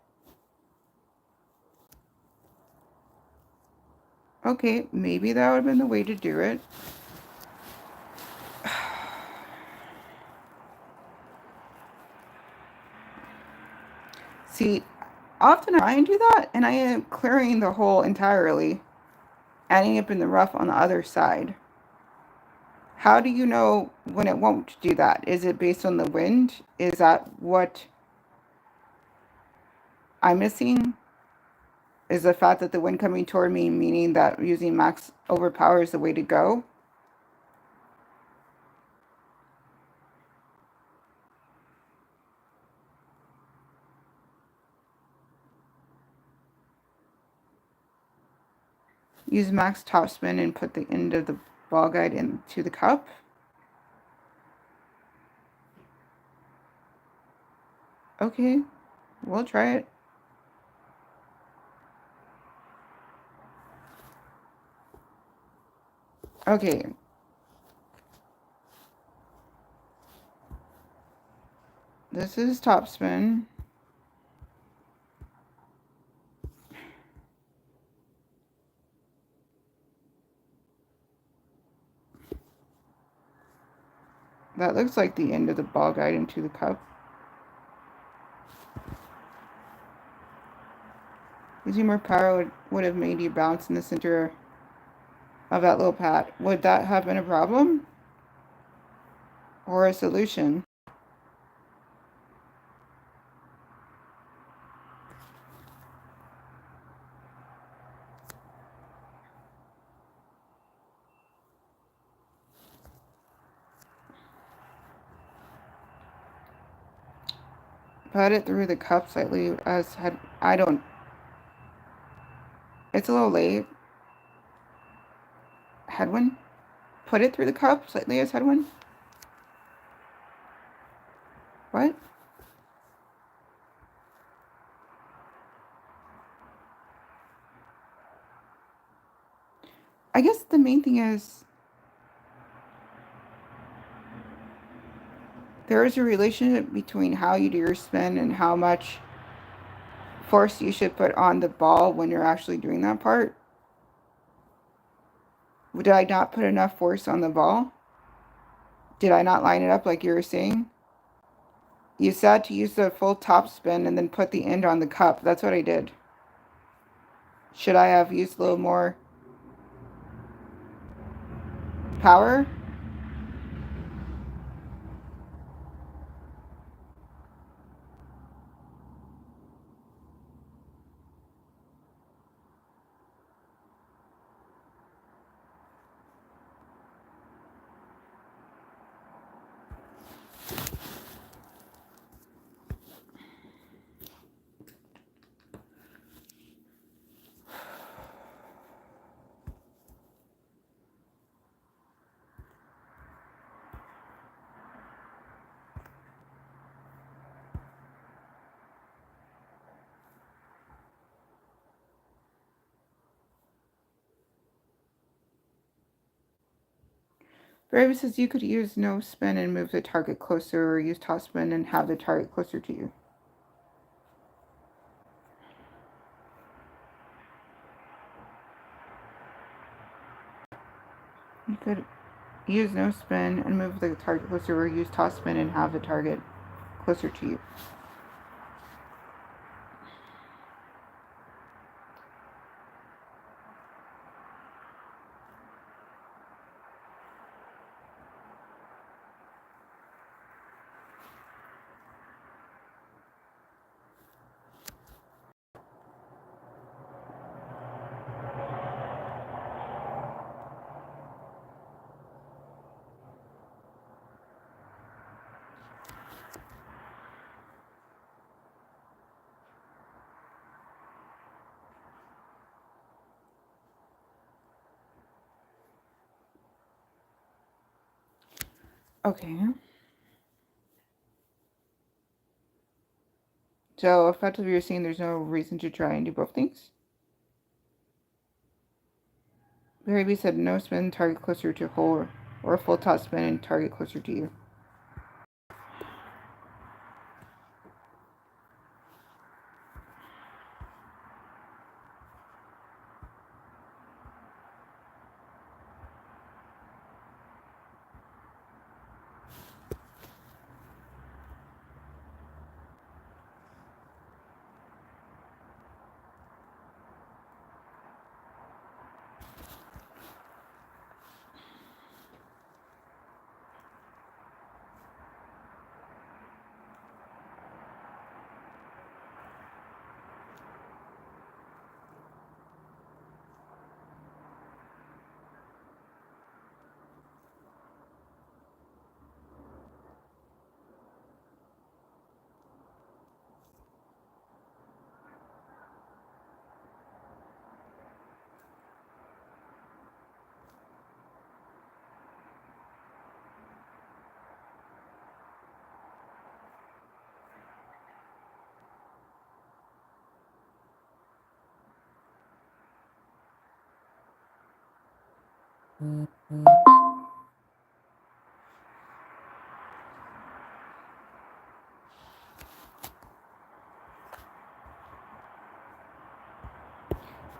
Okay, maybe that would have been the way to do it. See, often I try and do that, and I end up clearing the hole entirely, ending up in the rough on the other side. How do you know when it won't do that? Is it based on the wind? Is that what I'm missing? Is the fact that the wind coming toward me meaning that using max overpower is the way to go? Use max topspin and put the end of the ball guide into the cup. Okay, we'll try it. Okay. This is topspin. That looks like the end of the ball guide into the cup. Using more power would have made you bounce in the center of that little pad. Would that have been a problem? Or a solution? Put it through the cup slightly as head. I don't. It's a little late. Headwind? Put it through the cup slightly as headwind? What? I guess the main thing is there is a relationship between how you do your spin and how much force you should put on the ball when you're actually doing that part. Did I not put enough force on the ball? Did I not line it up like you were saying? You said to use the full top spin and then put the end on the cup. That's what I did. Should I have used a little more power? Brave says you could use no spin and move the target closer, or use top spin and have the target closer to you. You could use no spin and move the target closer, or use top spin and have the target closer to you. Okay. So effectively you're saying there's no reason to try and do both things? Larry B said no spin, target closer to hole, or a full top spin and target closer to you.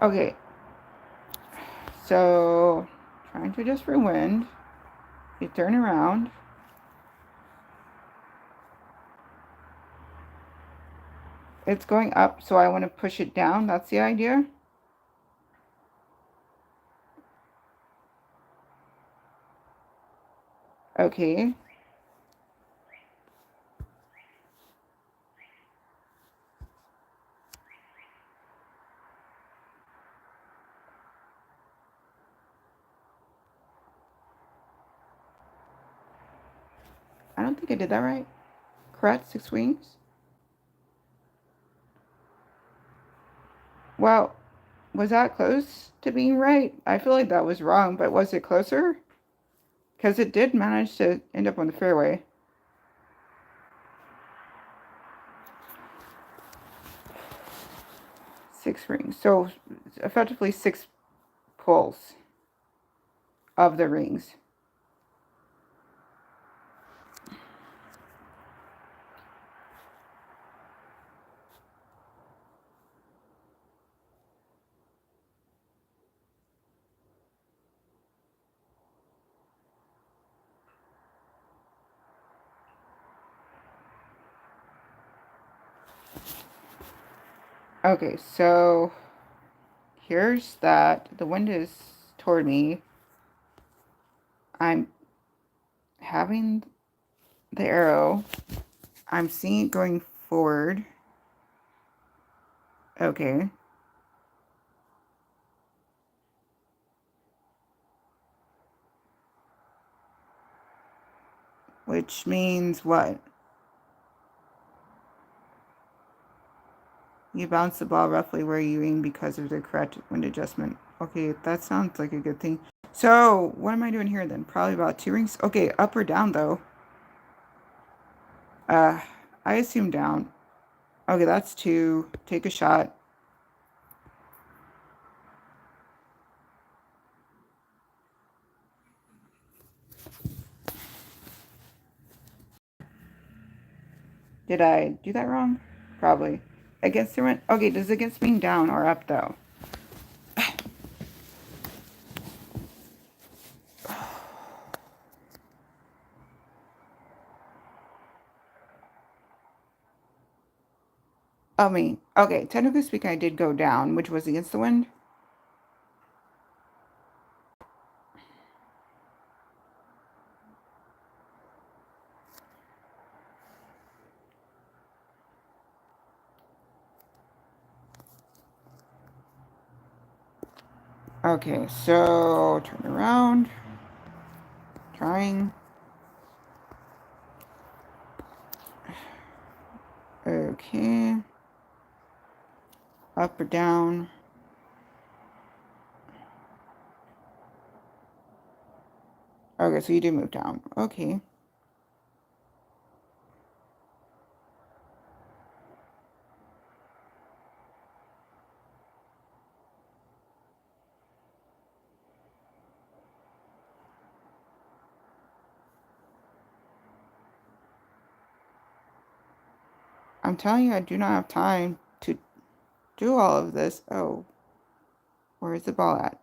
Okay, so trying to adjust for wind. You turn around. It's going up, so I want to push it down. That's the idea. Okay. I don't think I did that right. Correct? 6 wings? Well, was that close to being right? I feel like that was wrong, but was it closer? Because it did manage to end up on the fairway. 6 rings. So effectively 6 pulls of the rings. Okay, so here's that. The wind is toward me. I'm having the arrow. I'm seeing it going forward. Okay. Which means what? You bounce the ball roughly where you aim because of the correct wind adjustment. Okay, that sounds like a good thing. So, what am I doing here then? Probably about 2 rings. Okay, up or down though? I assume down. Okay, that's 2. Take a shot. Did I do that wrong? Probably. Against the wind? Okay, does it against being down or up though? I mean, okay, technically speaking, I did go down, which was against the wind. Okay, so turn around. Trying. Okay. Up or down. Okay, so you do move down. Okay. I'm telling you, I do not have time to do all of this. Oh, where is the ball at?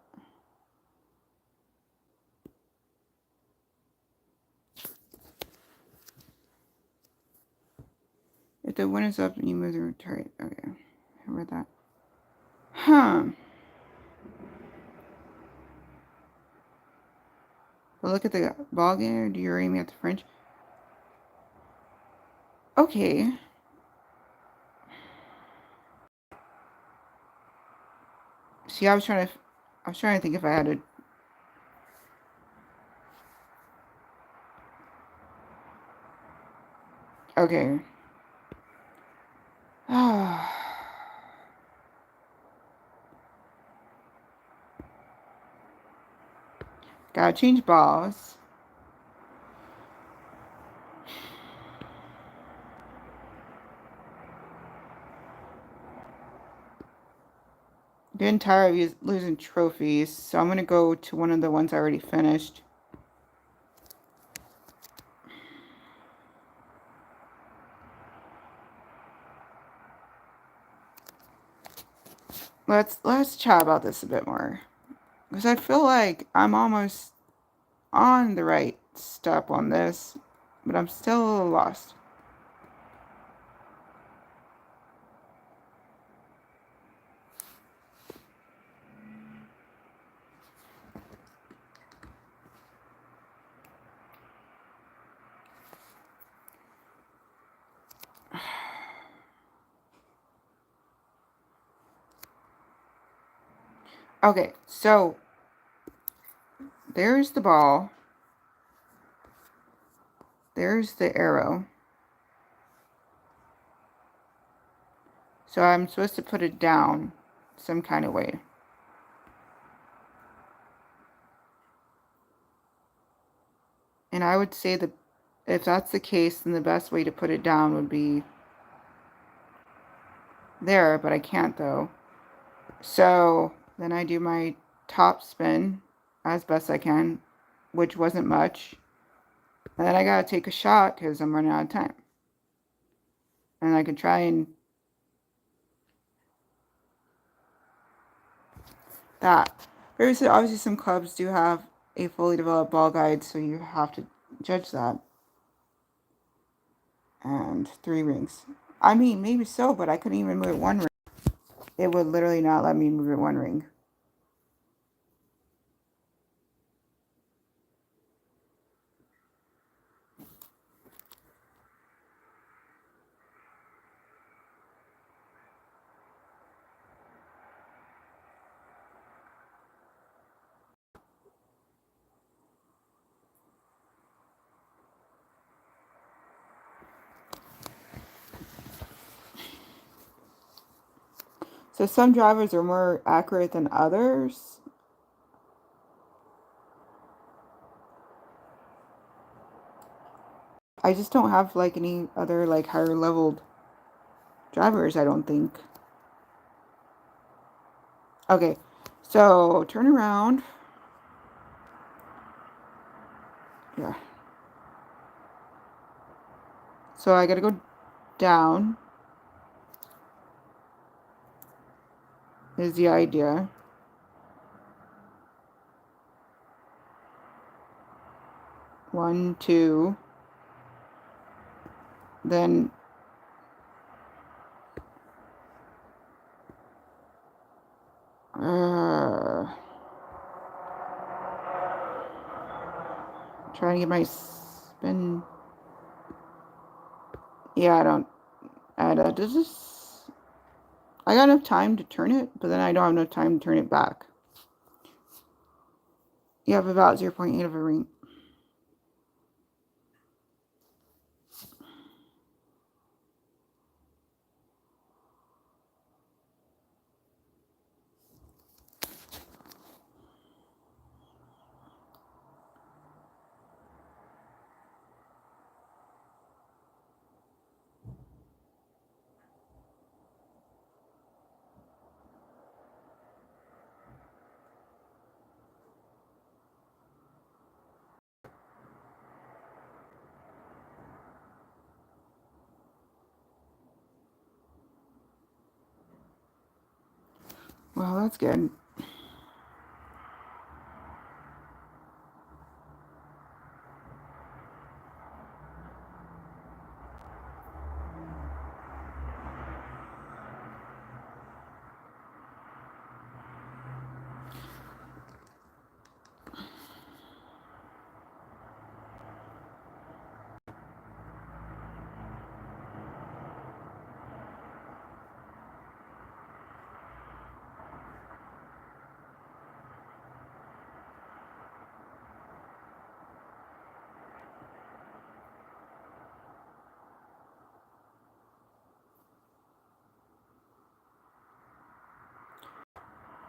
If the wind is up and you move the target. Okay, I read that. Huh. But look at the ball game. Do you aim at the French? Okay. See, I was trying to think if I had to. Okay. Gotta change balls. Getting tired of losing trophies, so I'm gonna go to one of the ones I already finished. Let's chat about this a bit more, because I feel like I'm almost on the right step on this, but I'm still a little lost. Okay, so there's the ball. There's the arrow. So I'm supposed to put it down some kind of way. And I would say that if that's the case, then the best way to put it down would be there, but I can't though. So then I do my top spin as best I can, which wasn't much. And then I gotta take a shot because I'm running out of time. And I can try and that. Obviously some clubs do have a fully developed ball guide, so you have to judge that. And 3 rings. I mean, maybe so, but I couldn't even move it 1 ring. It would literally not let me move it 1 ring. So some drivers are more accurate than others. I just don't have like any other like higher leveled drivers, I don't think. Okay, so turn around. Yeah. So I gotta go down. Is the idea. One, two. Then trying to get my spin. Yeah, I don't. Does this? I got enough time to turn it, but then I don't have enough time to turn it back. You have about 0.8 of a ring. Well, that's good.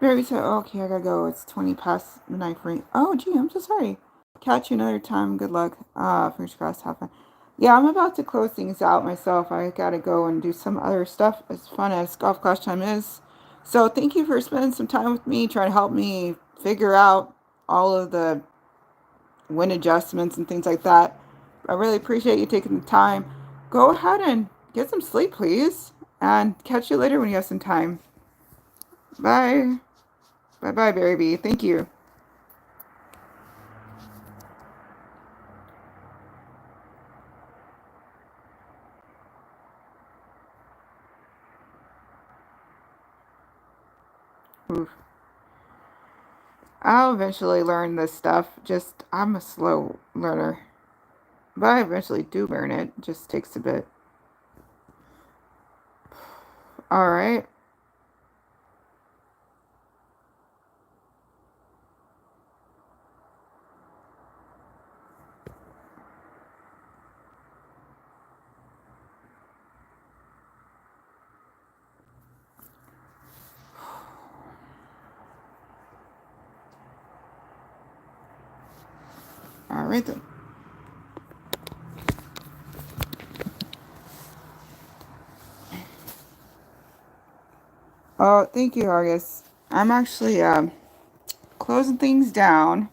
Barry said, okay, I gotta go. It's 20 past midnight for me. Oh, gee, I'm so sorry. Catch you another time. Good luck. Fingers crossed. Have fun. Yeah, I'm about to close things out myself. I gotta go and do some other stuff, as fun as golf class time is. So thank you for spending some time with me, trying to help me figure out all of the wind adjustments and things like that. I really appreciate you taking the time. Go ahead and get some sleep, please. And catch you later when you have some time. Bye. Bye-bye, Barry B. Thank you. Oof. I'll eventually learn this stuff. Just, I'm a slow learner. But I eventually do learn it. It just takes a bit. Alright. Alright then. Oh, thank you, August. I'm actually closing things down.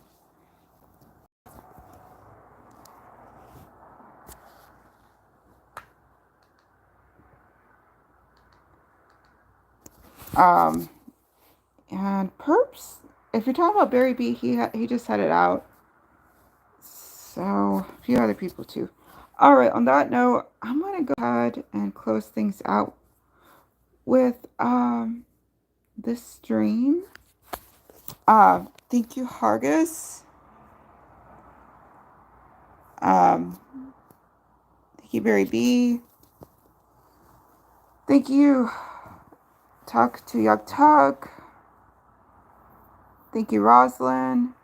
And Perps, if you're talking about Barry B, he just had it out. So, a few other people too. Alright, on that note, I'm gonna go ahead and close things out with this stream. Thank you, Hargus. Thank you, Barry B. Thank you, Talk to Yuck Talk. Thank you, Roslyn.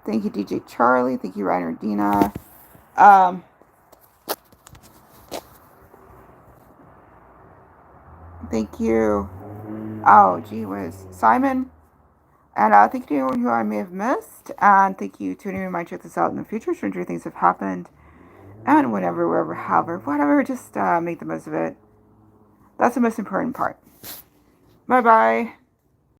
Thank you, DJ Charlie. Thank you, Reiner Dina. Thank you. Oh, gee whiz. Simon. And thank you to anyone who I may have missed. And thank you to anyone who might check this out in the future. Stranger things have happened. And whenever, wherever, however, whatever, just make the most of it. That's the most important part. Bye-bye.